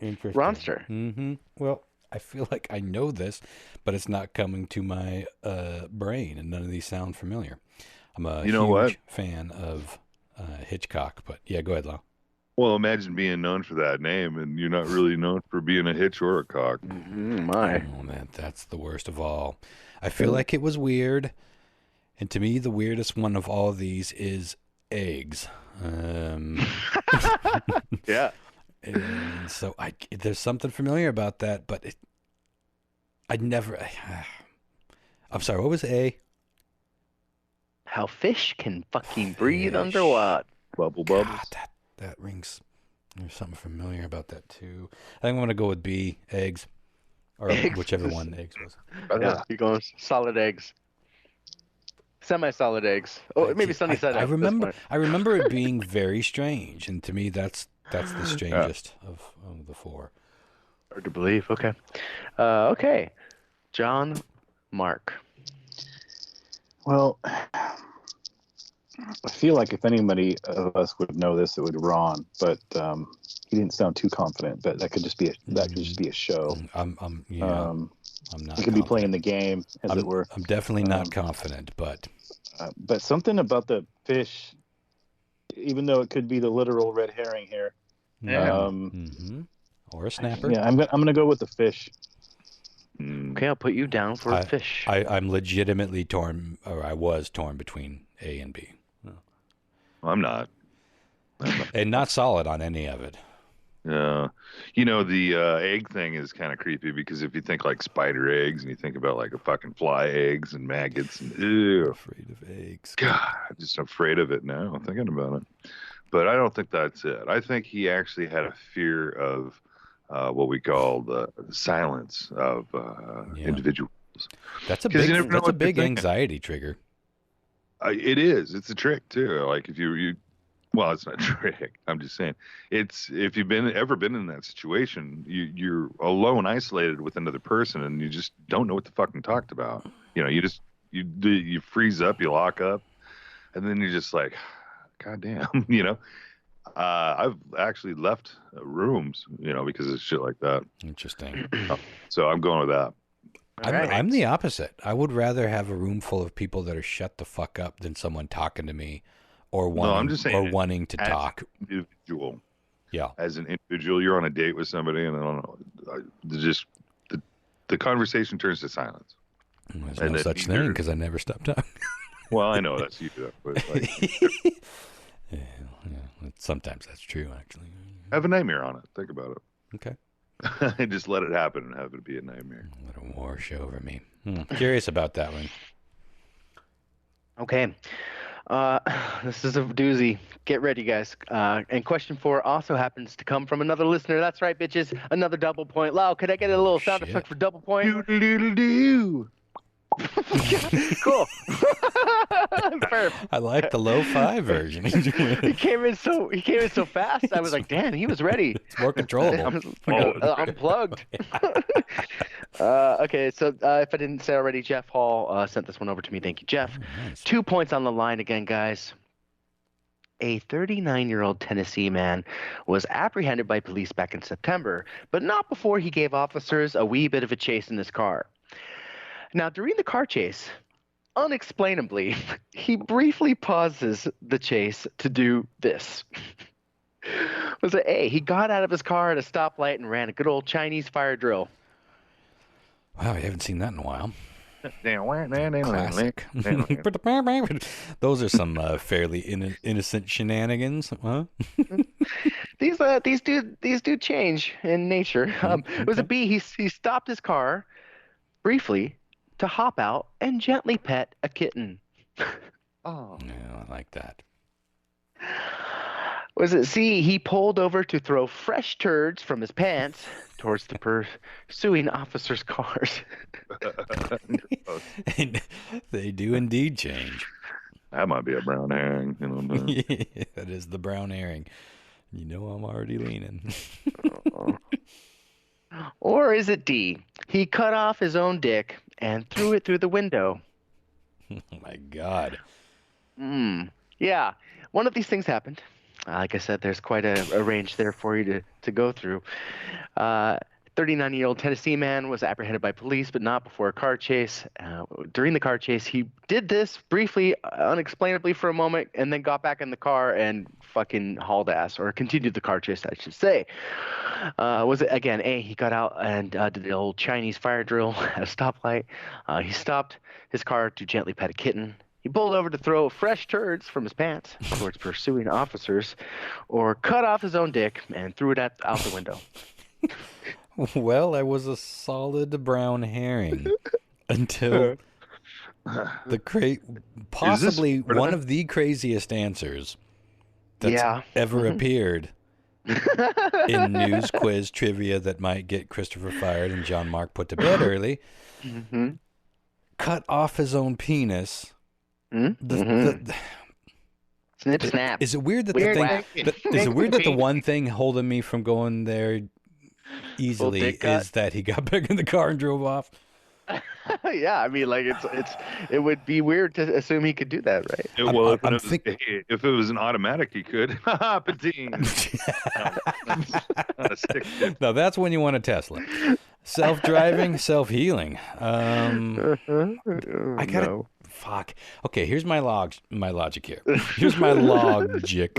Speaker 1: Interesting.
Speaker 2: Ronster.
Speaker 1: Mm-hmm. Well, I feel like I know this, but it's not coming to my brain, and none of these sound familiar. I'm a huge fan of Hitchcock, but yeah, go ahead, Lau.
Speaker 7: Well, imagine being known for that name, and you're not really known for being a hitch or a cock.
Speaker 2: My.
Speaker 1: Oh, man, that's the worst of all. I feel like it was weird, and to me, the weirdest one of all these is eggs.
Speaker 2: Yeah.
Speaker 1: And so there's something familiar about that, but I'm sorry, what was A?
Speaker 2: How fish can fucking breathe underwater.
Speaker 7: Bubble bubbles.
Speaker 1: God, that rings. There's something familiar about that too. I think I'm gonna go with B, eggs, or
Speaker 2: Eggs.
Speaker 1: whichever one eggs was.
Speaker 2: Yeah, you're going solid eggs. Semi-solid eggs. Oh, maybe sunny side up.
Speaker 1: I remember it being very strange, and to me, that's the strangest of the four.
Speaker 2: Hard to believe. Okay. Okay. John, Mark.
Speaker 5: Well, I feel like if anybody of us would know this, it would be Ron. But he didn't sound too confident. But that could just be a show.
Speaker 1: I'm not.
Speaker 5: He could be playing the game, as it were.
Speaker 1: I'm definitely not confident, but
Speaker 5: something about the fish, even though it could be the literal red herring here.
Speaker 1: Or a snapper.
Speaker 5: Yeah, I'm gonna go with the fish.
Speaker 2: Okay, I'll put you down for a fish.
Speaker 1: I'm legitimately torn, or I was torn between A and B.
Speaker 7: I'm not.
Speaker 1: And not solid on any of it.
Speaker 7: Yeah. You know, the egg thing is kind of creepy because if you think like spider eggs and you think about like a fucking fly eggs and maggots and ew.
Speaker 1: Afraid of eggs.
Speaker 7: God, I'm just afraid of it now, thinking about it. But I don't think that's it. I think he actually had a fear of what we call the silence of individuals.
Speaker 1: That's a big anxiety trigger.
Speaker 7: It is. It's a trick too. Like if you well, it's not a trick. I'm just saying. It's if you've ever been in that situation, you're alone, isolated with another person, and you just don't know what the fucking talked about. You know, you freeze up, you lock up, and then you're just like, God damn, you know. I've actually left rooms, you know, because of shit like that.
Speaker 1: Interesting.
Speaker 7: So I'm going with that.
Speaker 1: I'm the opposite. I would rather have a room full of people that are shut the fuck up than someone talking to me or wanting to talk.
Speaker 7: Individual.
Speaker 1: Yeah.
Speaker 7: As an individual, you're on a date with somebody, and I don't know, just the conversation turns to silence.
Speaker 1: There's no such thing because I never stopped talking.
Speaker 7: Well, I know that's you, but like,
Speaker 1: yeah, sometimes that's true. Actually,
Speaker 7: have a nightmare on it. Think about it.
Speaker 1: Okay.
Speaker 7: Just let it happen and have it be a nightmare.
Speaker 1: Let a wash over me. Curious about that one.
Speaker 2: Okay. This is a doozy. Get ready, guys. And question 4 also happens to come from another listener. That's right, bitches. Another double point. Lau, could I get a little sound effect for double point?
Speaker 7: Doodle-doodle-doo.
Speaker 2: Cool.
Speaker 1: I like the lo-fi version.
Speaker 2: He came in so fast. I was like, damn, he was ready.
Speaker 1: It's more controllable.
Speaker 2: I'm plugged. Okay, so if I didn't say already, Jeff Hall sent this one over to me. Thank you, Jeff.
Speaker 1: Oh, nice.
Speaker 2: 2 points on the line again, guys. A 39-year-old Tennessee man was apprehended by police back in September, but not before he gave officers a wee bit of a chase in his car. Now, during the car chase, unexplainably, he briefly pauses the chase to do this. Was it A, he got out of his car at a stoplight and ran a good old Chinese fire drill.
Speaker 1: Wow, I haven't seen that in a while.
Speaker 7: Classic.
Speaker 1: Those are some fairly innocent shenanigans, huh?
Speaker 2: These do change in nature. Was it B, he stopped his car briefly to hop out and gently pet a kitten. Oh.
Speaker 1: Yeah, I like that.
Speaker 2: Was it C, he pulled over to throw fresh turds from his pants towards the pursuing officers' cars?
Speaker 1: And they do indeed change.
Speaker 7: That might be a brown herring. You know,
Speaker 1: that is the brown herring. You know I'm already leaning.
Speaker 2: Or is it D? He cut off his own dick and threw it through the window.
Speaker 1: Oh my God.
Speaker 2: Yeah, one of these things happened. Like I said, there's quite a range there for you to go through. 39-year-old Tennessee man was apprehended by police, but not before a car chase. During the car chase, he did this briefly, unexplainably for a moment, and then got back in the car and fucking hauled ass, or continued the car chase, I should say. Was it, again, A, he got out and did the old Chinese fire drill at a stoplight. He stopped his car to gently pet a kitten. He pulled over to throw fresh turds from his pants towards pursuing officers, or cut off his own dick and threw it out the window.
Speaker 1: Well, I was a solid brown herring until possibly one of the craziest answers that's ever appeared in news quiz trivia that might get Christopher fired and John Mark put to bed early. Cut off his own penis.
Speaker 2: Snip, snap.
Speaker 1: Is it weird that the one thing holding me from going there easily is that he got back in the car and drove off?
Speaker 2: Yeah, I mean, like it would be weird to assume he could do that, right?
Speaker 7: Well, if it was an automatic, he could.
Speaker 1: Now that's when you want a Tesla. Self-driving, self-healing. I gotta. Fuck. Okay, here's my logic here. Here's my logic.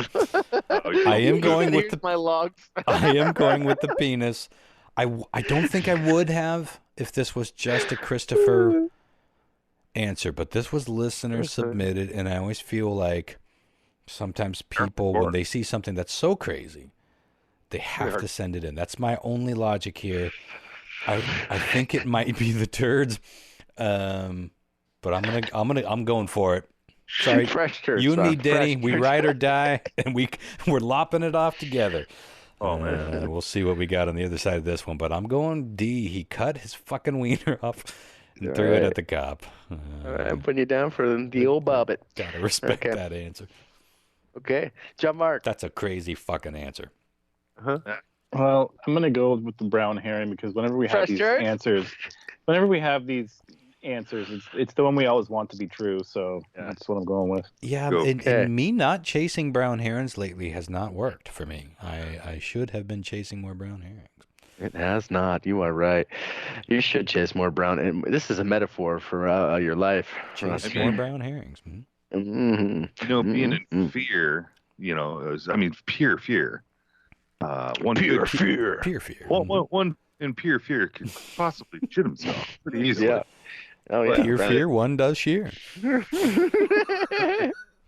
Speaker 1: I am going with
Speaker 2: my logs.
Speaker 1: I am going with the penis. I don't think I would have if this was just a Christopher answer, but this was listener submitted, and I always feel like sometimes people, when they see something that's so crazy, they have to send it in. That's my only logic here. I think it might be the turds. But I'm going for it. Sorry, you and me, Denny. We ride or die, and we're lopping it off together. Oh man, we'll see what we got on the other side of this one. But I'm going D. He cut his fucking wiener off and threw it at the cop.
Speaker 2: All right, I'm putting you down for the old bobbit.
Speaker 1: Gotta respect that answer.
Speaker 2: Okay, John Mark.
Speaker 1: That's a crazy fucking answer.
Speaker 5: Well, I'm gonna go with the brown herring because whenever we have these answers, it's the one we always want to be true, so that's what I'm going with.
Speaker 1: Yeah, and me not chasing brown herons lately has not worked for me. I should have been chasing more brown herons.
Speaker 2: It has not. You are right. You should chase more brown. And this is a metaphor for your life.
Speaker 1: Chase more brown herrings.
Speaker 7: Being in fear, pure fear. Pure fear. One in pure fear could possibly shit himself pretty easily.
Speaker 2: Yeah. Oh yeah.
Speaker 1: Pure fear, one does shear.
Speaker 7: But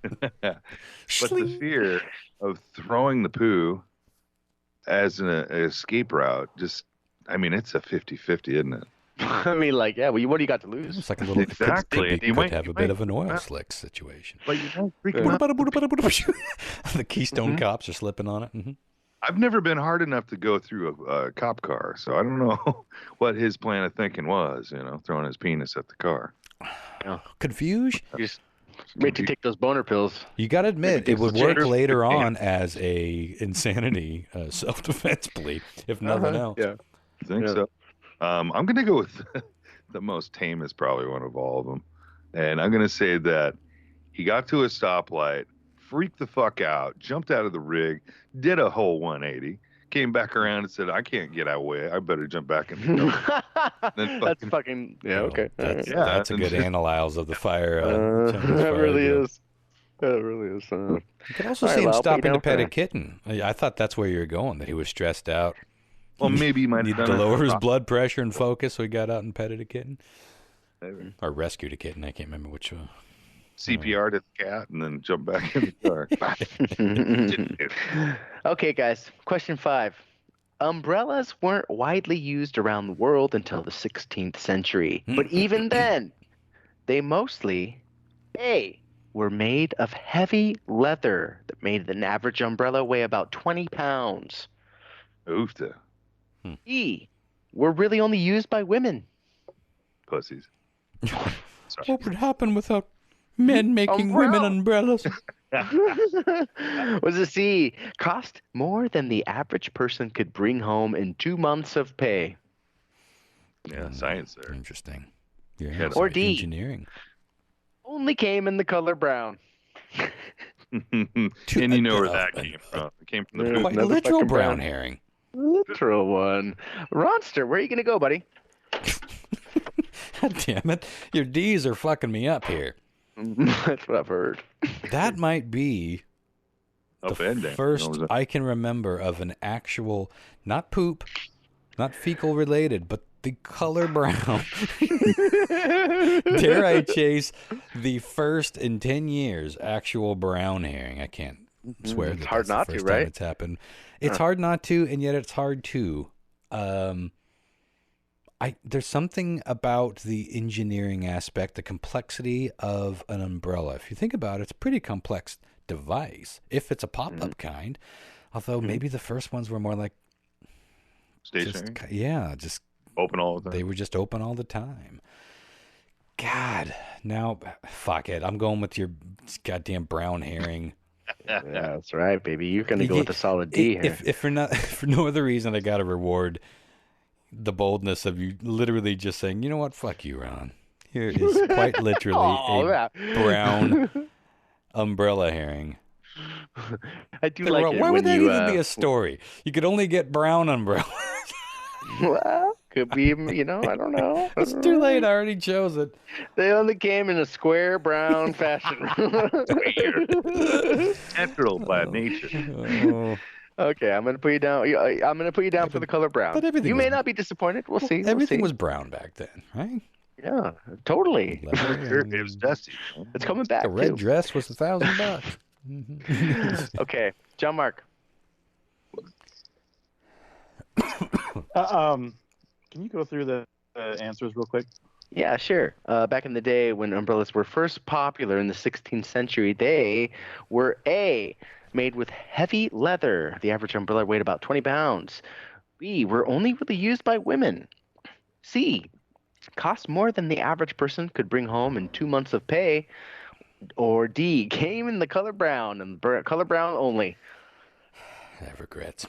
Speaker 7: the fear of throwing the poo as an escape route, it's a 50-50, isn't it?
Speaker 2: I mean, like, yeah, well, what do you got to lose?
Speaker 1: It's like a little
Speaker 7: exactly.
Speaker 1: You might have a bit of an oil slick situation.
Speaker 7: But
Speaker 1: the Keystone cops are slipping on it. Mm-hmm.
Speaker 7: I've never been hard enough to go through a cop car, so I don't know what his plan of thinking was, throwing his penis at the car.
Speaker 1: Confused?
Speaker 2: Just wait to take those boner pills.
Speaker 1: You got to admit, it would work later on as a insanity self-defense plea, if nothing else.
Speaker 7: Yeah, I think so. I'm going to go with the most tame is probably one of all of them. And I'm going to say that he got to a stoplight, freaked the fuck out, jumped out of the rig, did a whole 180, came back around and said, I can't get out way. I better jump back in the car.
Speaker 2: That's fucking, okay.
Speaker 1: That's a good analyze of the fire.
Speaker 2: That really is. That really is.
Speaker 1: You can also see him stopping to pet a kitten. I thought that's where you were going, that he was stressed out.
Speaker 7: Well, maybe he might
Speaker 1: needed to lower his blood pressure and focus, so he got out and petted a kitten. Maybe. Or rescued a kitten. I can't remember which one.
Speaker 7: CPR'd at the cat and then jumped back in the
Speaker 2: car. Okay, guys. Question 5. Umbrellas weren't widely used around the world until the 16th century. But even then, they mostly, A, were made of heavy leather that made an average umbrella weigh about 20 pounds.
Speaker 7: Oofta.
Speaker 2: E, were really only used by women.
Speaker 7: Pussies.
Speaker 1: What would happen without men making women umbrellas?
Speaker 2: Was it C, cost more than the average person could bring home in 2 months of pay?
Speaker 7: Yeah, science there.
Speaker 1: Interesting. Yeah,
Speaker 7: Yeah,
Speaker 2: Or D.
Speaker 1: engineering.
Speaker 2: Only came in the color brown.
Speaker 7: And you know where that came from. It came from the
Speaker 2: Yeah.
Speaker 7: poop.
Speaker 1: Quite a
Speaker 2: Another
Speaker 1: literal
Speaker 2: fucking
Speaker 1: brown
Speaker 2: brown.
Speaker 1: herring.
Speaker 2: Literal one. Ronster, where are you going to go, buddy?
Speaker 1: God damn it. Your D's are fucking me up here.
Speaker 2: That's what I've heard.
Speaker 1: That might be
Speaker 7: Up
Speaker 1: the
Speaker 7: and down.
Speaker 1: first
Speaker 7: You know,
Speaker 1: I can remember of an actual, not poop, not fecal related, but the color brown. Dare I chase the first in 10 years actual brown herring? I can't swear
Speaker 2: It's
Speaker 1: that
Speaker 2: hard
Speaker 1: that's the
Speaker 2: not to,
Speaker 1: first
Speaker 2: right?
Speaker 1: time it's happened. It's hard not to, and yet it's hard to. There's something about the engineering aspect, the complexity of an umbrella. If you think about it, it's a pretty complex device, if it's a pop-up kind. Although maybe the first ones were more like
Speaker 7: stationary.
Speaker 1: just
Speaker 7: Open all the time.
Speaker 1: they were just open all the time. God, now fuck it. I'm going with your goddamn brown herring.
Speaker 2: Yeah, that's right, baby. You're going to go with a solid D here.
Speaker 1: If for no other reason, I got to reward the boldness of you literally just saying, you know what, fuck you, Ron. Here is quite literally a brown umbrella herring.
Speaker 2: I do like it.
Speaker 1: Why would that
Speaker 2: you,
Speaker 1: even be a story? You could only get brown umbrellas.
Speaker 2: Well, could be, I don't know.
Speaker 1: It's too late. I already chose it.
Speaker 2: They only came in a square brown fashion.
Speaker 7: Natural by nature.
Speaker 1: Oh.
Speaker 2: Okay, I'm gonna put you down. I'm gonna put you down for the color brown.
Speaker 1: But everything
Speaker 2: You may
Speaker 1: was-
Speaker 2: not be disappointed. We'll see.
Speaker 1: Everything
Speaker 2: we'll
Speaker 1: was
Speaker 2: see.
Speaker 1: brown back then, right?
Speaker 2: Yeah, totally.
Speaker 7: It was dusty.
Speaker 2: It's coming back.
Speaker 1: The red
Speaker 2: too.
Speaker 1: dress was $1,000.
Speaker 2: Okay, John Mark.
Speaker 5: Can you go through the answers real quick?
Speaker 2: Yeah, sure. Back in the day when umbrellas were first popular in the 16th century, they were A, made with heavy leather. The average umbrella weighed about 20 pounds. B, were only really used by women. C, cost more than the average person could bring home in 2 months of pay. Or D, came in the color brown and color brown only.
Speaker 1: I have regrets.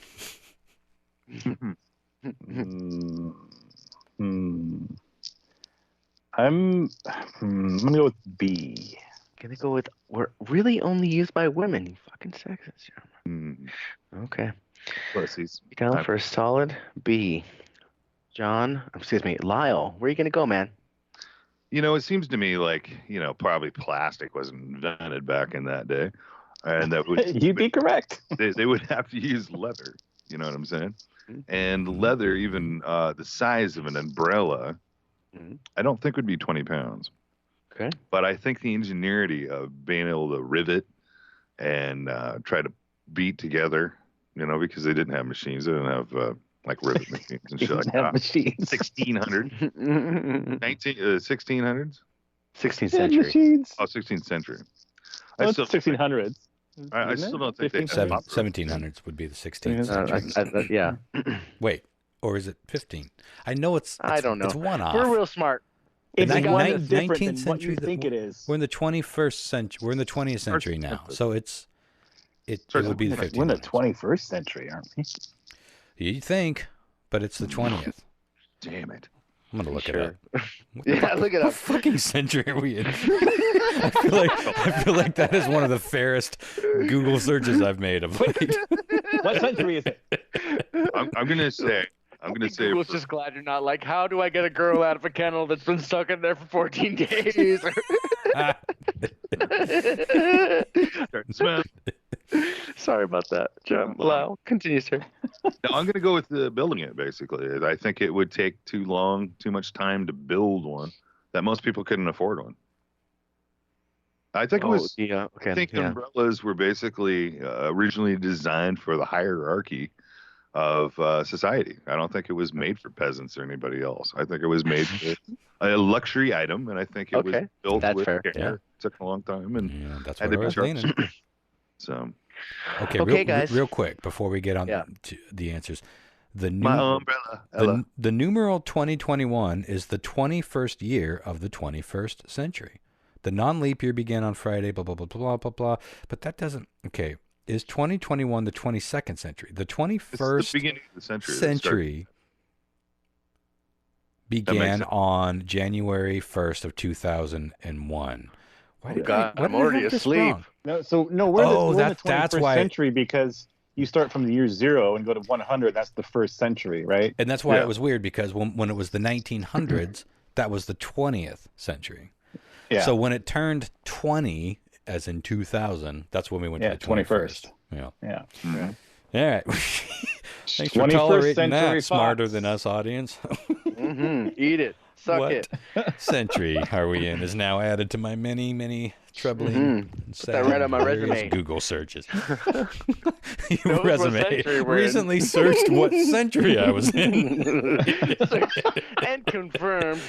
Speaker 5: I'm gonna go with B.
Speaker 2: Gonna go with were really only used by women. You fucking sexist. Okay.
Speaker 7: Pussies.
Speaker 2: You down for a solid B. John, Lyle, where are you gonna go, man?
Speaker 7: It seems to me like, probably plastic wasn't invented back in that day. And that would
Speaker 5: You'd be correct.
Speaker 7: they would have to use leather. You know what I'm saying? And leather, even the size of an umbrella, I don't think would be 20 pounds.
Speaker 2: Okay.
Speaker 7: But I think the ingenuity of being able to rivet and try to beat together, because they didn't have machines. They didn't have like rivet machines and shit like that.
Speaker 5: Machines.
Speaker 7: 1600. 1600s?
Speaker 2: 16th century.
Speaker 5: Machines.
Speaker 7: Oh, 16th century.
Speaker 5: Well, it's 1600s.
Speaker 7: I still don't think they had
Speaker 1: 1700s would be the 16th century.
Speaker 2: Yeah.
Speaker 1: Wait, or is it 15? I know it's
Speaker 2: I don't know.
Speaker 1: It's one off.
Speaker 2: We're real smart.
Speaker 5: It's
Speaker 1: The
Speaker 5: one
Speaker 1: ni-
Speaker 5: is different
Speaker 1: 19th
Speaker 5: than what you
Speaker 1: century,
Speaker 5: think it is.
Speaker 1: We're in the 21st century. We're in the 20th century now. So it would be the 15th.
Speaker 5: We're in the 21st century, aren't we?
Speaker 1: You think, but it's the 20th.
Speaker 7: Damn it.
Speaker 1: I'm going to look it
Speaker 2: Sure.
Speaker 1: up.
Speaker 2: Yeah, look it
Speaker 1: What
Speaker 2: up.
Speaker 1: fucking century are we in? I feel like that is one of the fairest Google searches I've made of late.
Speaker 5: What century is it?
Speaker 7: I'm gonna say
Speaker 2: Google's just glad you're not like, how do I get a girl out of a kennel that's been stuck in there for 14 days?
Speaker 7: starting to smell.
Speaker 2: Sorry about that, John. Lau, continue, sir.
Speaker 7: No, I'm gonna go with building it. Basically, I think it would take too much time to build one. That most people couldn't afford one. I think it was.
Speaker 2: Yeah. Okay.
Speaker 7: I think umbrellas were basically originally designed for the hierarchy of society. I don't think it was made for peasants or anybody else. I think it was made for a luxury item, and I think it was built
Speaker 2: That's
Speaker 7: with
Speaker 2: fair.
Speaker 7: care.
Speaker 2: Yeah.
Speaker 7: It took a long time, and
Speaker 1: Yeah, that's
Speaker 7: had
Speaker 1: where
Speaker 7: to
Speaker 1: I
Speaker 7: be
Speaker 1: was leaning.
Speaker 7: so
Speaker 1: Okay,
Speaker 2: guys.
Speaker 1: real quick before we get on
Speaker 2: Yeah.
Speaker 1: to the answers. The
Speaker 7: my umbrella.
Speaker 1: the numeral 2021 is the 21st year of the 21st century. The non-leap year began on Friday, blah, blah, blah, blah, blah, blah. But that doesn't, okay. Is 2021 the 22nd century? The 21st
Speaker 7: It's the beginning of the century.
Speaker 1: century began on January 1st of 2001. Why did
Speaker 2: God,
Speaker 1: why
Speaker 2: I'm
Speaker 1: did I
Speaker 2: already
Speaker 1: have this
Speaker 2: asleep.
Speaker 1: wrong?
Speaker 5: No, we're in the 21st
Speaker 1: that's why.
Speaker 5: century because you start from the year 0 and go to 100. That's the first century, right?
Speaker 1: And that's why it was weird, because when it was the 1900s, that was the 20th century.
Speaker 5: Yeah.
Speaker 1: So when it turned 20, as in 2000, that's when we went to the 21st. Yeah.
Speaker 5: Yeah.
Speaker 1: All right. Thanks for
Speaker 5: 21st
Speaker 1: tolerating that,
Speaker 5: century
Speaker 1: smarter
Speaker 5: Fox.
Speaker 1: than us audience.
Speaker 2: Eat it. Suck
Speaker 1: What
Speaker 2: it.
Speaker 1: century are we in is now added to my many, many troubling and
Speaker 2: Put
Speaker 1: sad
Speaker 2: that right on my
Speaker 1: various
Speaker 2: resume.
Speaker 1: Google searches.
Speaker 2: Knows what
Speaker 1: Resume.
Speaker 2: century we're in.
Speaker 1: Recently searched what century I was in.
Speaker 2: And confirmed.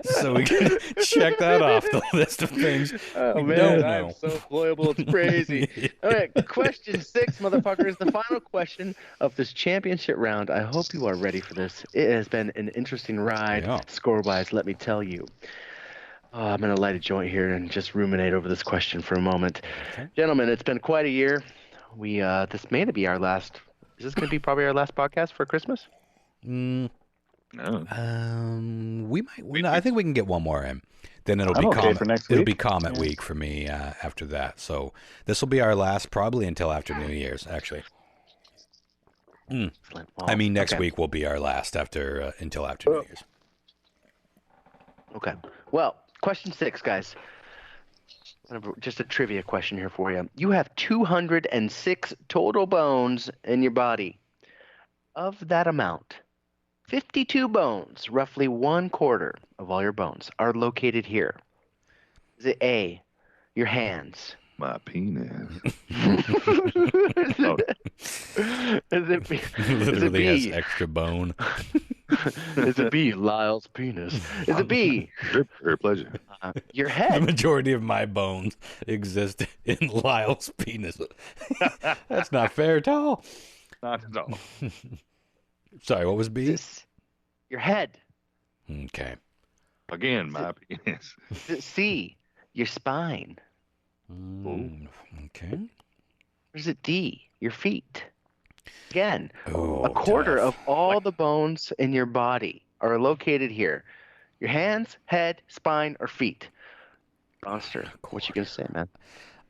Speaker 1: So we can check that off the list of things
Speaker 2: Oh
Speaker 1: we
Speaker 2: man,
Speaker 1: don't
Speaker 2: I'm
Speaker 1: know.
Speaker 2: so employable, it's crazy. All right, question 6, motherfuckers. The final question of this championship round. I hope you are ready for this. It has been an interesting ride, score-wise, let me tell you. I'm going to light a joint here and just ruminate over this question for a moment.
Speaker 1: Okay.
Speaker 2: Gentlemen, it's been quite a year. We this may be our last. Is this going to be probably our last podcast for Christmas?
Speaker 7: No.
Speaker 1: We might. I think we can get one more in. Then it'll
Speaker 5: I'm
Speaker 1: be
Speaker 5: okay
Speaker 1: Comet.
Speaker 5: for next
Speaker 1: It'll
Speaker 5: week.
Speaker 1: be Comet week for me after that. So this will be our last, probably until after New Year's, actually.
Speaker 2: Excellent. Well,
Speaker 1: I mean, next
Speaker 2: okay.
Speaker 1: week will be our last until after New Year's.
Speaker 2: Okay. Well, question 6, guys. Just a trivia question here for you. You have 206 total bones in your body. Of that amount, 52 bones, roughly 1/4 of all your bones, are located here. Is it A, your hands?
Speaker 7: My penis.
Speaker 2: Is it B?
Speaker 1: Literally has extra bone.
Speaker 2: Is it B, Lyle's penis? Is it B,
Speaker 7: Your pleasure.
Speaker 2: your
Speaker 1: The
Speaker 2: head?
Speaker 1: majority of my bones exist in Lyle's penis. That's not fair at all.
Speaker 7: Not at all.
Speaker 1: Sorry, what was B?
Speaker 2: Your head.
Speaker 1: Okay.
Speaker 7: Again, my penis.
Speaker 2: Is it C, your spine?
Speaker 1: Okay.
Speaker 2: Or is it D, your feet? Again,
Speaker 1: Oh,
Speaker 2: 1/4
Speaker 1: tough.
Speaker 2: of all the bones in your body are located here. Your hands, head, spine, or feet. Monster, what you gonna say, man?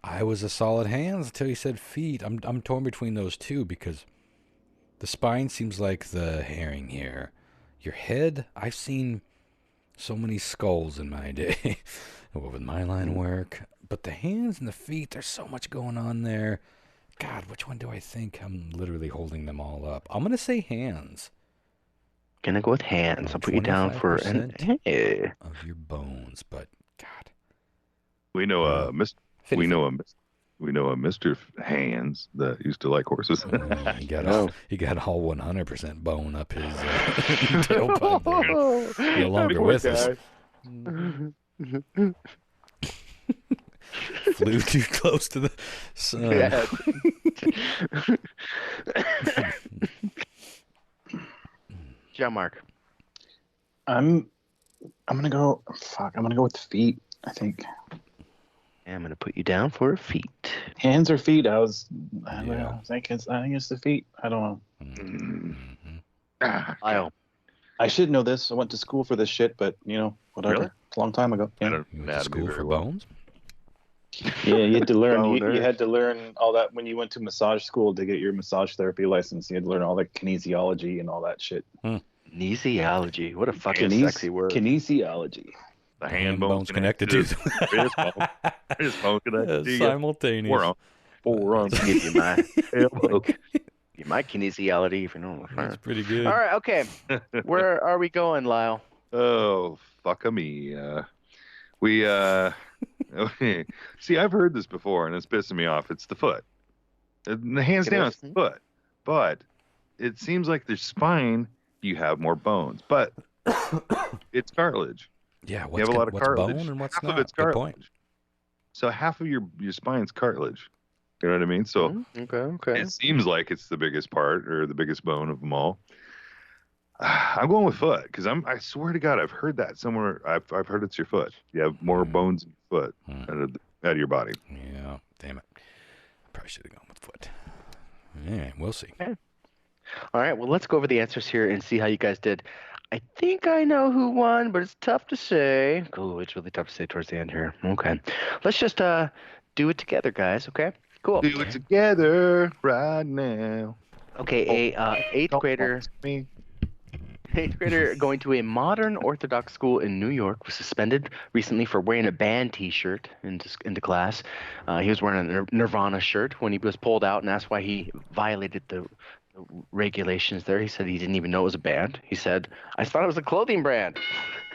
Speaker 1: I was a solid hands until you said feet. I'm torn between those two because the spine seems like the herring here. Your head, I've seen so many skulls in my day with my line of work. But the hands and the feet, there's so much going on there. God, which one do I think? I'm literally holding them all up. I'm going to say hands.
Speaker 2: Gonna go with hands. I'll put you down for an
Speaker 1: 25%
Speaker 2: hey.
Speaker 1: of your bones, but God.
Speaker 7: We know a Mr.
Speaker 1: 50.
Speaker 7: We know a Mr. Hands that used to like horses.
Speaker 1: He got all 100% bone up his tailpipe there. No longer with us. Flew too close to the sun.
Speaker 2: Yeah. John Mark.
Speaker 5: I'm gonna go. I'm gonna go with the feet. I think
Speaker 2: I'm gonna put you down for feet.
Speaker 5: hands or feet. I don't know. I think it's the feet. I don't know.
Speaker 2: Lyle.
Speaker 5: I should know this. I went to school for this shit, but whatever.
Speaker 7: Really?
Speaker 5: It's a long time ago.
Speaker 7: I
Speaker 5: Yeah,
Speaker 7: don't
Speaker 1: You went
Speaker 7: know
Speaker 1: to
Speaker 7: how to be
Speaker 1: school
Speaker 7: very
Speaker 1: for
Speaker 7: well.
Speaker 1: bones?
Speaker 5: yeah. You had to learn.
Speaker 2: Oh,
Speaker 5: you
Speaker 2: nerd.
Speaker 5: had to learn all that when you went to massage school to get your massage therapy license. You had to learn all the kinesiology and all that shit.
Speaker 2: Kinesiology. What a fucking
Speaker 5: Kines-
Speaker 2: sexy word.
Speaker 5: Kinesiology.
Speaker 7: The
Speaker 1: Hand bones connected to
Speaker 7: wrist bone. Wrist bone connected to your
Speaker 1: simultaneous.
Speaker 7: forearm.
Speaker 2: Give you my
Speaker 7: Elbow.
Speaker 2: my kinesiology if you know what I'm
Speaker 1: That's pretty good.
Speaker 2: All right, okay. Where are we going, Lyle?
Speaker 7: Oh, fuck me. We okay. See, I've heard this before, and it's pissing me off. It's the foot. The hands
Speaker 2: It
Speaker 7: down,
Speaker 2: is?
Speaker 7: it's the foot. But it seems like the spine, you have more bones, but it's cartilage.
Speaker 1: Yeah,
Speaker 7: You have a lot of
Speaker 1: what's
Speaker 7: cartilage.
Speaker 1: bone and what's
Speaker 7: half
Speaker 1: not?
Speaker 7: of it's
Speaker 1: Good
Speaker 7: cartilage.
Speaker 1: point.
Speaker 7: So half of your spine's cartilage. You know what I mean? So
Speaker 2: Okay.
Speaker 7: it seems like it's the biggest part or the biggest bone of them all. I'm going with foot because I swear to God, I've heard that somewhere. I've heard it's your foot. You have more bones in your foot out of your body.
Speaker 1: Yeah, damn it. I probably should have gone with foot. Yeah, we'll see.
Speaker 2: Okay. All right, well, let's go over the answers here and see how you guys did. I think I know who won, but it's tough to say. Oh, it's really tough to say towards the end here. Okay. Let's just do it together, guys, okay? Cool.
Speaker 7: Do it together right now.
Speaker 2: Okay, eighth grader
Speaker 7: Me.
Speaker 2: Eighth grader going to a modern Orthodox school in New York was suspended recently for wearing a band T-shirt into class. He was wearing a Nirvana shirt. When he was pulled out and asked why he violated the regulations there, he said he didn't even know it was a band. He said, "I thought it was a clothing brand."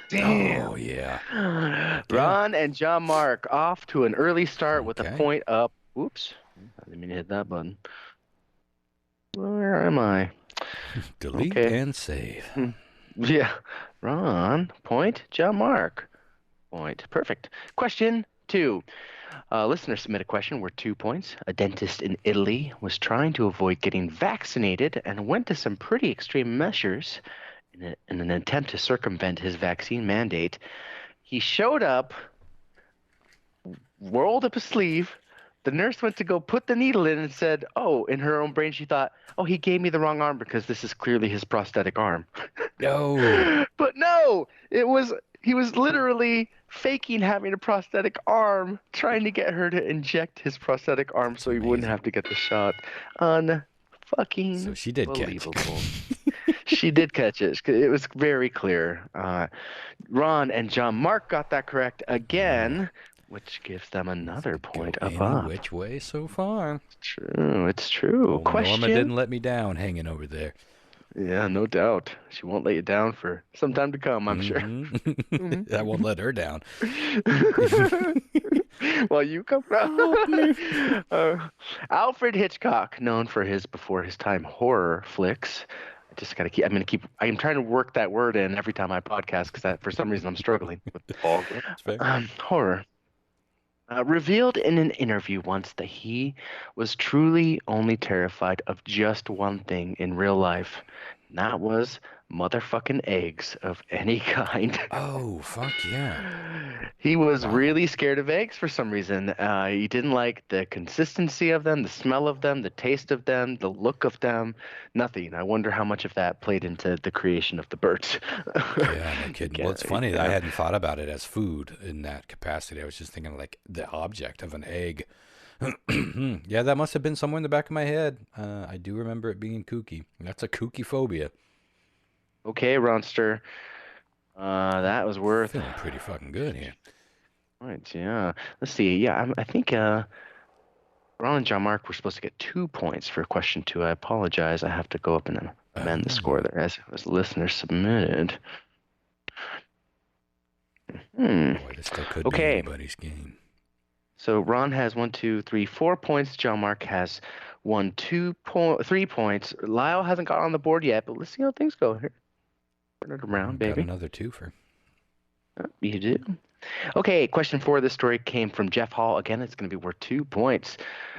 Speaker 7: Damn.
Speaker 1: Oh, yeah.
Speaker 2: Ron and John Mark off to an early start with a
Speaker 1: Okay.
Speaker 2: point up. Whoops. I didn't mean to hit that button. Where am I?
Speaker 1: Delete
Speaker 2: Okay.
Speaker 1: and save.
Speaker 2: Yeah. Ron, point. John Mark, point. Perfect. Question 2. Listener submit a question worth 2 points. A dentist in Italy was trying to avoid getting vaccinated and went to some pretty extreme measures in an attempt to circumvent his vaccine mandate. He showed up, rolled up his sleeve. The nurse went to go put the needle in and said, "Oh," in her own brain, she thought, "Oh, he gave me the wrong arm because this is clearly his prosthetic arm."
Speaker 1: No.
Speaker 2: But no, he was literally faking having a prosthetic arm, trying to get her to inject his prosthetic arm so he wouldn't have to get the shot. Unfucking
Speaker 1: So she did catch
Speaker 2: believable. She did catch it. It was very clear. Ron and John Mark got that correct again, which gives them another point
Speaker 1: Go
Speaker 2: above.
Speaker 1: any which way so far.
Speaker 2: It's true. It's true.
Speaker 1: Oh,
Speaker 2: Question.
Speaker 1: Norma didn't let me down hanging over there.
Speaker 2: Yeah, no doubt. She won't let you down for some time to come, I'm sure.
Speaker 1: I won't let her down.
Speaker 2: Well, you come Alfred Hitchcock, known for his before his time horror flicks. I just gotta keep. I'm trying to work that word in every time I podcast because for some reason I'm struggling with
Speaker 1: That's fair.
Speaker 2: horror. Revealed in an interview once that he was truly only terrified of just one thing in real life, and that was motherfucking eggs of any kind.
Speaker 1: Oh, fuck yeah.
Speaker 2: He was really scared of eggs for some reason. He didn't like the consistency of them, the smell of them, the taste of them, the look of them, nothing. I wonder how much of that played into the creation of the birds.
Speaker 1: Yeah, no kidding. Well, it's funny. I hadn't thought about it as food in that capacity. I was just thinking like the object of an egg. Yeah, that must have been somewhere in the back of my head. I do remember it being kooky. That's a kooky phobia.
Speaker 2: Okay, Ronster. That was worth.
Speaker 1: Feeling pretty fucking good here.
Speaker 2: Right, yeah. Let's see. Yeah, I think Ron and John Mark were supposed to get 2 points for question 2. I apologize. I have to go up and amend the score there as listeners submitted.
Speaker 1: Boy, this still could be anybody's game.
Speaker 2: So Ron has 1, 2, 3, 4 points. John Mark has 1, 2, 3 points. Lyle hasn't got on the board yet, but let's see how things go here. Turn it around, baby.
Speaker 1: Got another twofer.
Speaker 2: You do. Okay, question 4 of this story came from Jeff Hall. Again, it's going to be worth 2 points.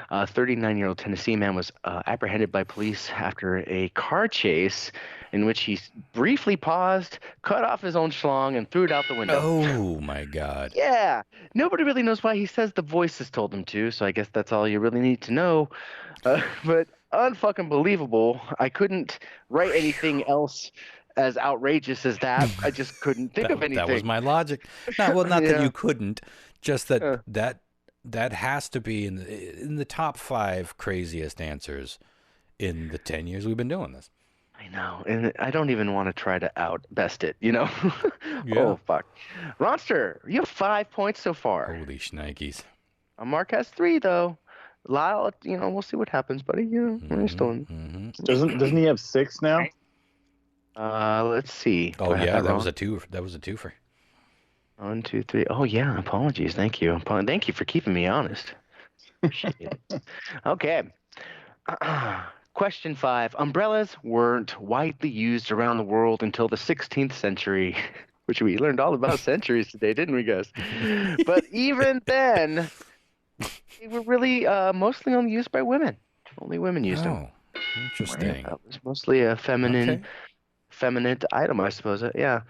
Speaker 2: A 39-year-old Tennessee man was apprehended by police after a car chase in which he briefly paused, cut off his own schlong, and threw it out the window.
Speaker 1: Oh, my God.
Speaker 2: Yeah. Nobody really knows why. He says the voices told him to, so I guess that's all you really need to know. But unfucking believable. I couldn't write anything else as outrageous as that. I just couldn't think of anything.
Speaker 1: That was my logic. Not that you couldn't, just that that has to be in the top 5 craziest answers in the 10 years we've been doing this.
Speaker 2: I know, and I don't even want to try to outbest it, you know?
Speaker 1: Yeah.
Speaker 2: Oh, fuck. Ronster, you have 5 points so far.
Speaker 1: Holy shnikes.
Speaker 2: Mark has 3, though. Lyle, we'll see what happens, buddy. We're still in.
Speaker 5: Doesn't he have 6 now?
Speaker 2: Let's see.
Speaker 1: Oh, yeah, that was a twofer.
Speaker 2: 1, 2, 3. Oh, yeah, apologies. Thank you. Thank you for keeping me honest. Appreciate it. Okay. Question 5. Umbrellas weren't widely used around the world until the 16th century, which we learned all about centuries today, didn't we, guys? But even then, they were really mostly only used by women. Only women used them.
Speaker 1: Oh, interesting.
Speaker 2: That was mostly a feminine item, I suppose. Yeah.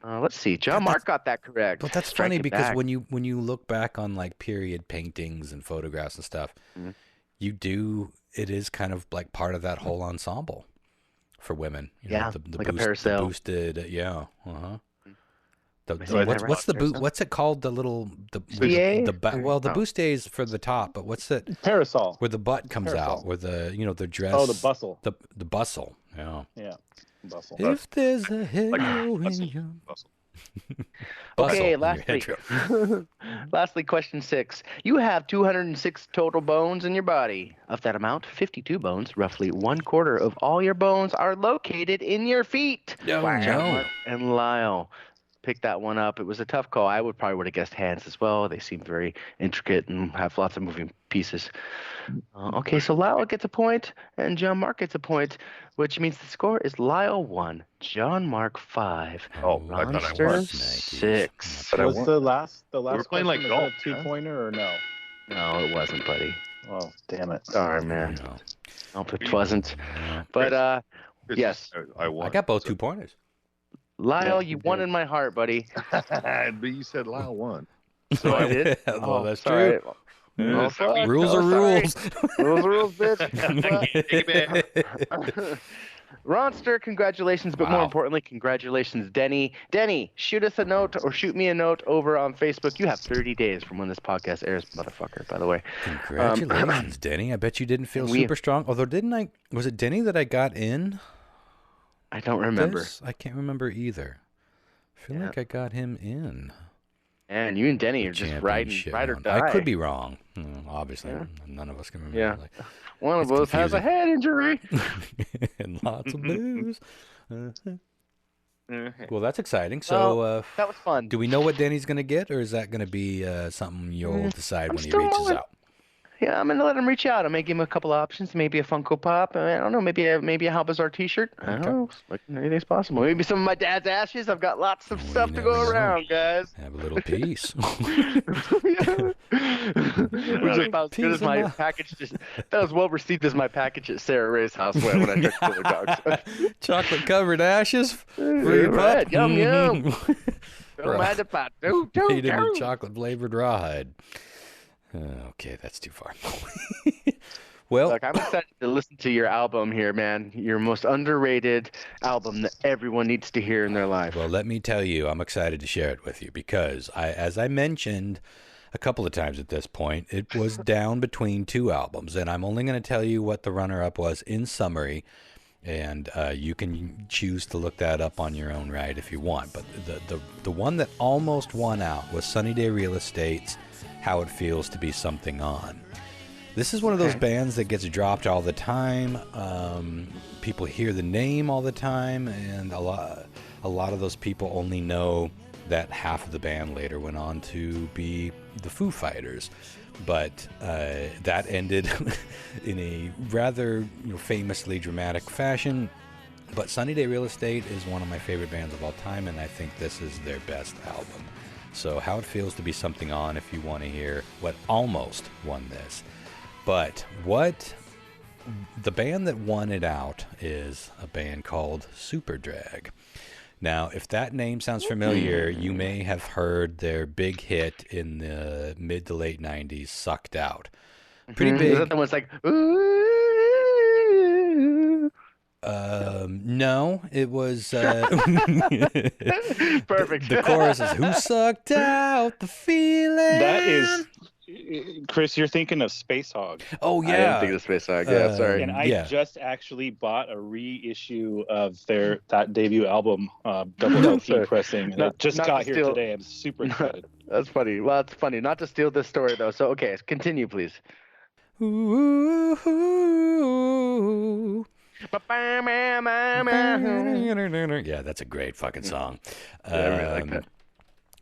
Speaker 2: Let's see. John Mark got that correct.
Speaker 1: But that's funny because when you look back on like period paintings and photographs and stuff, it is kind of like part of that whole ensemble. for women. You
Speaker 2: Yeah,
Speaker 1: know, the
Speaker 2: like a
Speaker 1: boost, the
Speaker 2: parasail.
Speaker 1: boosted. Yeah. Uh-huh.
Speaker 2: Am I saying that
Speaker 1: What's the
Speaker 2: right?
Speaker 1: boot? What's it called? The little
Speaker 2: BA?
Speaker 1: well, the
Speaker 2: Oh.
Speaker 1: boost is for the top, but what's it?
Speaker 5: Parasol.
Speaker 1: Where the butt comes
Speaker 5: Parasol.
Speaker 1: out, where the the dress.
Speaker 5: Oh, the bustle.
Speaker 1: The bustle. Yeah.
Speaker 5: Yeah. Bustle.
Speaker 1: If there's a halo in
Speaker 7: bustle.
Speaker 1: your
Speaker 7: Bustle.
Speaker 1: bustle
Speaker 2: Okay,
Speaker 1: in your
Speaker 2: lastly,
Speaker 1: hedgerow.
Speaker 2: lastly, question 6. You have 206 total bones in your body. Of that amount, 52 bones, roughly 1/4 of all your bones, are located in your feet.
Speaker 1: No,
Speaker 2: John
Speaker 1: no.
Speaker 2: Mark and Lyle picked that one up. It was a tough call. I would probably have guessed hands as well. They seem very intricate and have lots of moving pieces. Okay, so Lyle gets a point and John Mark gets a point, which means the score is Lyle 1, John Mark 5,
Speaker 7: Oh, I thought I
Speaker 2: Ronster
Speaker 7: won.
Speaker 2: 6.
Speaker 7: But I
Speaker 5: Was
Speaker 7: won.
Speaker 5: the last
Speaker 7: We're playing like
Speaker 5: question, was
Speaker 7: golf,
Speaker 5: that a 2-pointer or no?
Speaker 2: No, it wasn't, buddy.
Speaker 5: Oh, damn it.
Speaker 2: Sorry, man.
Speaker 1: No.
Speaker 2: Nope, it wasn't.
Speaker 1: No.
Speaker 2: But
Speaker 7: Chris,
Speaker 2: yes,
Speaker 7: I won.
Speaker 1: I got both
Speaker 7: So-
Speaker 1: 2-pointers.
Speaker 2: Lyle,
Speaker 5: Yeah,
Speaker 2: you
Speaker 5: you
Speaker 2: won
Speaker 5: did.
Speaker 2: in my heart, buddy.
Speaker 7: but you said Lyle won.
Speaker 2: So I did.
Speaker 1: Well, that's
Speaker 2: sorry.
Speaker 1: true.
Speaker 2: Oh, fuck.
Speaker 1: Rules
Speaker 2: Oh,
Speaker 1: are
Speaker 2: sorry.
Speaker 1: rules.
Speaker 2: Rules are rules, bitch.
Speaker 7: Take it back.
Speaker 2: Ronster, congratulations, but more
Speaker 1: Wow.
Speaker 2: importantly, congratulations, Denny. Denny, shoot us a note or shoot me a note over on Facebook. You have 30 days from when this podcast airs, motherfucker, by the way.
Speaker 1: Congratulations, Denny. I bet you didn't feel
Speaker 2: we-
Speaker 1: super strong. Although, was it Denny that I got in?
Speaker 2: I don't remember.
Speaker 1: This? I can't remember either. I feel like I got him in.
Speaker 2: And you and Denny are just riding,
Speaker 1: Championship
Speaker 2: ride or
Speaker 1: round.
Speaker 2: die.
Speaker 1: I could be wrong. Obviously, none of us can remember.
Speaker 2: Yeah.
Speaker 1: Like,
Speaker 2: One of
Speaker 1: it's
Speaker 2: us has a
Speaker 1: confusing.
Speaker 2: head injury.
Speaker 1: and lots of booze. Well, that's exciting. So,
Speaker 2: That was fun.
Speaker 1: do we know what Denny's going to get, or is that going to be something you'll decide when he
Speaker 2: still
Speaker 1: reaches
Speaker 2: mulling.
Speaker 1: out?
Speaker 2: Yeah, I'm gonna let him reach out. I'm gonna give him a couple of options. Maybe a Funko Pop. I don't know. Maybe a How Bizarre T-shirt. I don't know. Like, anything's possible. Maybe some of my dad's ashes. I've got lots of stuff to
Speaker 1: never
Speaker 2: go
Speaker 1: know.
Speaker 2: around, guys.
Speaker 1: Have a little piece.
Speaker 2: Which is about as good as my package. That was well received as my package at Sarah Ray's house when I took the dogs.
Speaker 1: Chocolate covered ashes for your
Speaker 2: Right,
Speaker 1: pup.
Speaker 2: yum, yum.
Speaker 1: Mhm.
Speaker 2: Don't mind if I do.
Speaker 1: Made in a chocolate flavored rawhide. Okay, that's too far. Well,
Speaker 2: Look, I'm excited to listen to your album here, man. Your most underrated album that everyone needs to hear in their life.
Speaker 1: well, let me tell you, I'm excited to share it with you because as I mentioned a couple of times at this point, it was down between two albums, and I'm only going to tell you what the runner-up was in summary, and you can choose to look that up on your own right if you want. But the one that almost won out was Sunny Day Real Estate's How It Feels to Be Something On. This is one of those bands that gets dropped all the time. People hear the name all the time, and a lot of those people only know that half of the band later went on to be the Foo Fighters. But that ended in a rather famously dramatic fashion. But Sunny Day Real Estate is one of my favorite bands of all time, and I think this is their best album. So How It Feels to Be Something On, if you want to hear what almost won this. But the band that won it out is a band called Superdrag. Now, if that name sounds familiar, you may have heard their big hit in the mid to late 90s, Sucked Out. Pretty
Speaker 2: Is
Speaker 1: big.
Speaker 2: that the one that's like, ooh?
Speaker 1: No, it was...
Speaker 2: Perfect.
Speaker 1: The chorus is, who sucked out the feeling?
Speaker 5: That is, Chris, you're thinking of Space Hog.
Speaker 1: Oh,
Speaker 2: I didn't
Speaker 1: yeah.
Speaker 2: think of Space Hog. Yeah, sorry.
Speaker 5: And I
Speaker 1: Yeah.
Speaker 5: just actually bought a reissue of that debut album, double LP
Speaker 2: Sorry.
Speaker 5: pressing. And
Speaker 2: Not-
Speaker 5: it just
Speaker 2: not
Speaker 5: got
Speaker 2: to
Speaker 5: here
Speaker 2: steal-
Speaker 5: today. I'm super excited.
Speaker 2: That's funny. Well, it's funny. Not to steal this story, though. So, okay, continue, please.
Speaker 1: Ooh.
Speaker 2: Yeah,
Speaker 1: Yeah, that's a great fucking song.
Speaker 2: I really like that.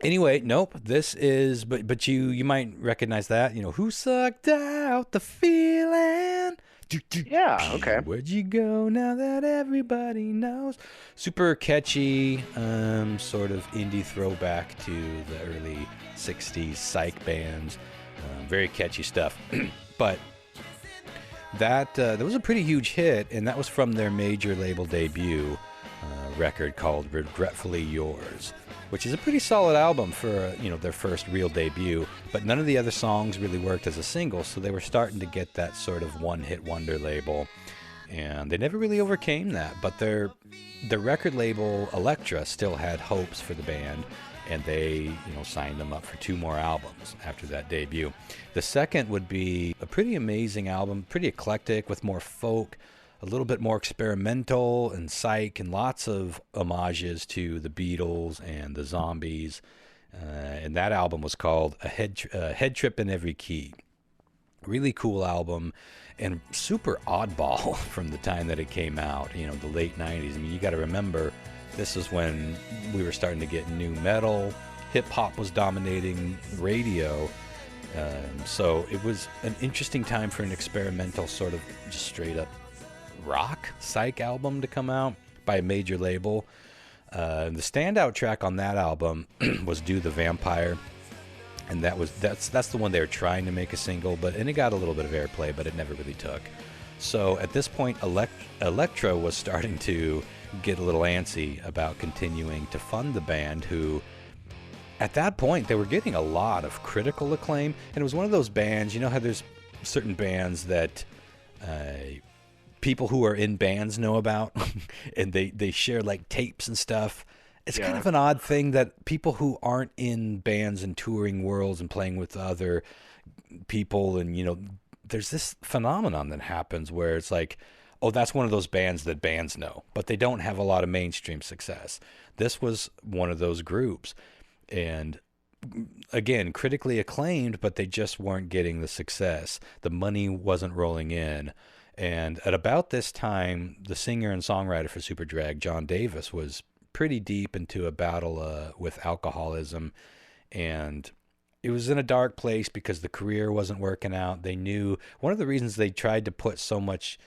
Speaker 1: Anyway, nope. This is, but you might recognize that. Who sucked out the feeling?
Speaker 2: Yeah, okay.
Speaker 1: Where'd you go now that everybody knows? Super catchy, sort of indie throwback to the early '60s psych bands. Very catchy stuff. But that was a pretty huge hit, and that was from their major label debut record called Regretfully Yours, which is a pretty solid album for their first real debut. But none of the other songs really worked as a single, so they were starting to get that sort of one-hit wonder label. And they never really overcame that, but the record label Elektra still had hopes for the band, and they signed them up for 2 more albums after that debut. The second would be a pretty amazing album, pretty eclectic, with more folk, a little bit more experimental and psych, and lots of homages to the Beatles and the Zombies. And that album was called A Head Trip in Every Key. Really cool album, and super oddball from the time that it came out, the late 90s. I mean, you got to remember, this is when we were starting to get new metal. Hip-hop was dominating radio. So it was an interesting time for an experimental sort of just straight-up rock psych album to come out by a major label. The standout track on that album was Do the Vampire, and that's the one they were trying to make a single, and it got a little bit of airplay, but it never really took. So at this point, Elektra was starting to get a little antsy about continuing to fund the band, who at that point they were getting a lot of critical acclaim, and it was one of those bands, how there's certain bands that people who are in bands know about and they share like tapes and stuff. It's kind of an odd thing that people who aren't in bands and touring worlds and playing with other people, and there's this phenomenon that happens where it's like, oh, that's one of those bands that bands know, but they don't have a lot of mainstream success. This was one of those groups, and again, critically acclaimed, but they just weren't getting the success. The money wasn't rolling in. And at about this time, the singer and songwriter for Superdrag, John Davis, was pretty deep into a battle with alcoholism, and it was in a dark place because the career wasn't working out. They knew one of the reasons they tried to put so much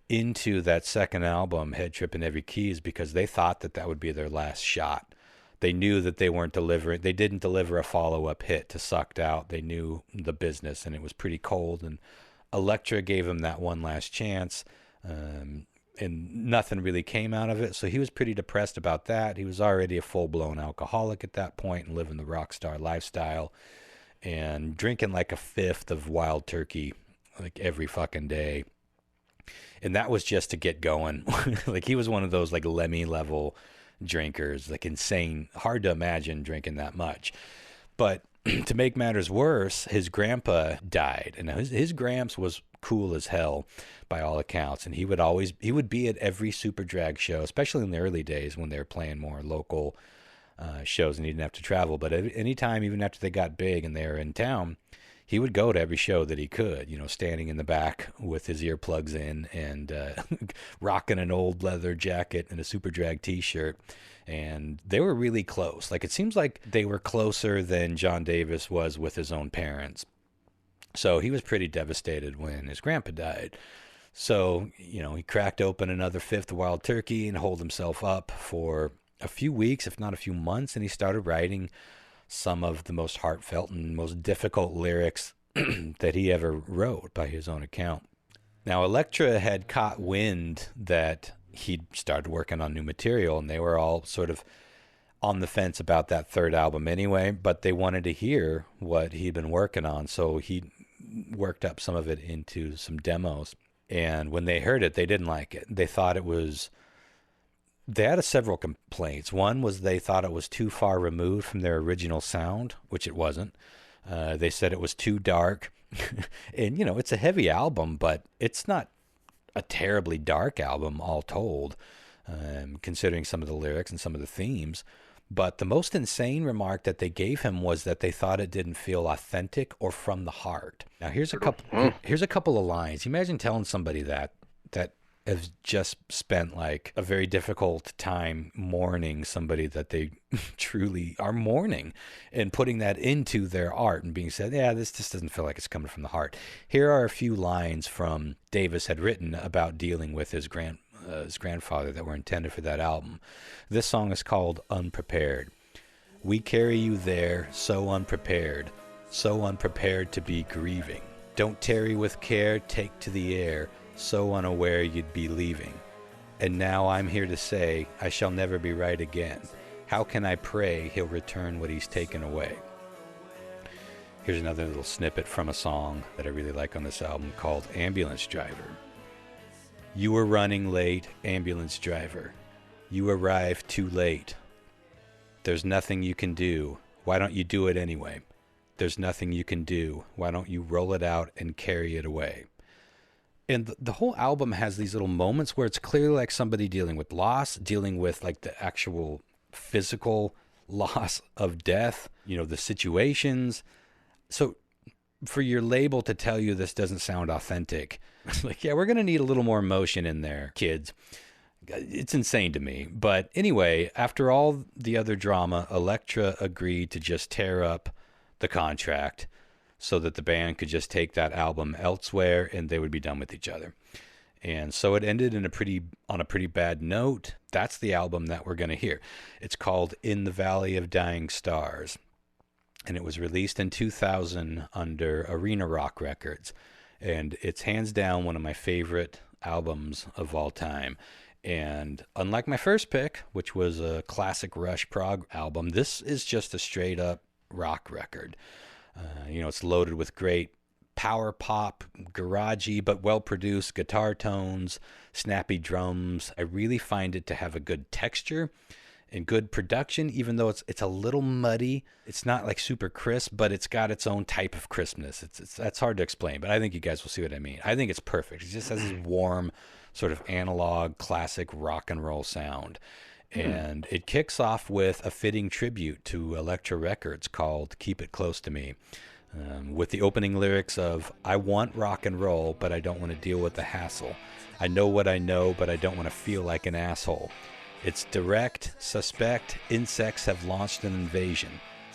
Speaker 1: into that second album, Head Trip in Every Key, is because they thought that would be their last shot. They knew that they weren't delivering. They didn't deliver a follow-up hit to Sucked Out. They knew the business, and it was pretty cold, and Elektra gave him that one last chance, and nothing really came out of it. So he was pretty depressed about that. He was already a full-blown alcoholic at that point and living the rock star lifestyle and drinking like a fifth of Wild Turkey like every fucking day. And that was just to get going. Like he was one of those like Lemmy level drinkers, like insane, hard to imagine drinking that much. But to make matters worse, his grandpa died, and his gramps was cool as hell by all accounts, and he would be at every Superdrag show, especially in the early days when they were playing more local shows and he didn't have to travel. But anytime, even after they got big and they were in town, he would go to every show that he could, standing in the back with his earplugs in and rocking an old leather jacket and a Superdrag t-shirt. And they were really close. Like, it seems like they were closer than John Davis was with his own parents. So he was pretty devastated when his grandpa died. So, he cracked open another fifth Wild Turkey and holed himself up for a few weeks, if not a few months. And he started writing some of the most heartfelt and most difficult lyrics that he ever wrote by his own account. Now, Elektra had caught wind that he'd started working on new material, and they were all sort of on the fence about that third album anyway, but they wanted to hear what he'd been working on, so he worked up some of it into some demos. And when they heard it, they didn't like it. They thought they had several complaints. One was they thought it was too far removed from their original sound, which it wasn't. They said it was too dark. And, it's a heavy album, but it's not a terribly dark album all told, considering some of the lyrics and some of the themes. But the most insane remark that they gave him was that they thought it didn't feel authentic or from the heart. Now, here's a couple of lines. Imagine telling somebody that has just spent like a very difficult time mourning somebody that they truly are mourning, and putting that into their art and being said, yeah, this just doesn't feel like it's coming from the heart. Here are a few lines from Davis had written about dealing with his grandfather that were intended for that album. This song is called Unprepared. We carry you there so unprepared to be grieving. Don't tarry with care, take to the air, so unaware you'd be leaving. And now I'm here to say I shall never be right again. How can I pray he'll return what he's taken away? Here's another little snippet from a song that I really like on this album called Ambulance Driver. You were running late, ambulance driver. You arrived too late. There's nothing you can do. Why don't you do it anyway? There's nothing you can do. Why don't you roll it out and carry it away? And the whole album has these little moments where it's clearly like somebody dealing with loss, dealing with like the actual physical loss of death, you know, the situations. So for your label to tell you this doesn't sound authentic, like, yeah, we're going to need a little more emotion in there, kids. It's insane to me. But anyway, after all the other drama, Elektra agreed to just tear up the contract so that the band could just take that album elsewhere and they would be done with each other. And so it ended on a pretty bad note. That's the album that we're going to hear. It's called In the Valley of Dying Stars. And it was released in 2000 under Arena Rock Records. And it's hands down one of my favorite albums of all time. And unlike my first pick, which was a classic Rush prog album, this is just a straight up rock record. You know, it's loaded with great power pop, garagey, but well-produced guitar tones, snappy drums. I really find it to have a good texture and good production, even though it's a little muddy. It's not like super crisp, but it's got its own type of crispness. That's hard to explain, but I think you guys will see what I mean. I think it's perfect. It just has this warm, sort of analog, classic rock and roll sound. And it kicks off with a fitting tribute to Elektra Records called Keep It Close to Me, with the opening lyrics of, I want rock and roll, but I don't want to deal with the hassle. I know what I know, but I don't want to feel like an asshole. It's direct, suspect, insects have launched an invasion.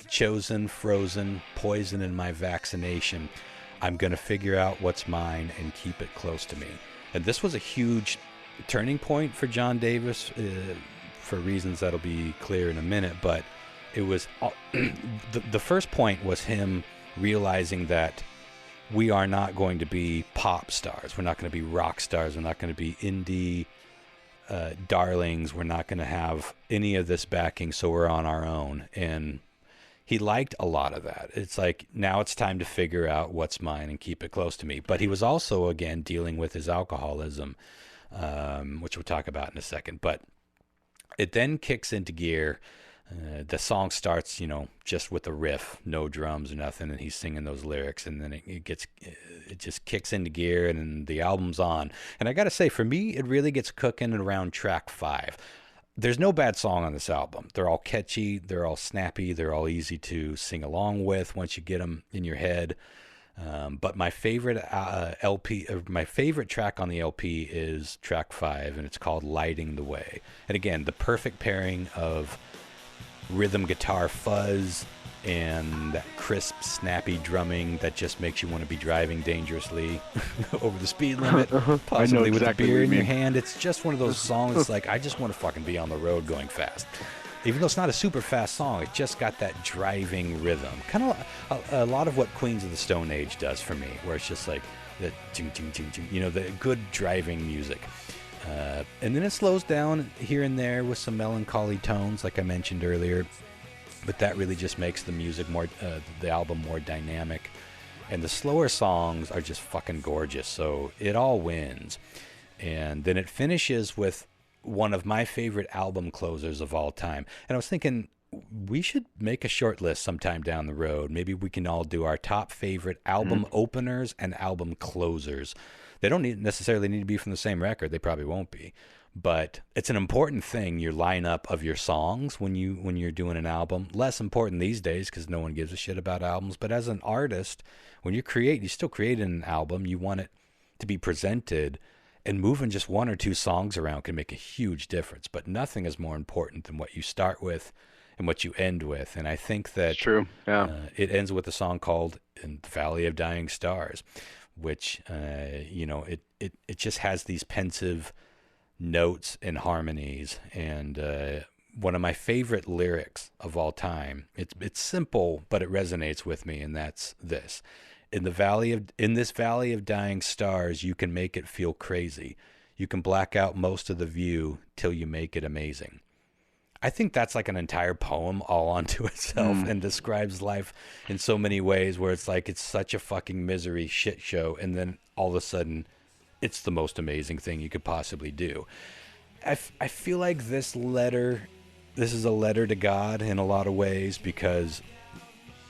Speaker 1: Chosen, frozen, poison in my vaccination. I'm going to figure out what's mine and keep it close to me. And this was a huge turning point for John Davis, for reasons that'll be clear in a minute, but it was the first point was him realizing that we are not going to be pop stars. We're not going to be rock stars. We're not going to be indie darlings. We're not going to have any of this backing, so we're on our own. And he liked a lot of that. It's like, now it's time to figure out what's mine and keep it close to me. But he was also, again, dealing with his alcoholism, which we'll talk about in a second. But it then kicks into gear. The song starts, you know, just with a riff, no drums or nothing, and he's singing those lyrics, and then it just kicks into gear, and then the album's on. And I got to say, for me, it really gets cooking around track 5. There's no bad song on this album. They're all catchy, they're all snappy, they're all easy to sing along with once you get them in your head. But my favorite my favorite track on the LP is track 5, and it's called Lighting the Way. And again, the perfect pairing of rhythm guitar fuzz and that crisp, snappy drumming that just makes you want to be driving dangerously over the speed limit, possibly with a beer in your hand. It's just one of those songs like, I just want to fucking be on the road going fast. Even though it's not a super fast song, it just got that driving rhythm. Kind of a lot of what Queens of the Stone Age does for me, where it's just like the ching, ching, ching, ching, you know, the good driving music. And then it slows down here and there with some melancholy tones, like I mentioned earlier. But that really just makes the music more, the album more dynamic. And the slower songs are just fucking gorgeous. So it all wins. And then it finishes with one of my favorite album closers of all time. And I was thinking, we should make a short list sometime down the road. Maybe we can all do our top favorite album openers and album closers. They don't necessarily need to be from the same record. They probably won't be. But it's an important thing, your lineup of your songs when you're doing an album. Less important these days because no one gives a shit about albums. But as an artist, when you still create an album, you want it to be presented, and moving just one or two songs around can make a huge difference. But nothing is more important than what you start with and what you end with. And I think that
Speaker 2: true. Yeah.
Speaker 1: It ends with a song called In the Valley of Dying Stars, which, it just has these pensive notes and harmonies. And one of my favorite lyrics of all time, it's simple, but it resonates with me. And that's this: in this valley of dying stars, you can make it feel crazy. You can black out most of the view till you make it amazing. I think that's like an entire poem all onto itself and describes life in so many ways, where it's like, it's such a fucking misery shit show. And then all of a sudden it's the most amazing thing you could possibly do. I feel like this is a letter to God in a lot of ways, because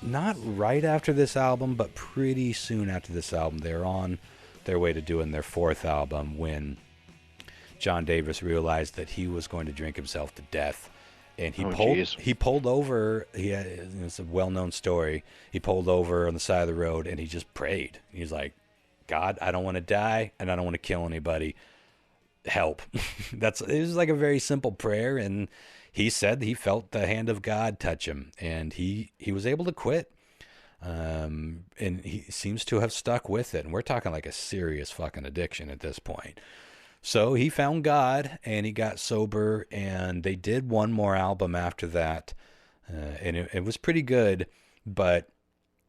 Speaker 1: not right after this album, but pretty soon after this album, they're on their way to doing their fourth album when John Davis realized that he was going to drink himself to death. And he pulled over. It's a well-known story. He pulled over on the side of the road and he just prayed. He's like, God, I don't want to die and I don't want to kill anybody. Help. It was like a very simple prayer, and he said he felt the hand of God touch him, and he was able to quit. And he seems to have stuck with it. And we're talking like a serious fucking addiction at this point. So he found God and he got sober, and they did one more album after that. And it was pretty good, but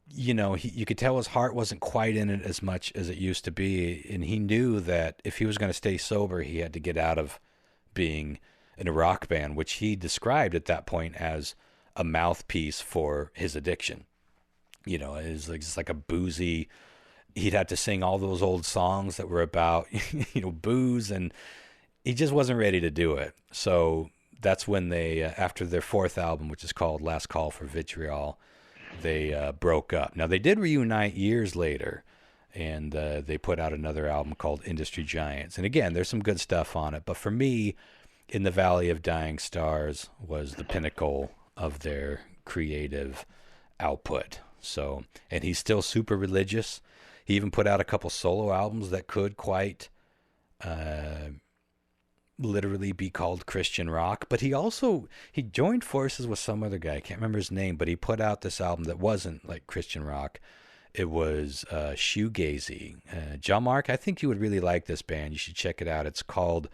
Speaker 1: you know, you could tell his heart wasn't quite in it as much as it used to be. And he knew that if he was going to stay sober, he had to get out of being in a rock band, which he described at that point as a mouthpiece for his addiction. You know, it was like, just like a boozy, he'd have to sing all those old songs that were about, you know, booze, and he just wasn't ready to do it. So that's when they, after their fourth album, which is called Last Call for Vitriol, they broke up. Now, they did reunite years later, and they put out another album called Industry Giants. And again, there's some good stuff on it. But for me, In the Valley of Dying Stars was the pinnacle of their creative output. So, and he's still super religious. He even put out a couple solo albums that could quite literally be called Christian rock. But he joined forces with some other guy. I can't remember his name, but he put out this album that wasn't like Christian rock. It was shoegazy. John Mark, I think you would really like this band. You should check it out. It's called,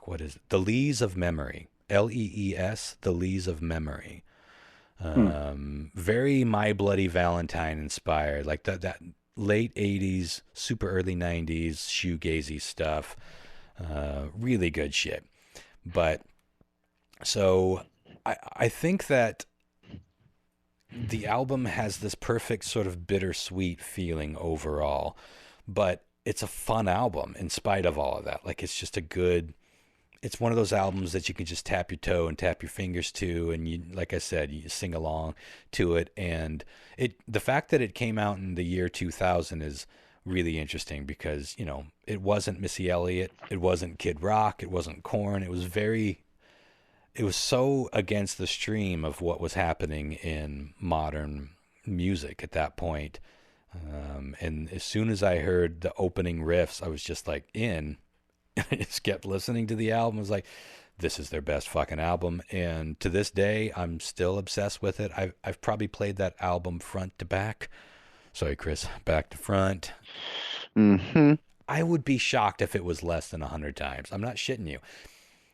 Speaker 1: what is it? The Lees of Memory. Lees, The Lees of Memory. Very My Bloody Valentine inspired, like that late 80s, super early 90s shoegazy stuff. Really good shit. But so I think that the album has this perfect sort of bittersweet feeling overall, but it's a fun album in spite of all of that. Like, it's just it's one of those albums that you can just tap your toe and tap your fingers to, and you, like I said, you sing along to it. And the fact that it came out in the year 2000 is really interesting because, you know, it wasn't Missy Elliott, it wasn't Kid Rock, it wasn't Korn. It was so against the stream of what was happening in modern music at that point. And as soon as I heard the opening riffs, I was just like in. I just kept listening to the album. I was like, this is their best fucking album. And to this day, I'm still obsessed with it. I've probably played that album front to back. Sorry, Chris, back to front.
Speaker 2: Mm-hmm.
Speaker 1: I would be shocked if it was less than 100 times. I'm not shitting you.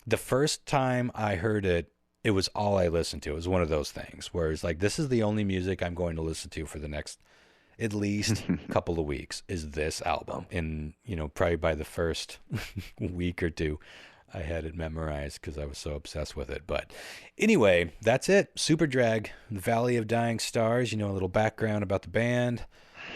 Speaker 1: The first time I heard it, it was all I listened to. It was one of those things where it's like, this is the only music I'm going to listen to for the next at least couple of weeks is this album. And, you know, probably by the first week or two, I had it memorized because I was so obsessed with it. But anyway, that's it. Superdrag, The Valley of Dying Stars. You know, a little background about the band,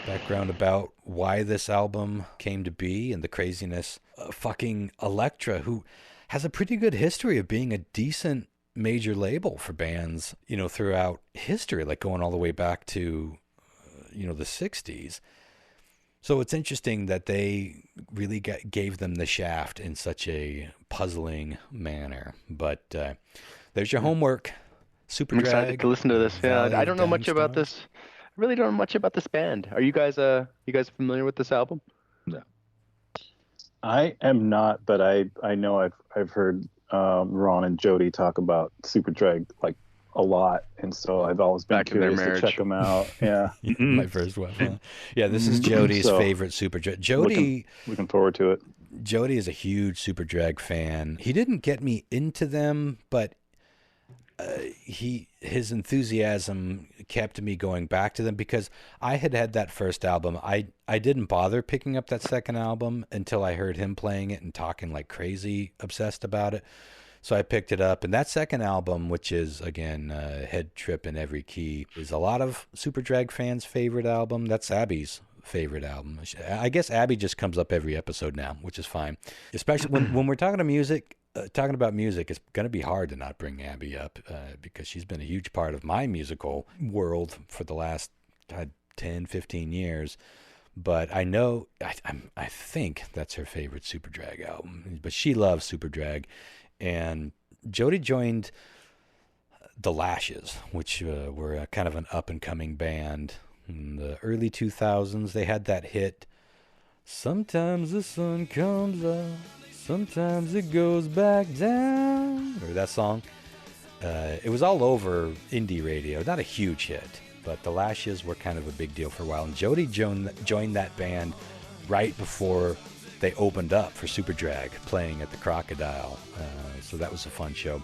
Speaker 1: background about why this album came to be, and the craziness of fucking Elektra, who has a pretty good history of being a decent major label for bands, you know, throughout history, like going all the way back to you know, the 60s. So it's interesting that they really gave them the shaft in such a puzzling manner. But there's your homework. Superdrag.
Speaker 2: I'm excited to listen to this. Yeah, I don't know much about this. I really don't know much about this band. Are you guys familiar with this album?
Speaker 7: No.
Speaker 5: I am not, but I know I've heard Ron and Jody talk about Superdrag like a lot, and so I've always been curious to check them out. Yeah.
Speaker 1: My first one. Huh? Yeah, this is Jody's favorite Superdrag. Jody,
Speaker 5: looking forward to it.
Speaker 1: Jody is a huge Superdrag fan. He didn't get me into them, but his enthusiasm kept me going back to them because I had that first album. I didn't bother picking up that second album until I heard him playing it and talking like crazy, obsessed about it. So I picked it up, and that second album, which is, again, Head Trip in Every Key, is a lot of Superdrag fans' favorite album. That's Abby's favorite album. I guess Abby just comes up every episode now, which is fine. Especially when we're talking about music, it's going to be hard to not bring Abby up because she's been a huge part of my musical world for the last 10, 15 years. But I know, I think that's her favorite Superdrag album. But she loves Superdrag. And Jody joined the Lashes, which were kind of an up-and-coming band. In the early 2000s, they had that hit, "Sometimes the sun comes up, sometimes it goes back down." Remember that song? It was all over indie radio. Not a huge hit, but the Lashes were kind of a big deal for a while. And Jody joined that band right before they opened up for Superdrag, playing at the Crocodile. So that was a fun show.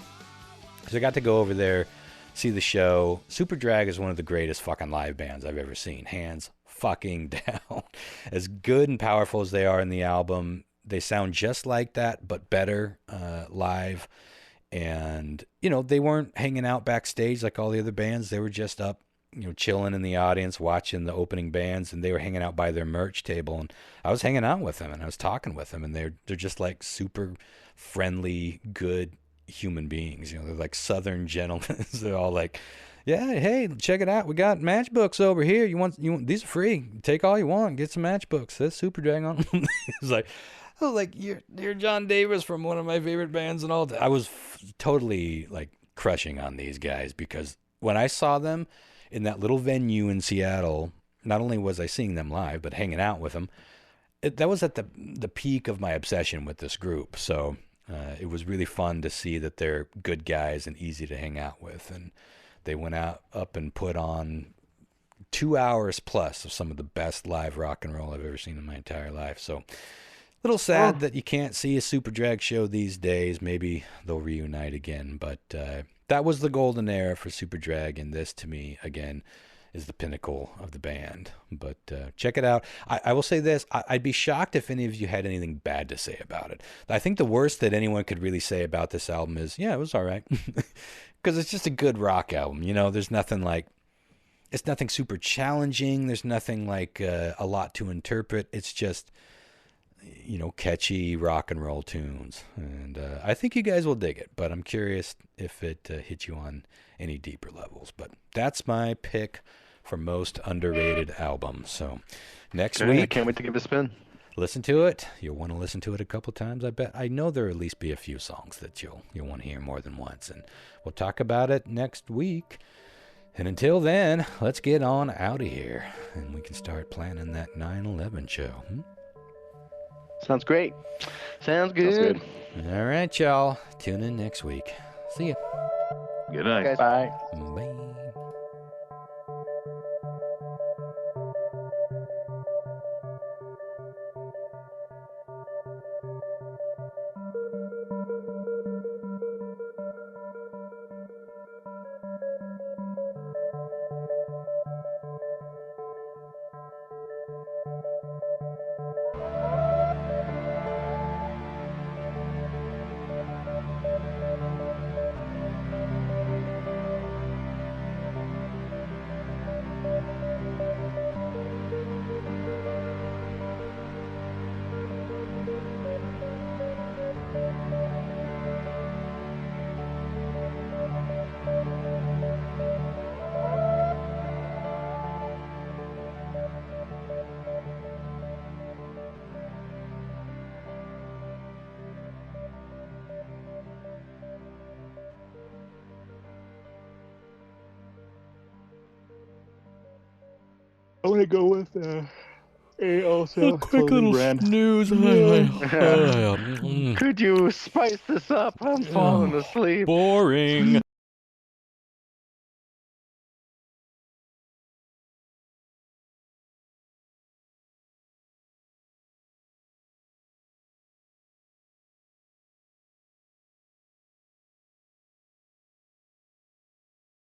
Speaker 1: So I got to go over there, see the show. Superdrag is one of the greatest fucking live bands I've ever seen. Hands fucking down. As good and powerful as they are in the album, they sound just like that, but better live. And, they weren't hanging out backstage like all the other bands. They were just up, chilling in the audience, watching the opening bands, and they were hanging out by their merch table. And I was hanging out with them, and I was talking with them, and they're just like super friendly, good human beings. They're like Southern gentlemen. They're all like, "Yeah, hey, check it out. We got matchbooks over here. You want these are free. Take all you want. Get some matchbooks. That's Superdrag on them." I was like, you're John Davis from one of my favorite bands and all that. I was totally like crushing on these guys because when I saw them in that little venue in Seattle, not only was I seeing them live, but hanging out with them, that was at the peak of my obsession with this group. So it was really fun to see that they're good guys and easy to hang out with. And they went up and put on 2 hours plus of some of the best live rock and roll I've ever seen in my entire life. So a little sad that you can't see a Superdrag show these days. Maybe they'll reunite again. But that was the golden era for Superdrag. And this, to me, again, is the pinnacle of the band. But check it out. I will say this. I'd be shocked if any of you had anything bad to say about it. I think the worst that anyone could really say about this album is, yeah, it was all right. Because it's just a good rock album. There's nothing like, it's nothing super challenging. There's nothing like a lot to interpret. It's just, catchy rock and roll tunes. And I think you guys will dig it. But I'm curious if it hit you on any deeper levels. But that's my pick for most underrated album. So next week,
Speaker 2: I can't wait to give it a spin.
Speaker 1: Listen to it. You'll want to listen to it a couple times, I bet. I know there'll at least be a few songs that you'll want to hear more than once. And we'll talk about it next week. And until then, let's get on out of here. And we can start planning that 9/11 show.
Speaker 2: Sounds great. Sounds good.
Speaker 1: All right, y'all. Tune in next week. See ya.
Speaker 7: Good night.
Speaker 2: Okay, bye.
Speaker 1: Bye.
Speaker 5: I want to go with a
Speaker 1: quick little
Speaker 5: brand.
Speaker 1: snooze.
Speaker 2: Could you spice this up? I'm falling asleep.
Speaker 1: Boring.